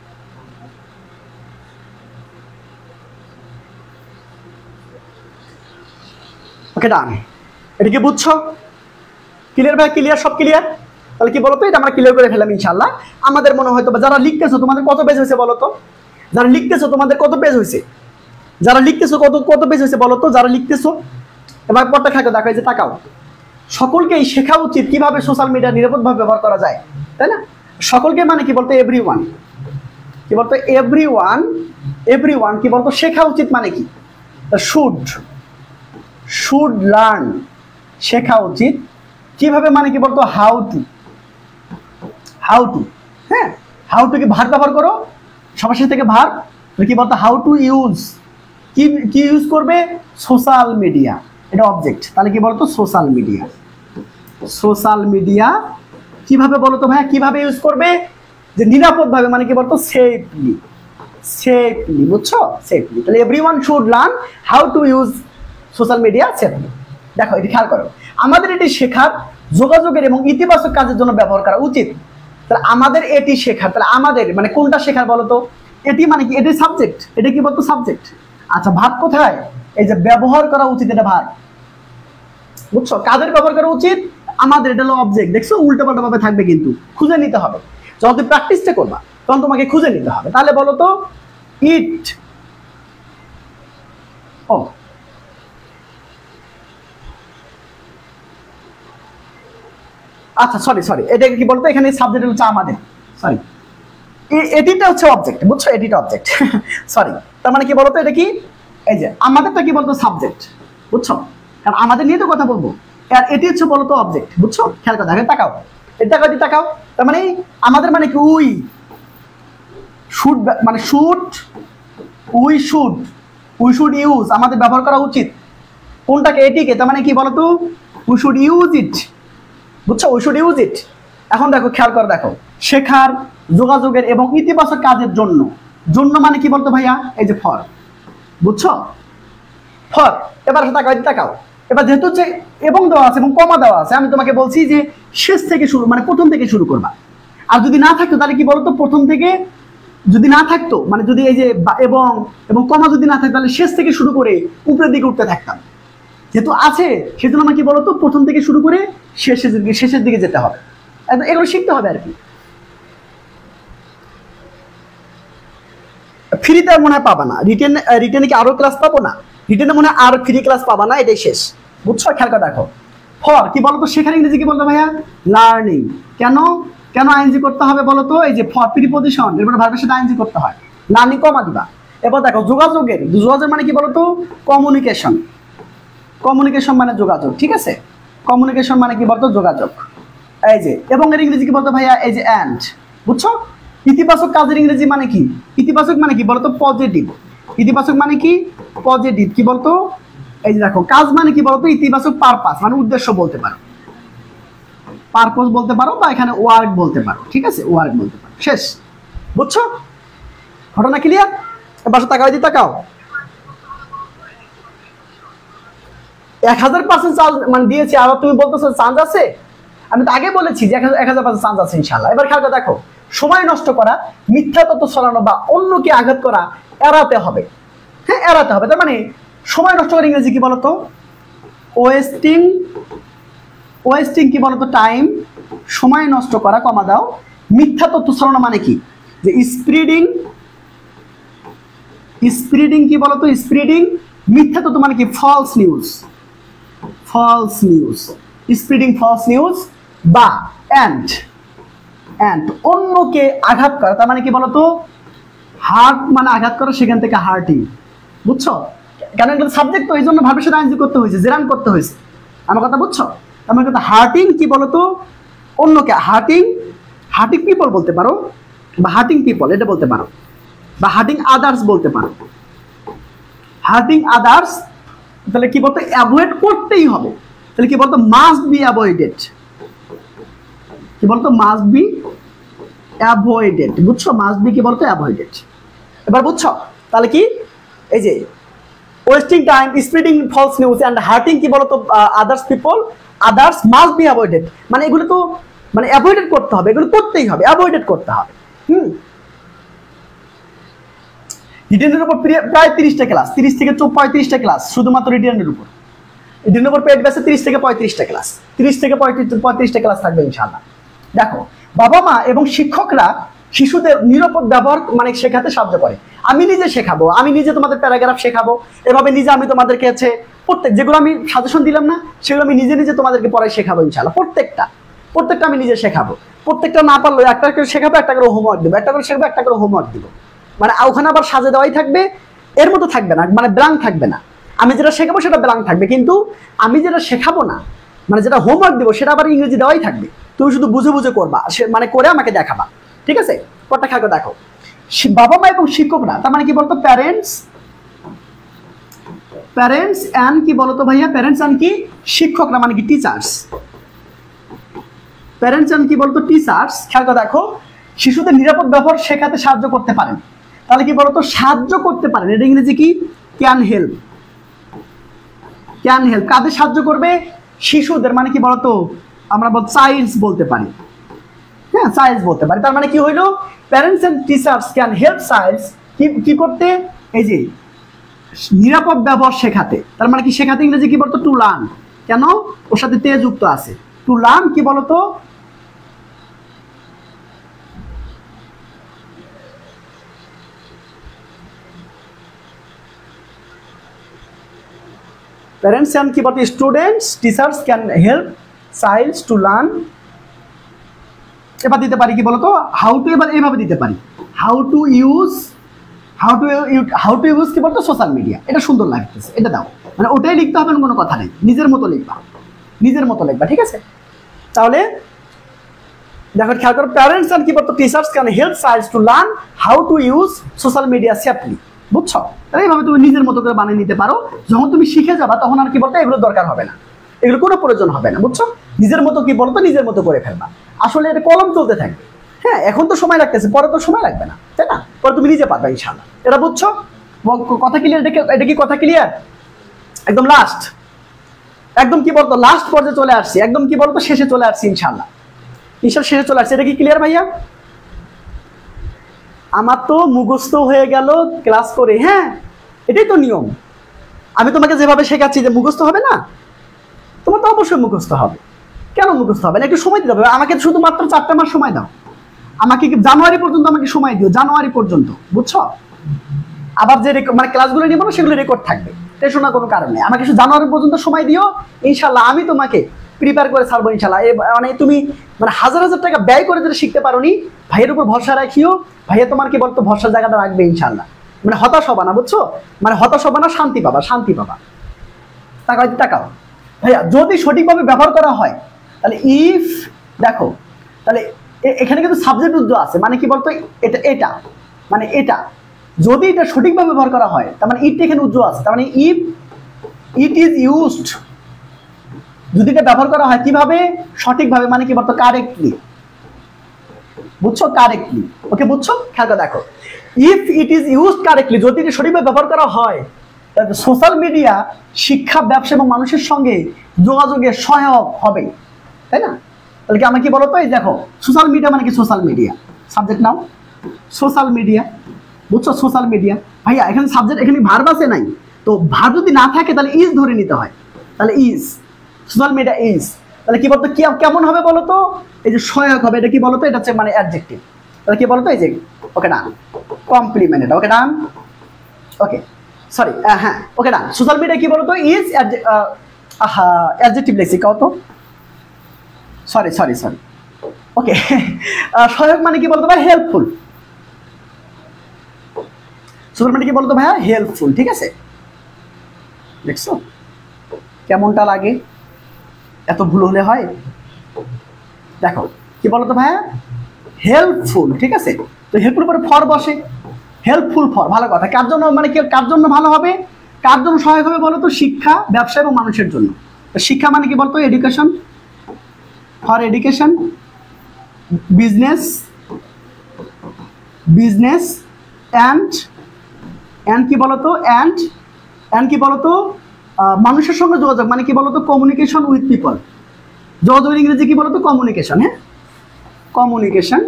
ওকে ডান, এটা কি বুঝছো, ক্লিয়ার ভাই, ক্লিয়ার, সব ক্লিয়ার, তাহলে কি বলতো, এটা আমরা ক্লিয়ার করে ফেলাম ইনশাআল্লাহ। আমাদের মনে হয়তো যারা লিখতেছো তোমাদের কত পেজ হয়েছে বলো তো, যারা লিখতেছো তোমাদের কত পেজ হয়েছে, যারা লিখতেছো কত কত পেজ হয়েছে বলো তো, যারা লিখতেছো, এবার পরটা খাকে দেখো, এই যে তাকাও, সকলকেই শেখা উচিত কিভাবে সোশ্যাল মিডিয়া নিরাপদভাবে ব্যবহার করা যায়, তাই না, সকলকে মানে কি বলতো, এভরিওয়ান, কি বলতো, এভরিওয়ান, এভরিওয়ান কি বলতো, শেখা উচিত মানে কি, শুড, শুড লার্ন, শেখা উচিত, কিভাবে মানে কি বলতো, হাউ টু, হাউ টু, হ্যাঁ, হাউ টু কি ভার ব্যবহার করো, সবার সাথে থেকে ভার, কি বলতো, হাউ টু ইউজ, কি কি ইউজ করবে, সোশ্যাল মিডিয়া, এটা অবজেক্ট, তাহলে কি বলতো, সোশ্যাল মিডিয়া, সোশ্যাল মিডিয়া কিভাবে বলতো ভাইয়া, কিভাবে ইউজ করবে, যে নিরাপদভাবে মানে কি বলতো, সেফলি, সেফলি, বুঝছো, সেফলি, তাহলে everyone should learn how to use social media safely. দেখো এটি খেয়াল করো, আমাদের এটি শেখার, যোগাযোগের এবং ইতিবাচক কাজের জন্য ব্যবহার করা উচিত, তাহলে আমাদের এটি শেখার, তাহলে আমাদের মানে কোনটা শেখার বলতো, এটি মানে কি, এটি সাবজেক্ট, এটা কি বলতো, সাবজেক্ট, আচ্ছা ভাব কোথায়, এই যে ব্যবহার করা উচিত, এটা ভাব, বুঝছো, কাদের ব্যবহার করা উচিত, আমাদের, এটা হলো অবজেক্ট, দেখছো উল্টো পাল্টা ভাবে থাকবে, কিন্তু খুঁজে নিতে হবে, যখন তুমি প্র্যাকটিসটা করবা তখন তোমাকে খুঁজে নিতে হবে। তাহলে বলো তো, ইট, ও আচ্ছা সরি সরি, এটা কি বলতো, এখানে সাবজেক্ট হচ্ছে আমাদের, সরি, এটিটা হচ্ছে অবজেক্ট, বুঝছো, এটিটা অবজেক্ট, সরি, তার মানে কি বলতো, এটা কি, এই যে আমাদেরটা কি বলতো, সাবজেক্ট, বুঝছো, কারণ আমাদের নিয়ে তো কথা বলবো, আর এটি হচ্ছে বলতো অবজেক্ট, বুঝছো, খেয়াল করে দেখো, তাকাও, এটা তাকাও, এটি তাকাও, তার মানে আমাদের মানে কি, উই শুড, মানে should, we should, we should use, আমাদের ব্যবহার করা উচিত, কোনটাকে, এটিকে, তার মানে কি বলতো, উই শুড ইউজ ইট, বুঝছো, উই শুড ইউজ ইট। এখন দেখো খেয়াল করে দেখো, শেখার, যোগাযোগের এবং ইতিবাচক কাজের জন্য, জন্য মানে কি বলতো ভাইয়া, এই যে ফর, বুঝছো, ফর, এবার তাকাও, তাকাও, এবার যেহেতু যে এবং দেওয়া আছে এবং কমা দেওয়া আছে, আমি তোমাকে বলছি যে শেষ থেকে শুরু, মানে প্রথম থেকে শুরু করবা, আর যদি না থাকতো তাহলে কি বলতো, প্রথম থেকে যদি না থাকতো, মানে যদি এই যে এবং এবং কমা যদি না থাকতো, তাহলে শেষ থেকে শুরু করে উপরের দিকে উঠতে থাকতাম, যেহেতু আছে সেজন্য আমাকে বলতো প্রথম থেকে শুরু করে শেষের দিকে যেতে হবে, এগুলো শিখতে হবে আর কি। ফ্রিতে মনে হয় পাবা না, রিটেনে কি আরো ক্লাস পাবো না, রিটেনে মনে হয় আর ফ্রি ক্লাস পাবা না, এটাই শেষ। বুঝছো? খেয়াল করে দেখো, ফর কি বলতো, সেখানে ইংরেজি কি বলতো ভাইয়া? লার্নিং। কেন কেন আইএনজি করতে হবে বলো তো? এই যে ফর প্রিপজিশন, এরপরে ভার্বের সাথে আইএনজি করতে হয়, লার্নিং কমা দিবা। এবার দেখো যোগাযোগ মানে কি বলতো? কমিউনিকেশন। কমিউনিকেশন মানে যোগাযোগ, ঠিক আছে? কমিউনিকেশন মানে কি বলতো? যোগাযোগ। এই যে এবং এর ইংরেজি কি বলতো ভাইয়া? এই যে অ্যান্ড। বুঝছো? ইতিবাচক কাজের ইংরেজি মানে কি? ইতিবাচক মানে কি বলতো? পজিটিভ। ইতিবাচক মানে কি? পজিটিভ। কি বলতো? এই যে দেখো, কাজ মানে কি বলতো? ইতিবাচক পারপাস মানে উদ্দেশ্য বলতে পারো, পারপাস বলতে পারো, বা এখানে ওয়ার্ক বলতে পারো, ঠিক আছে? ওয়ার্ক বলতে পারো, শেষ। বুঝছো? ঘটনা ক্লিয়ার? এবার তাকাও, দি তাকাও। 1000% চান্স মানে দিয়েছি, আবার তুমি বলতেছো চান্স আছে? আমি তো আগে বলেছি যে 1000% চান্স আছে ইনশাআল্লাহ। এবার খেয়াল করে দেখো, সময় নষ্ট করা, মিথ্যা তথ্য ছড়ানো বা অন্যকে আঘাত করা এড়াতে হবে। হ্যাঁ, এড়াতে হবে। তার মানে সময় নষ্ট করা ইংরেজি কি বলতো? ওয়েস্টিং। ওয়েস্টিং কি বলতো? টাইম। সময় নষ্ট করা, কমা দাও। মিথ্যা তথ্য ছড়ানো মানে কি? যে স্প্রিডিং। স্প্রিডিং কি বলতো? স্প্রিডিং। মিথ্যা তথ্য মানে কি? False news. False news, spreading false news. বা অ্যান্ড অন্যকে আঘাত করা, তার মানে কি বলতো? হার্ট মানে আঘাত করা, সেখান থেকে হার্টিং। বুঝছো? কেন এগুলো সাবজেক্ট, তো এই জন্য ভাবের সাথে আইনজি করতে হয়েছে, জেরান করতে হয়েছে। আমার কথা বুঝছো? আমার কথা হার্টিং কি বলতো? অন্যকে হার্টিং। হার্টিং পিপল বলতে পারো, বা হার্টিং পিপল এটা বলতে পারো, বা হার্টিং আদার্স বলতে পারো। হার্টিং আদার্স তাহলে কি বলতো? অ্যাভয়েড করতেই হবে। তাহলে কি বলতো? Must be avoided. কি বলতো? Must be avoided. বুঝছো? মাস্ট বি কি বলতো? অ্যাভয়েডেড। এবার বুঝছো? তাহলে কি এই যে wasting time, spreading false news and hurting কি বলতো? Others people, others must be avoided. মানে এগুলো তো মানে অ্যাভয়েডেড করতে হবে, এগুলো করতেই হবে, অ্যাভয়েডেড করতে হবে। রিটেনের উপর প্রায় 30টা ক্লাস, 30 থেকে 35টা ক্লাস শুধুমাত্র রিটেনের উপর। রিটেনের উপর পেড ব্যাচে 30 থেকে 35টা ক্লাস, 30 থেকে 35টা ক্লাস থাকবে ইনশাআল্লাহ। দেখো, বাবা মা এবং শিক্ষকরা শিশুদের নিরাপদ ব্যবহার মানে শেখাতে সাহায্য করে। আমি নিজে শেখাবো, আমি নিজে তোমাদের প্যারাগ্রাফ শেখাবো, এভাবে নিজে আমি তোমাদেরকে হচ্ছে প্রত্যেক যেগুলো আমি সাজেশন দিলাম না, সেগুলো আমি নিজে নিজে তোমাদেরকে পড়াই শেখাবো ইনশাআল্লাহ। প্রত্যেকটা আমি নিজে শেখাবো। প্রত্যেকটা না পারলে একটা করে শেখাবো, একটা করে হোমওয়ার্ক দেবো, একটা করে শেখাবো, একটা করে হোমওয়ার্ক দিব। মানে ওখানে আবার সাজে দেওয়াই থাকবে, এর মতো থাকবে না, মানে ব্ল্যাঙ্ক থাকবে না। আমি যেটা শেখাবো সেটা ব্ল্যাঙ্ক থাকবে, কিন্তু আমি যেটা শেখাবো না, মানে যেটা হোমওয়ার্ক দিব, সেটা আবার ইংরেজি দেওয়াই থাকবে। তুমি শুধু বুঝে বুঝে করবা, মানে করে আমাকে দেখাবা, ঠিক আছে? কটা খাগো দেখো, বাবা মা এবং শিক্ষকরা, তার মানে কি বলতো? প্যারেন্টস অ্যান্ড কি বলতো ভাইয়া? প্যারেন্টস অ্যান্ড কি? শিক্ষকরা মানে কি? টিচার্স। প্যারেন্টস অ্যান্ড কি বলতো? টিচার্স। খেয়াল করে দেখো, শিশুদের নিরাপদ ব্যবহার শেখাতে সাহায্য করতে পারেন। তাহলে কি বলতো? সাহায্য করতে পারেন, এটা ইংরেজি কি? Can help. ক্যান হেল্প কাদের সাহায্য করবে? শিশুদের। মানে কি বলতো? আমরা চাইল্ডস বলতে পারি, হ্যাঁ, চাইল্ডস বলতে পারি। তার মানে কি হইলো? Parents and teachers can help childs কি করতে? এই যে নিরাপদ ব্যবহার শেখাতে। তার মানে কি শেখাতে ইংরেজি কি বলতো? To learn. কেন? ওর সাথে তে যুক্ত আছে। টু লার্ন কি বলতো? প্যারেন্টস অ্যান্ড কি বলতো? Students, teachers can help childs to learn. এবার দিতে পারি কি বলতো? How to. এবার এইভাবে দিতে পারি, হাউ টু ইউজ কি বলতো? Social media. এটা সুন্দর লাগতেছে, এটা দাও। মানে ওটাই লিখতে হবে, কোনো কথা নেই, নিজের মতো লিখবা, ঠিক আছে? তাহলে দেখো, খেয়াল করো, প্যারেন্টস অ্যান্ড কি বলতো? Teachers can help childs to learn how to use social media safely. বুঝছো? তাহলে এইভাবে তুমি নিজের মতো করে বানিয়ে নিতে পারো। যখন তুমি শিখে যাবা, তখন আর কি বলতো? এগুলো দরকার হবে না, এগুলো কোনো প্রয়োজন হবে না। বুঝছো? নিজের মতো কি বলতো? নিজের মতো করে ফেলবা। আসলে এটা কলম চলতে থাকবে। হ্যাঁ, এখন তো সময় লাগতেছে, পরে তো সময় লাগবে না, তাই না? পরে তুমি নিজে পারবা ইনশাআল্লাহ। এটা বুঝছো? কথা ক্লিয়ার? এটা কি কথা ক্লিয়ার? একদম লাস্ট, একদম কি বলতো? লাস্ট পর্যায়ে চলে আসছি, একদম কি বলতো? শেষে চলে আসছি ইনশাআল্লাহ। শেষে চলে আসছে। এটা কি ক্লিয়ার ভাইয়া? আমার তো মুখস্থ হয়ে গেল ক্লাস করে। হ্যাঁ, এটাই তো নিয়ম। আমি তোমাকে যেভাবে শেখাচ্ছি যে মুখস্থ হবে না, তোমার তো অবশ্যই মুখস্থ হবে। কেন মুখস্থ হবে না? একটু সময় দিতে হবে আমাকে। শুধুমাত্র 4টা মাস সময় দাও আমাকে, জানুয়ারি পর্যন্ত আমাকে সময় দিও, জানুয়ারি পর্যন্ত। বুঝছো? আবার যে মানে ক্লাসগুলো নিব না সেগুলো রেকর্ড থাকবে, টেনশনের কোনো কারণ নেই। আমাকে শুধু জানুয়ারি পর্যন্ত সময় দিও, ইনশাল্লাহ আমি তোমাকে প্রিপেয়ার করে ছাড়বো ইনশাল্লাহ। মানে তুমি মানে হাজার হাজার টাকা ব্যয় করে যেটা শিখতে পারো নি, ভাইয়ের উপর ভরসা রাখিও, ভাইয়া তোমার কি বলতো ভরসার জায়গাটা রাখবে ইনশাল্লাহ। মানে হতাশ হবা না, বুঝছো? মানে হতাশ হবা না, শান্তি পাবা, শান্তি পাবা। টাকাও টাকাও ভাইয়া যদি সঠিকভাবে ব্যবহার করা হয় তাহলে ইফ দেখো, তাহলে এখানে কিন্তু সাবজেক্ট উজ্জ আছে, মানে কি বলতো এটা এটা মানে এটা যদি এটা সঠিকভাবে ব্যবহার করা হয় তার মানে ইট এখানে উজ্জ আছে, তার মানে ইফ ইট ইজ ইউজড, যদি এটা ব্যবহার করা হয় কিভাবে সঠিকভাবে, মানে কি বলতো কারেক্টলি, বুঝছো? কারেক্টলি, ওকে বুঝছো? খেয়াল করে দেখো, if it is used correctly, যদি এটা সঠিকভাবে ব্যবহার করা হয় সোশ্যাল মিডিয়া শিক্ষা, ব্যবসা এবং মানুষের সঙ্গে যোগাযোগে সহায়ক হবে, তাই না? তাহলে কি আমরা কি বলতো, এই দেখো সোশ্যাল মিডিয়া মানে কি, সোশ্যাল মিডিয়া সাবজেক্ট নাও, সোশ্যাল মিডিয়া, বুঝছো? সোশ্যাল মিডিয়া ভাইয়া এখানে সাবজেক্ট, এখানে ভার্ব আছে নাই, তো ভার্ব যদি না থাকে তাহলে ইজ ধরে নিতে হয়, তাহলে ইজ, সোশ্যাল মিডিয়া ইজ, তাহলে কি বলতো কেমন হবে বলতো, এই যে সহায়ক হবে, এটা কি বলতো, এটা হচ্ছে মানে অ্যাডজেক্টিভ, তাহলে কি বলতো এই যে ওকে ডান, কমপ্লিমেন্ট, এটা ওকে ডান, ওকে সরি হ্যাঁ ওকে ডান। সোশ্যাল মিডিয়া কি বলতো ইজ অ্যাডজেক্টিভ লেখছি কত, সরি সরি সরি ওকে সহায়ক মানে কি বলতো ভাই, হেল্পফুল, সোশ্যাল মিডিয়া কি বলতো ভাইয়া, হেল্পফুল, ঠিক আছে? দেখছো কেমনটা লাগে, এত ভুল হলে হয়? দেখো কি বলতো ভাইয়া, হেল্পফুল, ঠিক আছে? তো হেল্পফুল পরে ফর বসে, হেল্পফুল ফর, ভালো কথা। কার জন্য মানে কি, কার জন্য ভালো হবে, কার জন্য সহায়ক হবে বলতো, শিক্ষা, ব্যবসা এবং মানুষের জন্য। শিক্ষা মানে কি বলতো, education, for education, business, business and কি বলতো, অ্যান্ড কি বলতো মানুষের সঙ্গে যোগাযোগ, মানে কি বলতো কমিউনিকেশন উইথ পিপল, যোগাযোগের ইংরেজি কি বলতো, কমিউনিকেশন, হ্যাঁ কমিউনিকেশন,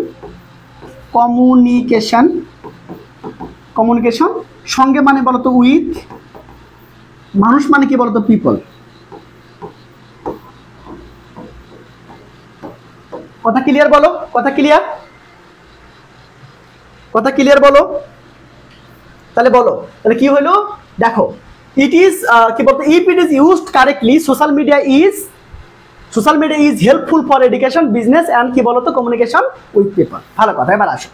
কমিউনিকেশন, কমিউনিকেশন, সঙ্গে মানে বলতো উইথ, মানুষ মানে কি বলতো পিপল। কথা ক্লিয়ার বলো, কথা ক্লিয়ার, কথা ক্লিয়ার বলো, তাহলে বলো তাহলে কি হলো, দেখো ইট ইজ কি বলতো, if it is used correctly social media is helpful for education, business and কি বলতো কমিউনিকেশন উইথ পিপল। ভালো কথা, এবার আসো,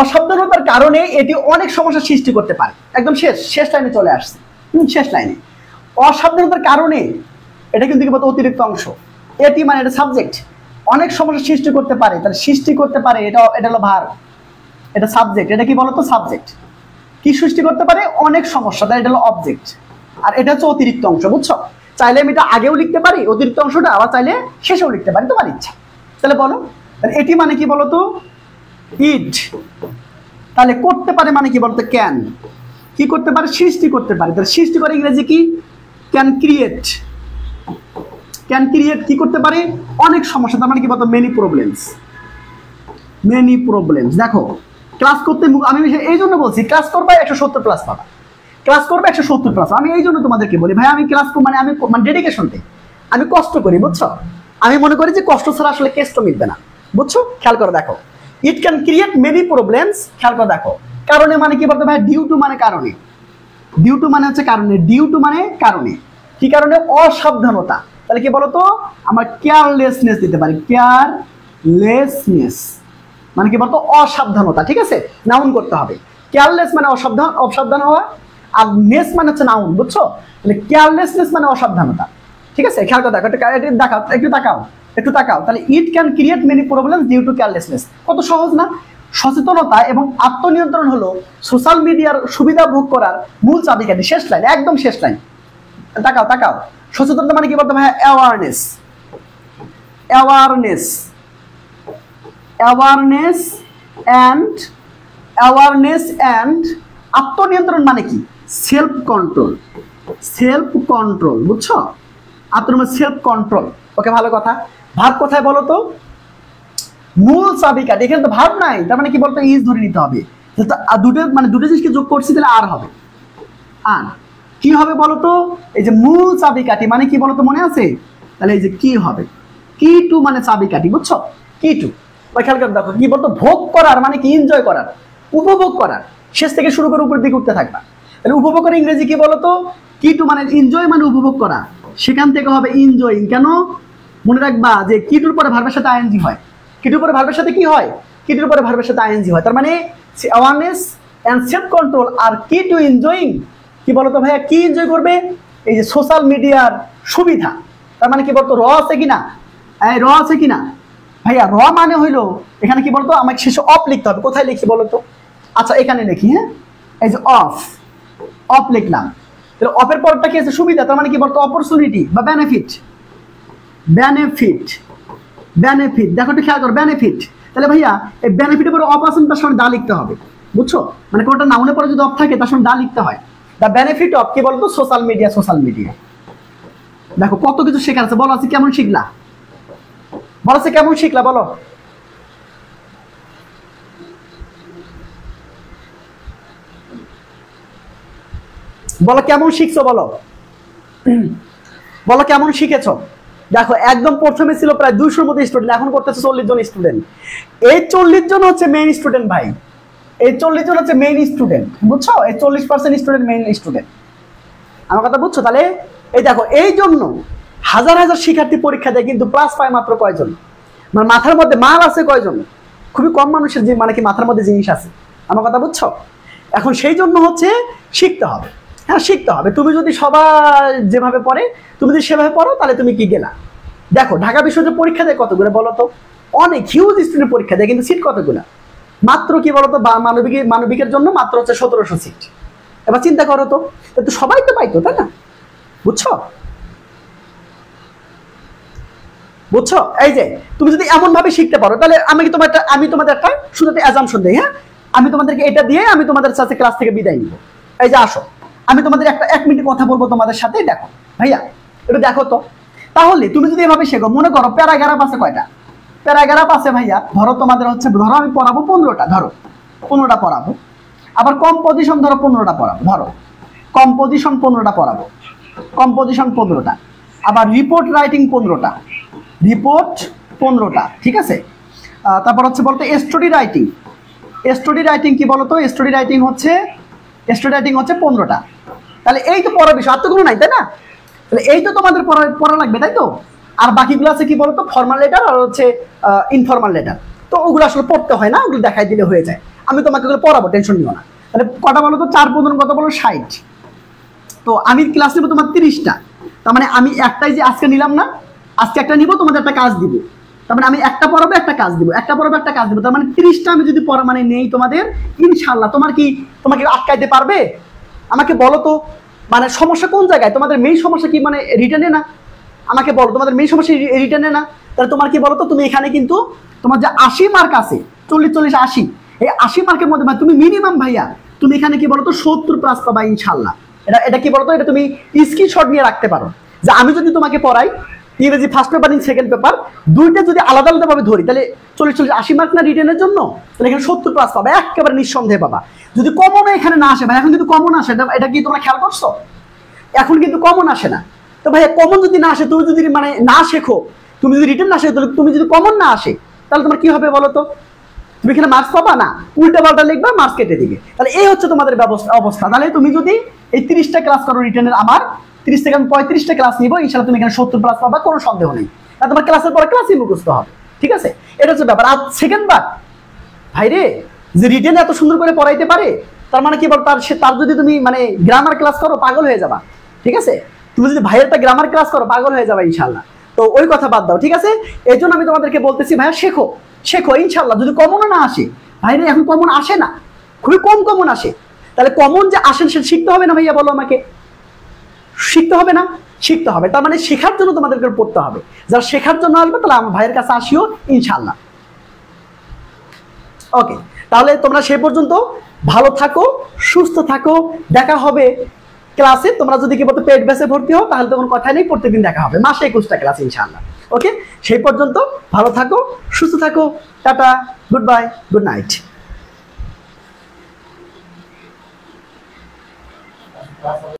অসাবধানতার কারণে এটি অনেক সমস্যার সৃষ্টি করতে পারে, একদম শেষ লাইনে চলে আসছে, শেষ লাইনে, অসাবধানতার কারণে এটা কিন্তু কি বলতো অতিরিক্ত অংশ, এটি মানে এটা সাবজেক্ট, অনেক সমস্যার সৃষ্টি করতে পারে, তাহলে সৃষ্টি করতে পারে এটা হলো ভার্ব, এটা সাবজেক্ট, এটা কি বলতো সাবজেক্ট, কি সৃষ্টি করতে পারে অনেক সমস্যা, তাই এটা হলো অবজেক্ট, আর এটা হচ্ছে অতিরিক্ত অংশ, বুঝছো? চাইলে আমি এটা আগেও লিখতে পারি অতিরিক্ত অংশটা, আবার চাইলে শেষেও লিখতে পারি, তোমার ইচ্ছা। তাহলে বলো, তাহলে এটি মানে কি বলতো ইট, তাহলে করতে পারে মানে কি বলতো ক্যান, কি করতে পারে, সৃষ্টি করতে পারে, তাহলে সৃষ্টি করে ইংরেজি কি, ক্যান ক্রিয়েট, ক্যান ক্রিয়েট কি করতে পারে অনেক সমস্যা, তার মানে কি বলতো মেনি প্রবলেমস, মেনি প্রবলেমস। দেখো ক্লাস করতে আমি এই জন্য বলছি ক্লাস করবে 170 প্লাস পাবা, ক্লাস করবে 170 প্লাস, আমি এই জন্য তোমাদেরকে বলি ভাই আমি ক্লাস মানে আমি মানে ডেডিকেশন দিই, আমি কষ্ট করি, বুঝছো? আমি মনে করি যে কষ্ট ছাড়া আসলে কেষ্ট মিলবে না, বুঝছো? খেয়াল করে দেখো, ইট ক্যান ক্রিয়েট মেনি প্রবলেমস, খেয়াল করে দেখো, কারণে মানে কি বলতো ভাই, ডিউ টু মানে কারণে, ডিউ টু মানে হচ্ছে কারণে, ডিউ টু মানে কারণে, কি কারণে, অসাবধানতা, তাহলে কি বলতো আমরা কেয়ারলেসনেস দিতে পারি, কেয়ারলেসনেস মানে কি বলতো অসাবধানতা, ঠিক আছে? নাউন করতে হবে, কেয়ারলেস মানে অসাবধান হওয়া, আর নেস মানে হচ্ছে নাউন, বুঝছো? তাহলে কেয়ারলেসনেস মানে অসাবধানতা, ঠিক আছে? খেয়াল করে দেখো, দেখাও একটু তাকাও, তাহলে it can create many problems due to carelessness, কত সহজ না? সচেতনতা এবং আত্মনিয়ন্ত্রণ হলো সোশ্যাল মিডিয়ার সুবিধা ভোগ করার মূল চাবিকাঠি, শেষ লাইন, একদম শেষ লাইন, তাকাও, সচেতনতা মানে কি বলতো ভাই, অ্যাওয়ারনেস, অ্যাওয়ারনেস, অ্যাওয়ারনেস অ্যান্ড আত্মনিয়ন্ত্রণ মানে কি, সেলফ কন্ট্রোল, সেলফ কন্ট্রোল, বুঝছো? আত্মনিয়ন্ত্রণ সেলফ কন্ট্রোল, ওকে ভালো কথা। ভার্ব কোথায় বলো তো, মূল চাবিকাঠি, এখানে তো ভার্ব নাই, তার মানে কি বলতো ইজ ধরে নিতে হবে, দুটো জিনিসকে যোগ করছি তাহলে আর হবে, আর কি হবে বলতো, এই যে মূল চাবিকাঠি মানে কি বলতো মনে আছে, তাহলে এই যে কি হবে, কি টু মানে চাবিকাঠি, বুঝছো? কি টু, খেয়াল করে দেখো কি বলতো, ভোগ করার মানে কি, এনজয় করার, উপভোগ করার, শেষ থেকে শুরু করে উপর দিকে উঠতে থাকবা। তাহলে উপভোগ করা ইংরেজি কি বলতো? কি টু মানে এনজয় মানে উপভোগ করা, সেখান থেকে হবে এনজয়িং। কেন? মনে রাখবা যে কি টুর পরে ভার্বের সাথে আইএনজি হয়। কি টুর পরে ভার্বের সাথে কি হয়? কি টুর পরে ভার্বের সাথে আইএনজি হয়। তার মানে অ্যাওয়ারনেস অ্যান্ড সেলফ কন্ট্রোল আর কি টু এনজয়িং। কি বলতো ভাইয়া? কি এনজয় করবে? এই যে সোশ্যাল মিডিয়ার সুবিধা। তার মানে কি বলতো? র আছে কিনা? র আছে কিনা ভাইয়া? র মানে হইলো এখানে কি বলতো? আমাকে শেষে অফ লিখতে হবে। কোথায় লিখি বলতো? আচ্ছা এখানে লিখি। হ্যাঁ, এই যে অফ, অফ লিখলাম। তাহলে অফের পরটা কি আছে? সুবিধা। তার মানে কি বলতো? অপরচুনিটি বা বেনিফিট। বেনিফিট, বেনিফিট, দেখো একটু খেয়াল করো, বেনিফিট। তাহলে ভাইয়া এই বেনিফিটের পরে অফ আছে, তার সঙ্গে দা লিখতে হবে, বুঝছো? মানে কোনটা নাউনের পরে যদি অফ থাকে তার সঙ্গে দা লিখতে হয়। দ্য বেনিফিট অফ কি বলতো? Social media. সোশ্যাল মিডিয়া দেখো কত কিছু শেখার আছে। বলো আছে কেমন শিখলা? বলো আছে কেমন শিখলা? বলো বলো কেমন শিখছো? বলো বলো কেমন শিখেছো? দেখো একদম প্রথমে ছিল প্রায় 200-র মতো স্টুডেন্ট, এখন করতেছে 40 জন স্টুডেন্ট। এই 40 জন হচ্ছে মেইন স্টুডেন্ট ভাই। এই 40 জন হচ্ছে মেইন স্টুডেন্ট, বুঝছো? এই 40% স্টুডেন্ট মেইন স্টুডেন্ট। আমার কথা বুঝছো? তাহলে এই দেখো, এই জন্য হাজার হাজার শিক্ষার্থী পরীক্ষা দেয়, কিন্তু প্লাস পায় মাত্র কয়জন? মানে মাথার মধ্যে মাল আছে কয়জন? খুবই কম মানুষের যে মানে কি মাথার মধ্যে জিনিস আছে। আমার কথা বুঝছো? এখন সেই জন্য হচ্ছে শিখতে হবে। হ্যাঁ শিখতে হবে। তুমি যদি সবাই যেভাবে পড়ে তুমি যদি সেভাবে পড়ো তাহলে তুমি কি গেলা। দেখো ঢাকা বিশ্ববিদ্যালয় পরীক্ষা দেয় কতগুলো বলো তো? অনেক হিউজ স্টুডেন্ট পরীক্ষা দেয়, কিন্তু সিট কতগুলো? মাত্র কি বলতো? মানবিকের জন্য মাত্র হচ্ছে 1700 সিট। এবার চিন্তা করো তো, তো সবাই তো পাইতো, তাই না? বুঝছো? বুঝছো? এই যে তুমি যদি এমন ভাবে শিখতে পারো, তাহলে আমি তোমাদের একটা শুধু একটা অ্যাজাম্পশন দেই। হ্যাঁ, আমি তোমাদেরকে এটা দিয়ে আমি তোমাদের সাথে ক্লাস থেকে বিদায় নিব। এই যে আসো, আমি তোমাদের একটা 1 মিনিট কথা বলবো তোমাদের সাথে। দেখো ভাইয়া একটু দেখো তো, তাহলে তুমি যদি এভাবে শেখো, মনে করো প্যারাগ্রাফ আছে কয়টা? প্যারাগ্রাফ আছে ভাইয়া, ধরো তোমাদের হচ্ছে, ধরো আমি পড়াবো 15টা, ধরো 15টা পড়াবো। আবার কম্পোজিশন ধরো 15টা পড়াবো, ধরো কম্পোজিশন 15টা পড়াবো, কম্পোজিশন 15টা। আবার রিপোর্ট রাইটিং 15টা, রিপোর্ট 15টা, ঠিক আছে? তারপর হচ্ছে বলতো স্টোরি রাইটিং। স্টোরি রাইটিং কি বলতো? স্টোরি রাইটিং হচ্ছে 15টা। তাহলে এই তো পড়ার বিষয়, আর তো কোনো নাই, তাই না? তাহলে এই তো তোমাদের পড়া লাগবে, তাই তো? আর বাকিগুলো আছে কি বলতো? ফর্মাল লেটার আর হচ্ছে ইনফর্মাল লেটার। তো ওগুলো আসলে পড়তে হয় না, ওগুলো দেখাই দিলে হয়ে যায়। আমি তোমাকে ওগুলো পড়াবো, টেনশন নিও না। তাহলে কটা বলো তো? 4 পূরণ কত বলো? 60। তো আমি ক্লাস নেবো তোমার 30টা। তার মানে আমি একটাই যে আজকে নিলাম না, আজকে একটা নিব, তোমাদের একটা কাজ দিব। তার মানে আমি একটা পড়াবো একটা কাজ দিব, একটা পড়াবো একটা কাজ দিব। তার মানে 30টা আমি যদি পড়া মানে নেই তোমাদের, ইনশাল্লাহ তোমাকে আটকাইতে পারবে? আমাকে বলো তো, মানে সমস্যা কোন জায়গায়? তোমাদের মেইন সমস্যা কি মানে রিটার্নে না? আমাকে বলো, তোমাদের মেইন সমস্যা রিটার্নে না? তাহলে তোমার কি বলো তো, তুমি এখানে কিন্তু তোমার যে 80 মার্ক আছে, 40-40-80, এই 80 মার্কের মধ্যে মানে তুমি মিনিমাম ভাইয়া তুমি এখানে কি বলতো 70+ পাবা ইনশাল্লাহ। এটা কি বলতো? এটা তুমি স্ক্রিনশট নিয়ে রাখতে পারো যে আমি যদি তোমাকে পড়াই ইংরেজি ফার্স্ট পেপার এবং সেকেন্ড পেপার দুইটা যদি আলাদা আলাদা ভাবে ধরি, তাহলে 40-80 মার্ক না রিটেনের জন্য? তাহলে এখানে 70+ পাবা, একেবারে নিঃসন্দেহে পাবা। যদি কমন এখানে না আসে ভাই, এখন কিন্তু কমন আসে, এটা কি তোমরা খেয়াল করছো? এখন কিন্তু কমন আসে না। তো ভাইয়া কমন যদি না আসে, তুমি যদি মানে না শেখো, তুমি যদি রিটেন না শেখো, তুমি যদি কমন না আসে, তাহলে তোমার কি হবে বলো তো? তুমি এখানে মার্কস পাবা না, উল্টা পাল্টা লিখবা, মার্কস কেটে দিবে। তাহলে এই হচ্ছে তোমাদের অবস্থা। তাহলে তুমি যদি এই 30টা ক্লাস করো রিটেনের, আমার 30 থেকে আমি 35টা ক্লাস নিবো, ইনশাল্লাহ তুমি এখানে 70+ পাবা, কোনো সন্দেহ নেই। আর তোমার ক্লাসের পরে ক্লাসই মুখস্থ হবে, ঠিক আছে? এটা হচ্ছে ব্যাপার। আর সেকেন্ড বার ভাই রে, যে রিটেন এত সুন্দর করে পড়াইতে পারে, তার মানে কি বল, তার যদি তুমি মানে গ্রামার ক্লাস করো পাগল হয়ে যাবা, ঠিক আছে? তুমি যদি ভাইয়েরটা গ্রামার ক্লাস করো পাগল হয়ে যাবা ইনশাল্লাহ। তো ওই কথা বাদ দাও, ঠিক আছে? এই জন্য আমি তোমাদেরকে বলতেছি ভাইয়া শেখো, শেখো ইনশাল্লাহ। যদি কমনও না আসে ভাইরে, এখন কমন আসে না, খুবই কম কমন আসে। তাহলে কমন যে আসেন সেটা শিখতে হবে না ভাইয়া? বলো আমাকে, শিখতে হবে না? শিখতে হবে। তার মানে শেখার জন্য তোমাদেরকে পড়তে হবে। যারা শেখার জন্য আসবে তাহলে আমার ভাইয়ের কাছে আসিও ইনশাল্লাহ। ওকে, তাহলে তোমরা সে পর্যন্ত ভালো থাকো, সুস্থ থাকো। দেখা হবে ক্লাসে। তোমরা যদি কি বলতো পেড ব্যাচে ভর্তি হও, তাহলে তো কোনো কথা নেই, প্রত্যেকদিন দেখা হবে, মাসে 21টা ক্লাস ইনশাআল্লাহ। ওকে, সেই পর্যন্ত ভালো থাকো, সুস্থ থাকো। Tata, good bye, good night.